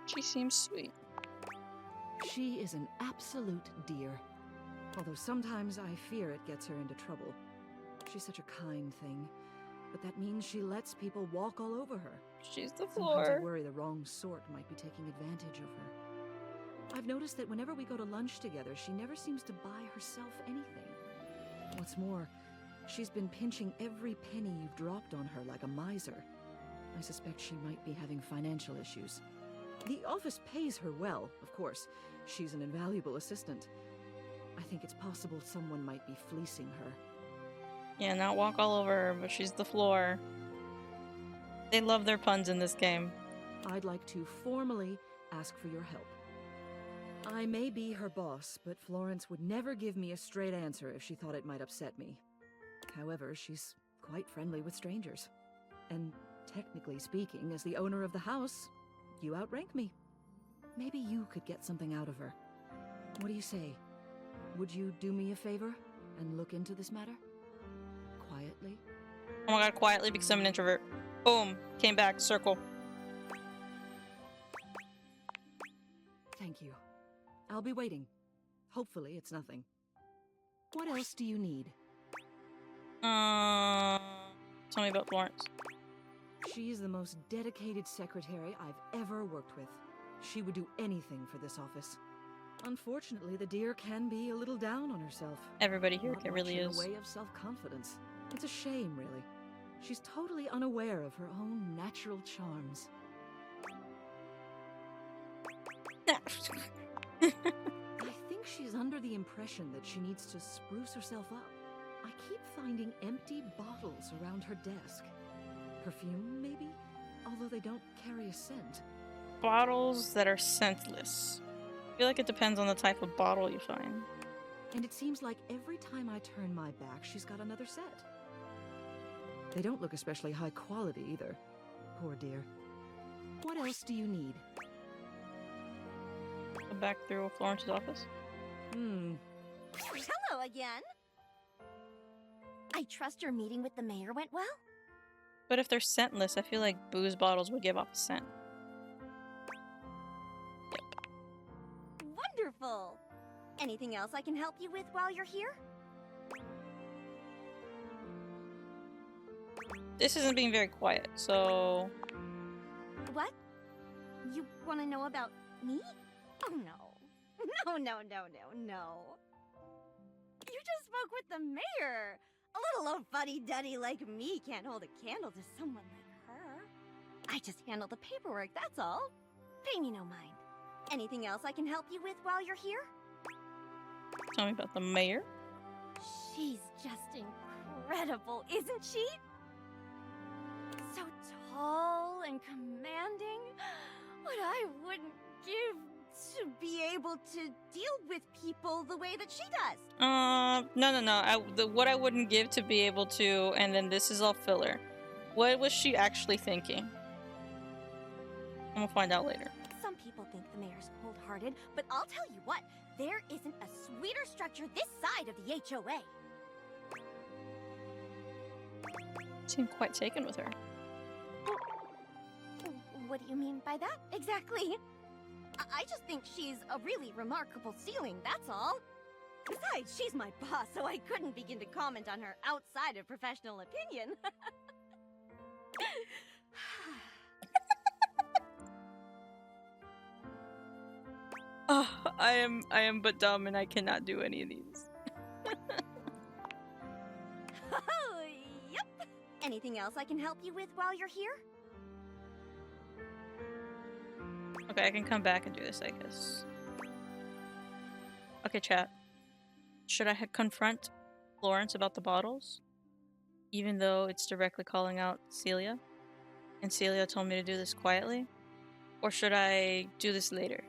Speaker 7: She seems sweet.
Speaker 11: She is an absolute dear. Although sometimes I fear it gets her into trouble. She's such a kind thing. But that means she lets people walk all over her.
Speaker 7: She's the
Speaker 11: Sometimes
Speaker 7: floor.
Speaker 11: I worry the wrong sort might be taking advantage of her. I've noticed that whenever we go to lunch together, she never seems to buy herself anything. What's more, she's been pinching every penny you've dropped on her like a miser. I suspect she might be having financial issues. The office pays her well, of course. She's an invaluable assistant. I think it's possible someone might be fleecing her.
Speaker 7: Yeah, not walk all over her, but she's the floor. They love their puns in this game.
Speaker 11: I'd like to formally ask for your help. I may be her boss, but Florence would never give me a straight answer if she thought it might upset me. However, she's quite friendly with strangers. And technically speaking, as the owner of the house, you outrank me. Maybe you could get something out of her. What do you say? Would you do me a favor and look into this matter? Quietly?
Speaker 7: Oh my god, quietly because I'm an introvert. Boom. Came back. Circle.
Speaker 11: Thank you. I'll be waiting. Hopefully it's nothing. What else do you need?
Speaker 7: Tell me about Florence.
Speaker 11: She's the most dedicated secretary I've ever worked with. She would do anything for this office. Unfortunately, the dear can be a little down on herself.
Speaker 7: Everybody here
Speaker 11: Not
Speaker 7: really
Speaker 11: much
Speaker 7: is.
Speaker 11: in the way of self-confidence. It's a shame, really. She's totally unaware of her own natural charms. I think she's under the impression that she needs to spruce herself up. I keep finding empty bottles around her desk. Perfume, maybe? Although they don't carry a scent.
Speaker 7: Bottles that are scentless. I feel like it depends on the type of bottle you find.
Speaker 11: And it seems like every time I turn my back, she's got another set. They don't look especially high quality either. Poor dear. What else do you need?
Speaker 7: Go back through Florence's office.
Speaker 8: Hello again. I trust your meeting with the mayor went well?
Speaker 7: But if they're scentless, I feel like booze bottles would give off a scent.
Speaker 8: Wonderful. Anything else I can help you with while you're here?
Speaker 7: This isn't being very quiet, so...
Speaker 8: What? You want to know about me? Oh no. No, no, no, no, no. You just spoke with the mayor. A little old fuddy-duddy like me can't hold a candle to someone like her. I just handle the paperwork, that's all. Pay me no mind. Anything else I can help you with while you're here?
Speaker 7: Tell me about the mayor.
Speaker 8: She's just incredible, isn't she? So tall and commanding. What I wouldn't give to be able to deal with people the way that she does.
Speaker 7: No. What I wouldn't give to be able to, and then this is all filler. What was she actually thinking? I'm gonna find out later.
Speaker 8: Some people think the mayor's cold-hearted, but I'll tell you what, there isn't a sweeter structure this side of the HOA.
Speaker 7: Seem quite taken with her.
Speaker 8: What do you mean by that, exactly? I just think she's a really remarkable ceiling, that's all. Besides, she's my boss, so I couldn't begin to comment on her outside of professional opinion.
Speaker 7: Oh, I am but dumb and I cannot do any of these.
Speaker 8: Oh, yep. Anything else I can help you with while you're here?
Speaker 7: Okay, I can come back and do this, I guess. Okay, chat. Should I confront Florence about the bottles? Even though it's directly calling out Celia? And Celia told me to do this quietly? Or should I do this later?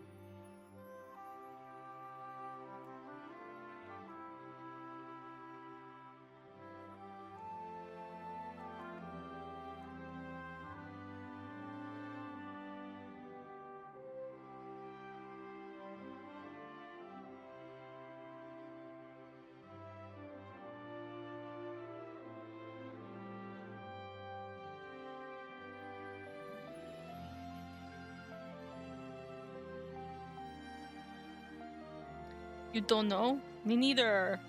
Speaker 7: You don't know? Me neither.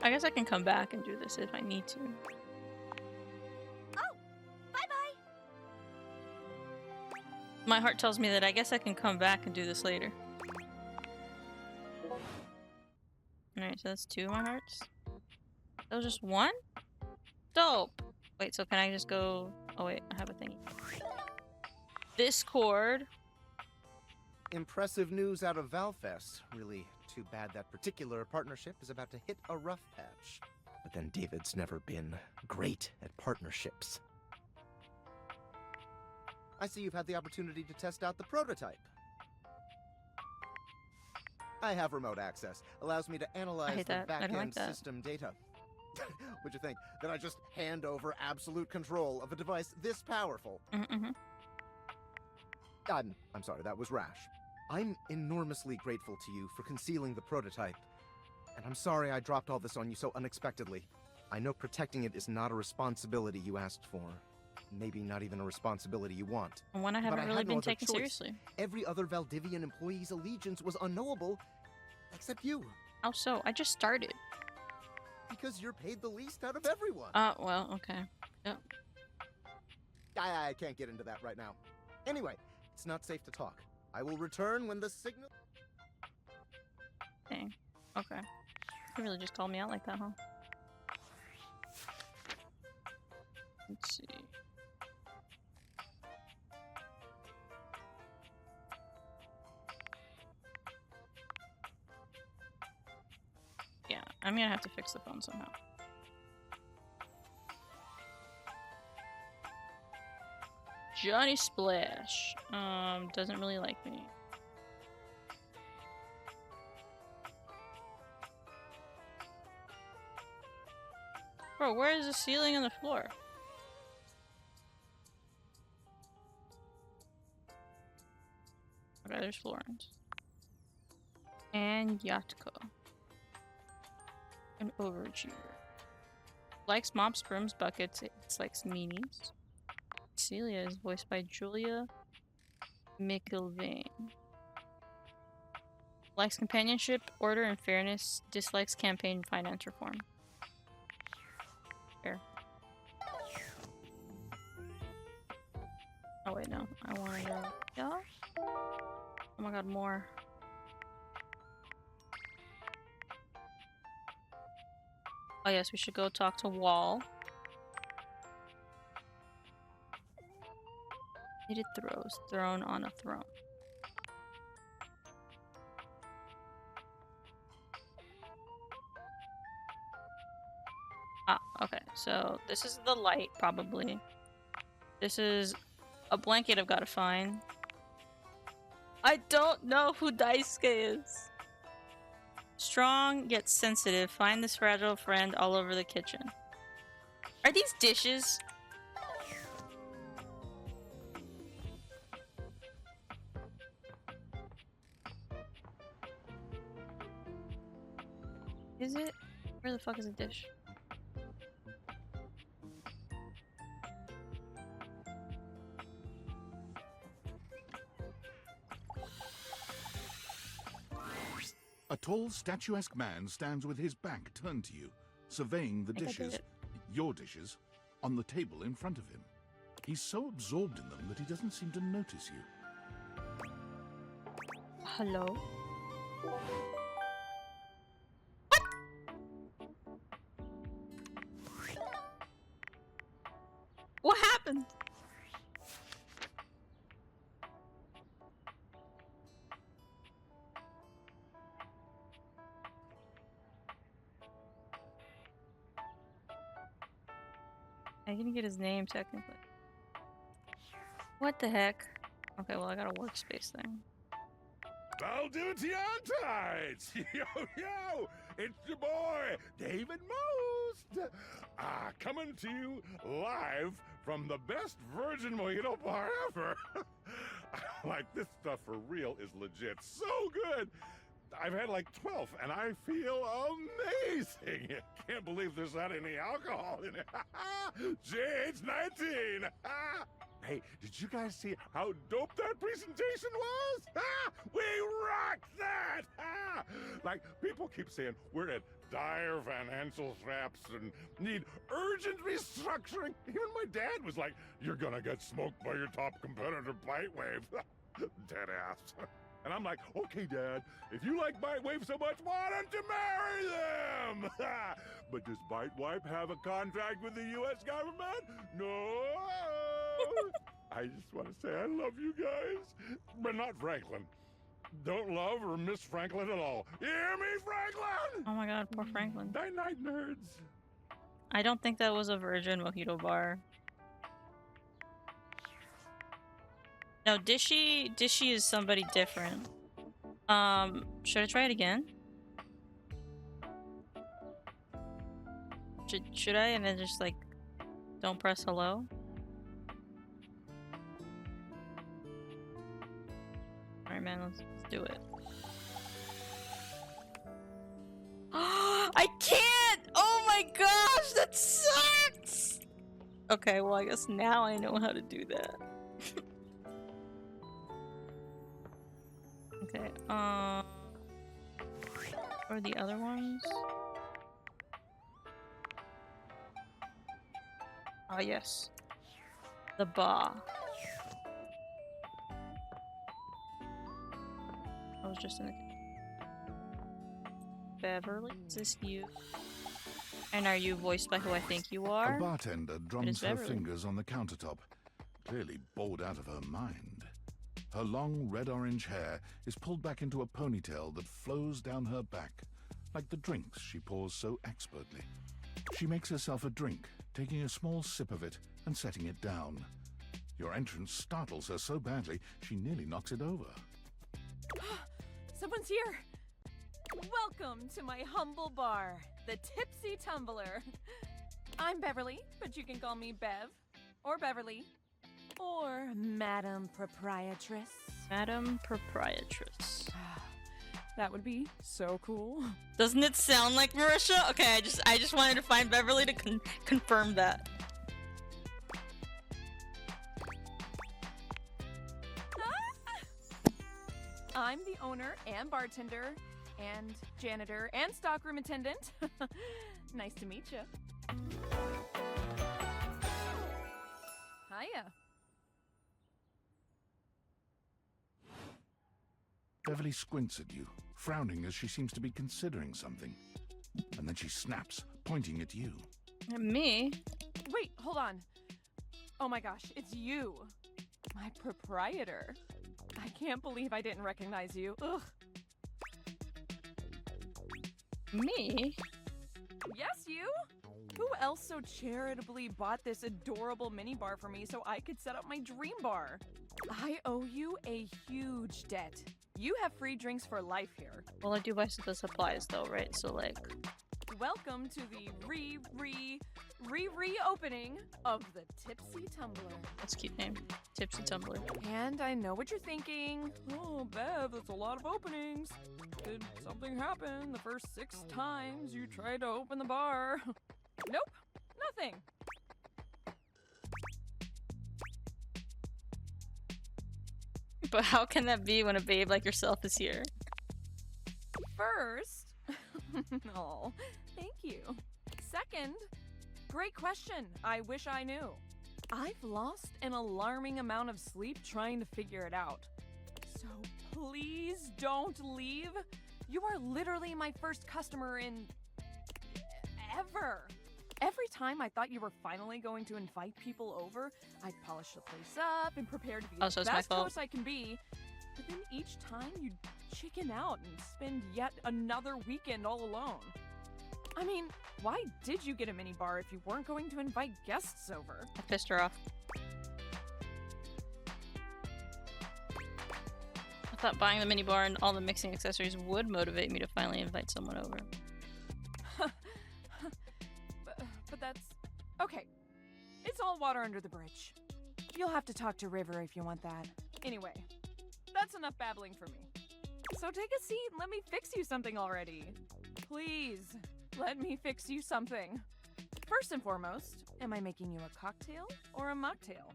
Speaker 7: I guess I can come back and do this if I need to.
Speaker 8: Oh, bye-bye.
Speaker 7: My heart tells me that I guess I can come back and do this later. Alright, so that's 2 of my hearts. That was just 1? Dope! Wait, so can I just go... Oh wait, I have a thingy. Discord.
Speaker 12: Impressive news out of Valfest. Really too bad that particular partnership is about to hit a rough patch. But then David's never been great at partnerships. I see you've had the opportunity to test out the prototype. I have remote access. Allows me to analyze the back-end system data. What'd you think? That I just hand over absolute control of a device this powerful? I'm sorry, that was rash. I'm enormously grateful to you for concealing the prototype. And I'm sorry I dropped all this on you so unexpectedly. I know protecting it is not a responsibility you asked for. Maybe not even a responsibility you want.
Speaker 7: One I haven't really been taken seriously.
Speaker 12: Every other Valdivian employee's allegiance was unknowable, except you.
Speaker 7: How so? I just started.
Speaker 12: Because you're paid the least out of everyone.
Speaker 7: Well, okay. Yep.
Speaker 12: I can't get into that right now. Anyway, it's not safe to talk. I will return when the signal...
Speaker 7: Dang. Okay. You really just called me out like that, huh? Let's see. Yeah, I'm gonna have to fix the phone somehow. Johnny Splash. Doesn't really like me. Bro, where is the ceiling and the floor? Okay, there's Florence. And Yatka. An overachiever. Likes mops, brooms, buckets, likes meanies. Celia is voiced by Julia McIlvain. Likes companionship, order, and fairness. Dislikes campaign finance reform. Fair. Oh wait, no. I wanna go... Yeah? Oh my god, more. Oh yes, we should go talk to Wall. Needed throws. Thrown on a throne. Ah, okay. So this is the light, probably. This is a blanket I've got to find. I don't know who Daisuke is. Strong yet sensitive. Find this fragile friend all over the kitchen. Are these dishes? Is it? Where the fuck is the dish?
Speaker 1: A tall, statuesque man stands with his back turned to you, surveying the dishes, your dishes, on the table in front of him. He's so absorbed in them that he doesn't seem to notice you.
Speaker 7: Hello? What happened? I didn't get his name technically. What the heck? Okay, well I got a workspace thing.
Speaker 2: Valdivtianites! Yo, yo! It's your boy, David Most! Coming to you live from the best virgin mojito bar ever! Like, this stuff for real is legit so good! I've had like 12 and I feel amazing! Can't believe there's not any alcohol in it! JH 19! Hey, did you guys see how dope that presentation was? We rocked that! Like, people keep saying we're at dire financial straps and need urgent restructuring. Even my dad was like, you're gonna get smoked by your top competitor, Bitewave. Dead ass. And I'm like, okay, Dad, if you like Bitewave so much, why don't you marry them? But does Bitewave have a contract with the U.S. government? No! I just want to say I love you guys, but not Franklin. Don't love or miss Franklin at all. You hear me, Franklin?
Speaker 7: Oh my god, poor Franklin.
Speaker 2: Night-night, nerds.
Speaker 7: I don't think that was a virgin mojito bar. No, Dishy is somebody different. Should I try it again? Should I? And then just like, don't press hello? Alright man, let's do it. I can't! Oh my gosh, that sucks! Okay, well I guess now I know how to do that. Okay, or the other ones? Ah, yes. The bar. I was just in the... Beverly, is this you? And are you voiced by who I think you are?
Speaker 1: A bartender drums her
Speaker 7: Beverly.
Speaker 1: fingers on the countertop, clearly bored out of her mind. Her long red-orange hair is pulled back into a ponytail that flows down her back, like the drinks she pours so expertly. She makes herself a drink, taking a small sip of it and setting it down. Your entrance startles her so badly, she nearly knocks it over.
Speaker 9: Someone's here! Welcome to my humble bar, the Tipsy Tumbler. I'm Beverly, but you can call me Bev, or Beverly, or Madam Proprietress.
Speaker 7: Madam Proprietress.
Speaker 9: That would be so cool.
Speaker 7: Doesn't it sound like Marisha? Okay, I just wanted to find Beverly to confirm that.
Speaker 9: I'm the owner and bartender and janitor and stockroom attendant. Nice to meet you. Hiya.
Speaker 1: Beverly squints at you, frowning as she seems to be considering something. And then she snaps, pointing at you.
Speaker 7: At me?
Speaker 9: Wait, hold on. Oh my gosh, it's you. My proprietor. I can't believe I didn't recognize you. Ugh.
Speaker 7: Me?
Speaker 9: Yes, you? Who else so charitably bought this adorable minibar for me so I could set up my dream bar? I owe you a huge debt. You have free drinks for life here.
Speaker 7: Well, I do buy the supplies though, right? So like...
Speaker 9: welcome to the reopening of the Tipsy Tumbler.
Speaker 7: That's a cute name. Tipsy Tumbler.
Speaker 9: And I know what you're thinking. Oh, Bev, that's a lot of openings. Did something happen the first 6 times you tried to open the bar? Nope, nothing.
Speaker 7: But how can that be when a babe like yourself is here?
Speaker 9: First, oh, thank you. Second, great question. I wish I knew. I've lost an alarming amount of sleep trying to figure it out. So please don't leave. You are literally my first customer in ever. Every time I thought you were finally going to invite people over, I'd polish the place up and prepare to be the best host I can be. But then each time you'd chicken out and spend yet another weekend all alone. I mean, why did you get a minibar if you weren't going to invite guests over?
Speaker 7: I pissed her off. I thought buying the minibar and all the mixing accessories would motivate me to finally invite someone over.
Speaker 9: But that's... okay. It's all water under the bridge. You'll have to talk to River if you want that. Anyway, that's enough babbling for me. So take a seat and let me fix you something already. Please, let me fix you something. First and foremost, am I making you a cocktail or a mocktail?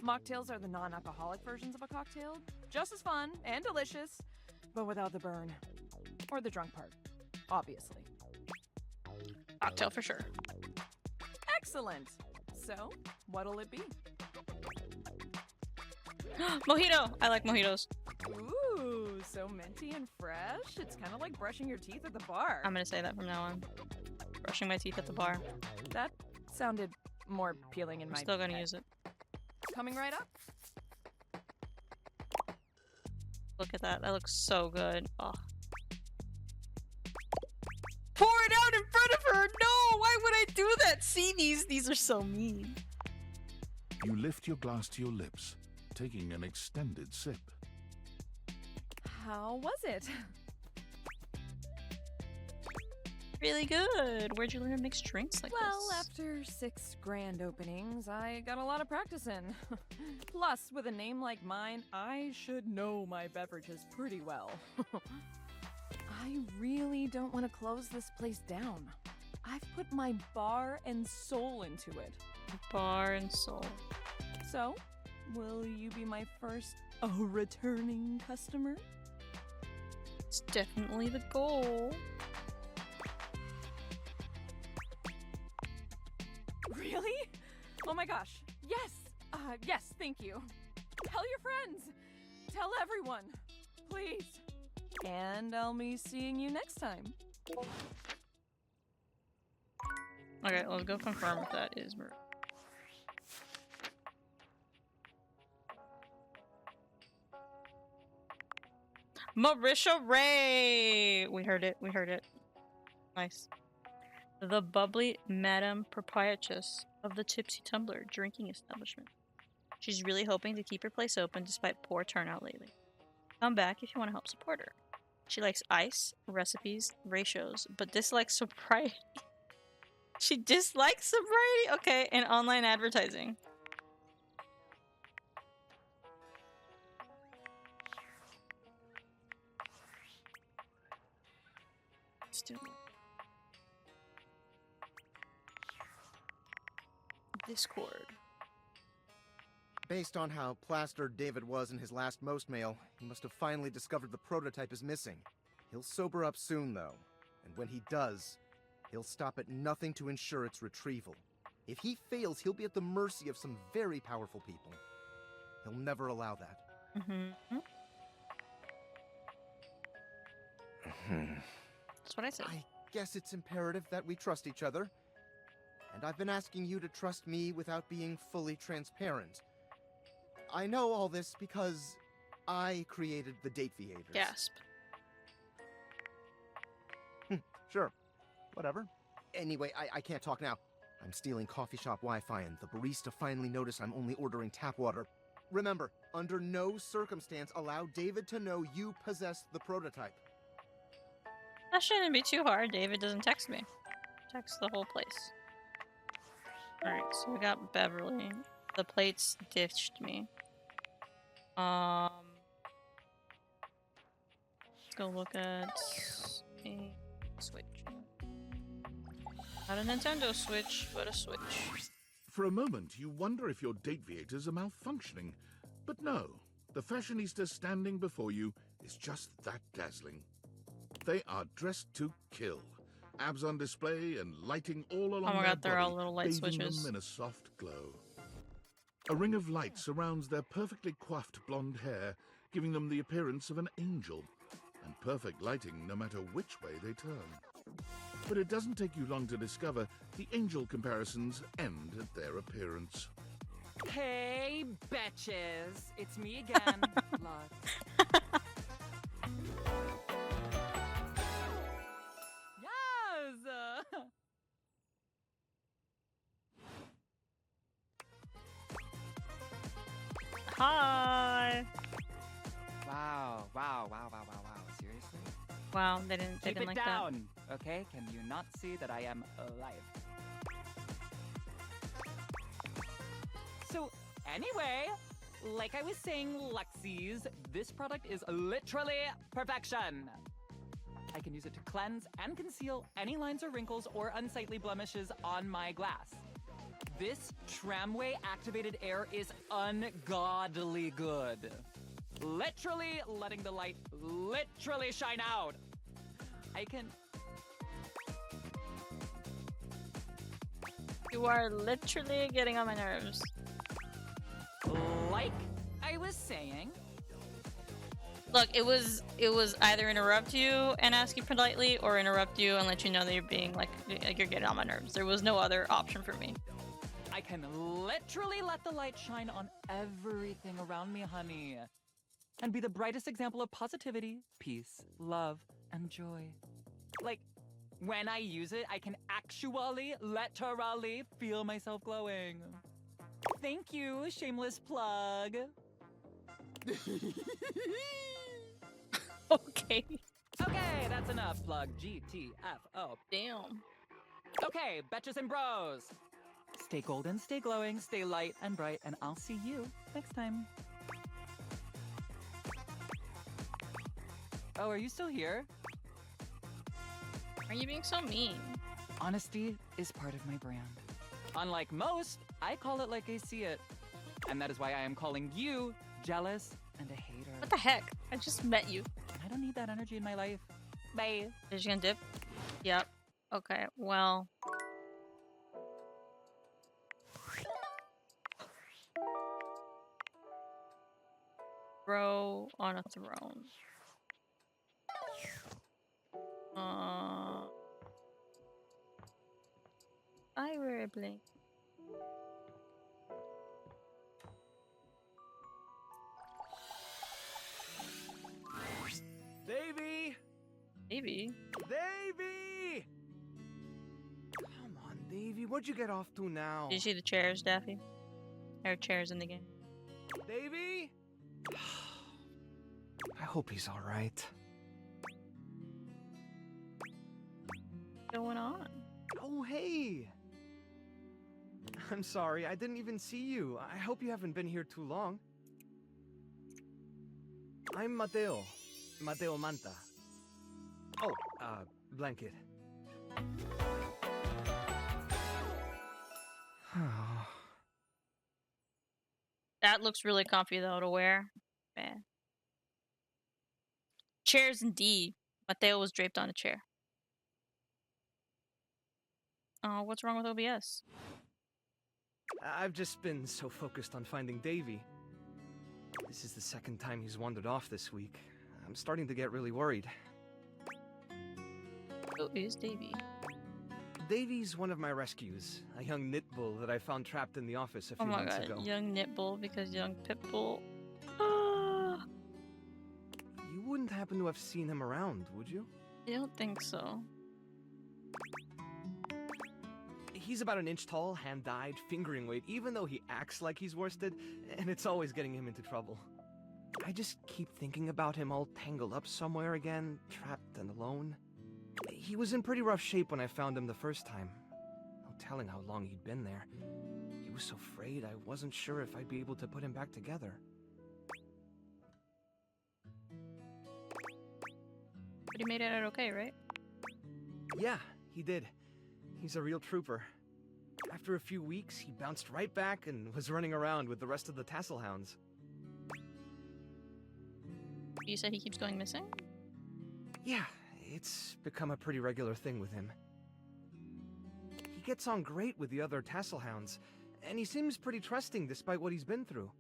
Speaker 9: Mocktails are the non-alcoholic versions of a cocktail. Just as fun and delicious, but without the burn. Or the drunk part, obviously.
Speaker 7: Cocktail for sure.
Speaker 9: Excellent! So, what'll it be?
Speaker 7: Mojito! I like mojitos.
Speaker 9: Ooh, so minty and fresh. It's kind of like brushing your teeth at the bar.
Speaker 7: I'm gonna say that from now on. Brushing my teeth at the bar.
Speaker 9: That sounded more appealing in my
Speaker 7: Still gonna
Speaker 9: head.
Speaker 7: use it.
Speaker 9: Coming right up.
Speaker 7: Look at that. That looks so good. Oh. Pour it out in front of her! No! Why would I do that? See, these are so mean.
Speaker 1: You lift your glass to your lips, taking an extended sip.
Speaker 9: How was it?
Speaker 7: Really good. Where'd you learn to mix drinks like
Speaker 9: Well,
Speaker 7: this?
Speaker 9: after 6 grand openings, I got a lot of practice in. Plus, with a name like mine, I should know my beverages pretty well. I really don't want to close this place down. I've put my bar and soul into it.
Speaker 7: Bar and soul.
Speaker 9: So, will you be my first returning customer?
Speaker 7: It's definitely the goal.
Speaker 9: Really? Oh my gosh. Yes. Yes, thank you. Tell your friends. Tell everyone. Please. And I'll be seeing you next time.
Speaker 7: Okay, let's go confirm if that is Marie. Marisha Ray! We heard it, we heard it. Nice. The bubbly Madame Proprietress of the Tipsy Tumbler drinking establishment. She's really hoping to keep her place open despite poor turnout lately. Come back if you want to help support her. She likes ice, recipes, ratios, but dislikes sobriety. She dislikes sobriety? Okay, and online advertising. Still. Discord.
Speaker 12: Based on how plastered David was in his last most mail, he must have finally discovered the prototype is missing. He'll sober up soon, though, and when he does, he'll stop at nothing to ensure its retrieval. If he fails, he'll be at the mercy of some very powerful people. He'll never allow that.
Speaker 7: That's what I said.
Speaker 12: I guess it's imperative that we trust each other. And I've been asking you to trust me without being fully transparent. I know all this because I created the date Viators.
Speaker 7: Gasp.
Speaker 12: Sure. Whatever. Anyway, I can't talk now. I'm stealing coffee shop Wi-Fi and the barista finally noticed I'm only ordering tap water. Remember, under no circumstance allow David to know you possess the prototype.
Speaker 7: That shouldn't be too hard. David doesn't text me. Protects the whole place. Alright, so we got Beverly. The plates ditched me. Let's go look at a Switch. Not a Nintendo Switch, but a Switch.
Speaker 1: For a moment, you wonder if your Dateviators are malfunctioning. But no, the fashionista standing before you is just that dazzling. They are dressed to kill. Abs on display and lighting all along
Speaker 7: my
Speaker 1: their
Speaker 7: god, they're
Speaker 1: body,
Speaker 7: all little light
Speaker 1: bathing
Speaker 7: switches.
Speaker 1: them in a soft glow. A ring of light surrounds their perfectly coiffed blonde hair, giving them the appearance of an angel, and perfect lighting no matter which way they turn. But it doesn't take you long to discover the angel comparisons end at their appearance.
Speaker 3: Hey, betches! It's me again, Lux. Yes!
Speaker 7: Hi!
Speaker 3: Wow, wow, wow, wow, wow, wow. Seriously?
Speaker 7: Wow, they didn't
Speaker 3: Keep it
Speaker 7: like
Speaker 3: down, okay? Can you not see that I am alive? So, anyway, like I was saying, Luxies, this product is literally perfection. I can use it to cleanse and conceal any lines or wrinkles or unsightly blemishes on my glass. This tramway-activated air is ungodly good. Literally letting the light literally shine out. I can...
Speaker 7: You are literally getting on my nerves.
Speaker 3: Like I was saying...
Speaker 7: Look, it was either interrupt you and ask you politely, or interrupt you and let you know that you're being like you're getting on my nerves. There was no other option for me.
Speaker 3: I can literally let the light shine on everything around me, honey. And be the brightest example of positivity, peace, love, and joy. Like, when I use it, I can actually, literally feel myself glowing. Thank you, shameless plug.
Speaker 7: Okay.
Speaker 3: Okay, that's enough. Plug GTFO.
Speaker 7: Damn.
Speaker 3: Okay, betches and bros. Stay golden, stay glowing, stay light and bright, and I'll see you next time. Oh, are you still here?
Speaker 7: Are you being so mean?
Speaker 3: Honesty is part of my brand. Unlike most, I call it like I see it. And that is why I am calling you jealous and a hater.
Speaker 7: What the heck? I just met you.
Speaker 3: And I don't need that energy in my life. Bye.
Speaker 7: Is she gonna dip? Yep. Okay, well. Bro on a throne. I wear a blink.
Speaker 22: Davy!
Speaker 7: Davy?
Speaker 22: Davy! Come on, Davy. What'd you get off to now?
Speaker 7: Did you see the chairs, Daffy? There are chairs in the game.
Speaker 22: Davy? I hope he's all right.
Speaker 7: What's going on?
Speaker 22: Oh, hey! I'm sorry, I didn't even see you. I hope you haven't been here too long. I'm Mateo. Mateo Manta. Oh, blanket.
Speaker 7: That looks really comfy though to wear. Man. Chairs indeed. Mateo was draped on a chair. Oh, what's wrong with OBS?
Speaker 22: I've just been so focused on finding Davy. This is the second time he's wandered off this week. I'm starting to get really worried.
Speaker 7: Who is Davy?
Speaker 22: Davy's one of my rescues, a young knit bull that I found trapped in the office a few
Speaker 7: Oh my
Speaker 22: months
Speaker 7: god,
Speaker 22: ago.
Speaker 7: young knit bull because young pit bull.
Speaker 22: You wouldn't happen to have seen him around, would you?
Speaker 7: I don't think so.
Speaker 22: He's about an inch tall, hand-dyed, fingering weight, even though he acts like he's worsted, and it's always getting him into trouble. I just keep thinking about him all tangled up somewhere again, trapped and alone. He was in pretty rough shape when I found him the first time. No telling how long he'd been there. He was so frayed I wasn't sure if I'd be able to put him back together.
Speaker 7: But he made it out okay, right?
Speaker 22: Yeah, he did. He's a real trooper. After a few weeks, he bounced right back and was running around with the rest of the tassel hounds.
Speaker 7: You said he keeps going missing?
Speaker 22: Yeah, it's become a pretty regular thing with him. He gets on great with the other tassel hounds, and he seems pretty trusting despite what he's been through.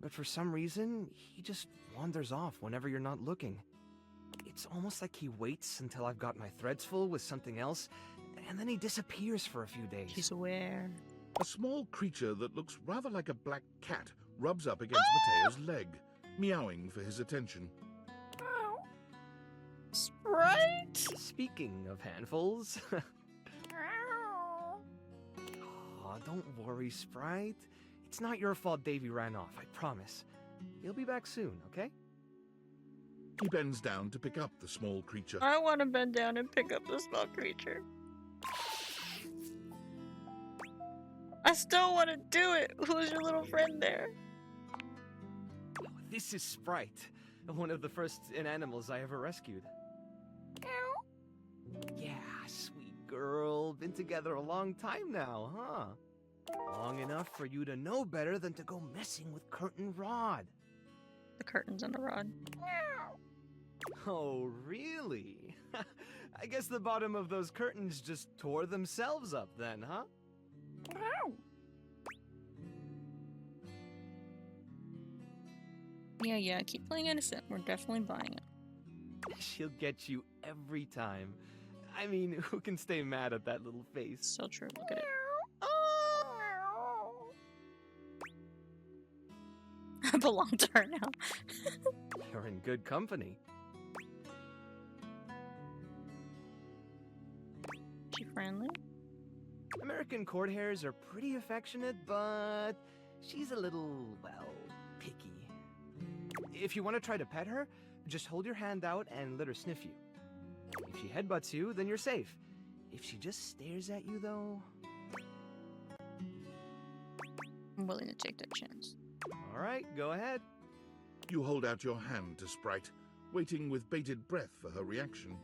Speaker 22: But for some reason, he just wanders off whenever you're not looking. It's almost like he waits until I've got my threads full with something else, and then he disappears for a few days.
Speaker 7: He's aware.
Speaker 1: A small creature that looks rather like a black cat rubs up against Mateo's leg, meowing for his attention.
Speaker 7: Sprite!
Speaker 22: Speaking of handfuls... Aw, don't worry, Sprite. It's not your fault Davy ran off, I promise. He'll be back soon, okay?
Speaker 1: He bends down to pick up the small creature.
Speaker 7: I want to bend down and pick up the small creature. I still want to do it. Who's your little friend there?
Speaker 22: This is Sprite, one of the first inanimals I ever rescued. Yeah, sweet girl. Been together a long time now, huh? Long enough for you to know better than to go messing with Curtain Rod.
Speaker 7: The curtains and the rod.
Speaker 22: Oh, really? I guess the bottom of those curtains just tore themselves up then, huh?
Speaker 7: Yeah, keep playing innocent. We're definitely buying it.
Speaker 22: She'll get you every time. I mean, who can stay mad at that little face?
Speaker 7: So true. Look at it. I belong to her now.
Speaker 22: You're in good company.
Speaker 7: She friendly?
Speaker 22: American court hares are pretty affectionate, but she's a little, well, picky. If you want to try to pet her, just hold your hand out and let her sniff you. If she headbutts you, then you're safe. If she just stares at you, though...
Speaker 7: I'm willing to take that chance.
Speaker 22: All right, go ahead.
Speaker 1: You hold out your hand to Sprite, waiting with bated breath for her reaction.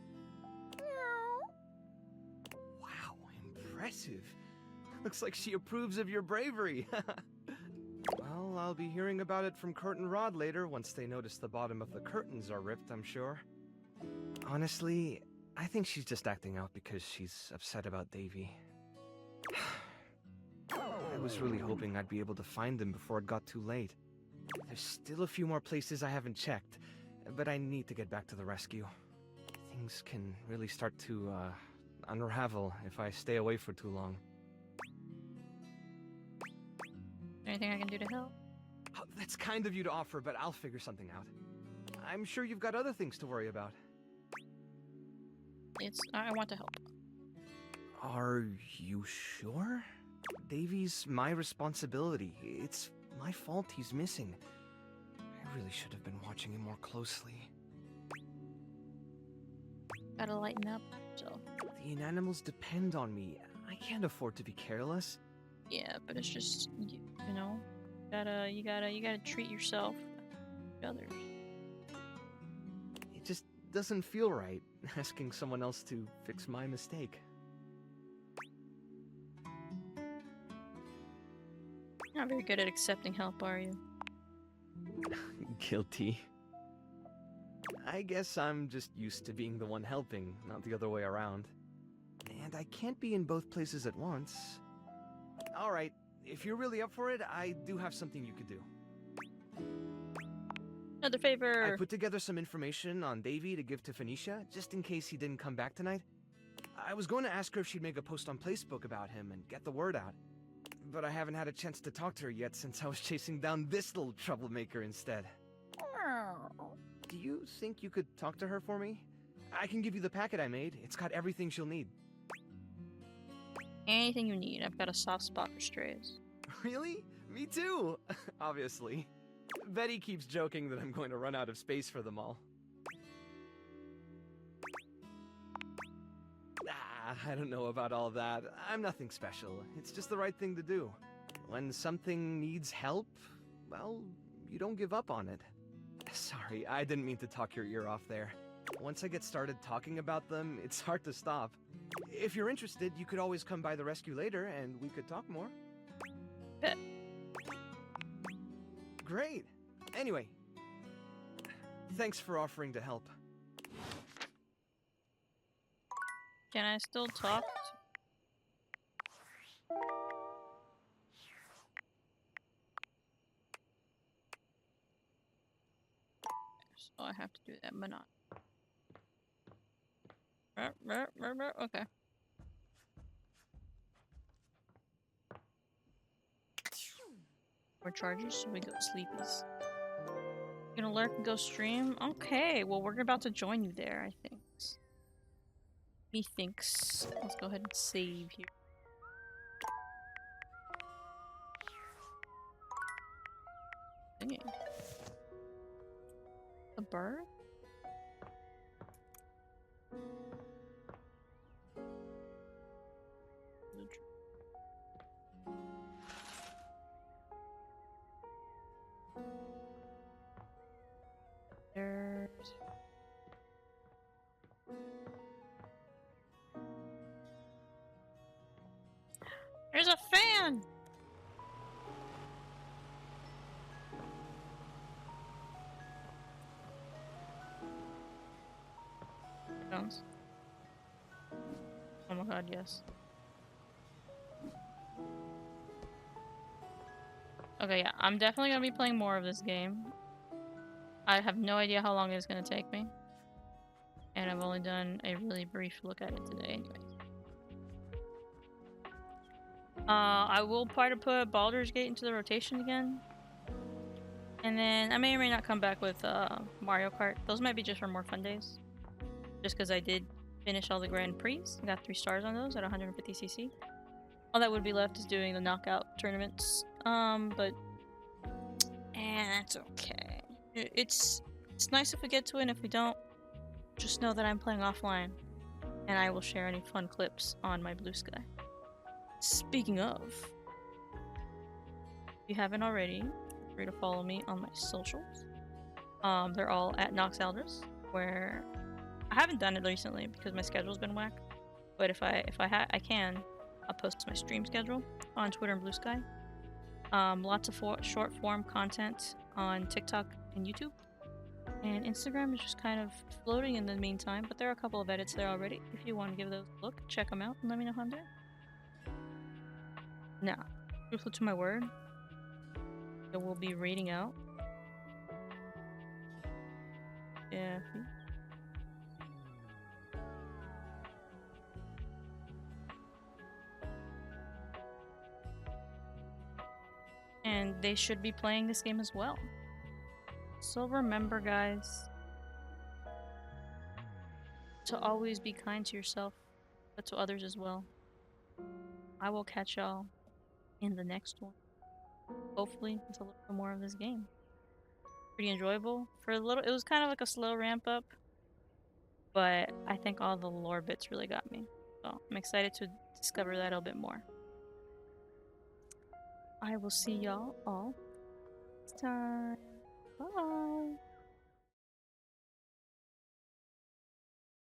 Speaker 22: Wow, impressive. Looks like she approves of your bravery. Well, I'll be hearing about it from Curtain Rod later once they notice the bottom of the curtains are ripped, I'm sure. Honestly, I think she's just acting out because she's upset about Davy. I was really hoping I'd be able to find him before it got too late. There's still a few more places I haven't checked, but I need to get back to the rescue. Things can really start to, unravel if I stay away for too long.
Speaker 7: Anything I can do to help?
Speaker 22: Oh, that's kind of you to offer, but I'll figure something out. I'm sure you've got other things to worry about.
Speaker 7: I want to help.
Speaker 22: Are you sure? Davy's my responsibility. It's my fault he's missing. I really should have been watching him more closely.
Speaker 7: Gotta lighten up, so...
Speaker 22: The inanimals depend on me. I can't afford to be careless.
Speaker 7: Yeah, but it's just, you know, you gotta treat yourself and others.
Speaker 22: It just doesn't feel right, asking someone else to fix my mistake.
Speaker 7: Not very good at accepting help, are you?
Speaker 22: Guilty. I guess I'm just used to being the one helping, not the other way around. And I can't be in both places at once. Alright, if you're really up for it, I do have something you could do.
Speaker 7: Another favor!
Speaker 22: I put together some information on Davy to give to Phoenicia, just in case he didn't come back tonight. I was going to ask her if she'd make a post on Facebook about him and get the word out. But I haven't had a chance to talk to her yet since I was chasing down this little troublemaker instead. Do you think you could talk to her for me? I can give you the packet I made. It's got everything she'll need.
Speaker 7: Anything you need. I've got a soft spot for strays.
Speaker 22: Really? Me too! Obviously. Betty keeps joking that I'm going to run out of space for them all. I don't know about all that. I'm nothing special. It's just the right thing to do. When something needs help, well, you don't give up on it. Sorry, I didn't mean to talk your ear off there. Once I get started talking about them, it's hard to stop. If you're interested, you could always come by the rescue later and we could talk more. Great. Anyway, thanks for offering to help.
Speaker 7: Can I still talk? So I have to do that, but not. Okay. More charges, so we go sleepies. Gonna lurk and go stream? Okay, well we're about to join you there, I think. Methinks. Let's go ahead and save here. Dang it. A bird? There's a fan! Sounds. Oh my god, yes. Okay, yeah, I'm definitely gonna be playing more of this game. I have no idea how long it's gonna take me. And I've only done a really brief look at it today anyway. I will try to put Baldur's Gate into the rotation again. And then I may or may not come back with Mario Kart. Those might be just for more fun days. Just because I did finish all the Grand Prix. I got 3 stars on those at 150cc. All that would be left is doing the knockout tournaments. But that's okay. It's nice if we get to it, and if we don't, just know that I'm playing offline. And I will share any fun clips on my Blue Sky. Speaking of, if you haven't already, feel free to follow me on my socials. They're all at Nox Aldris, where I haven't done it recently because my schedule's been whack. But if I can, I'll post my stream schedule on Twitter and Blue Sky. Lots of short form content on TikTok and YouTube. And Instagram is just kind of floating in the meantime, but there are a couple of edits there already. If you want to give those a look, check them out and let me know how I'm doing. Now, truthful to my word, that we'll be reading out. Yeah. And they should be playing this game as well. So remember, guys, to always be kind to yourself, but to others as well. I will catch y'all in the next one. Hopefully, with a little bit more of this game. Pretty enjoyable. For a little, it was kind of like a slow ramp up, but I think all the lore bits really got me. So I'm excited to discover that a little bit more. I will see y'all all next time. Bye.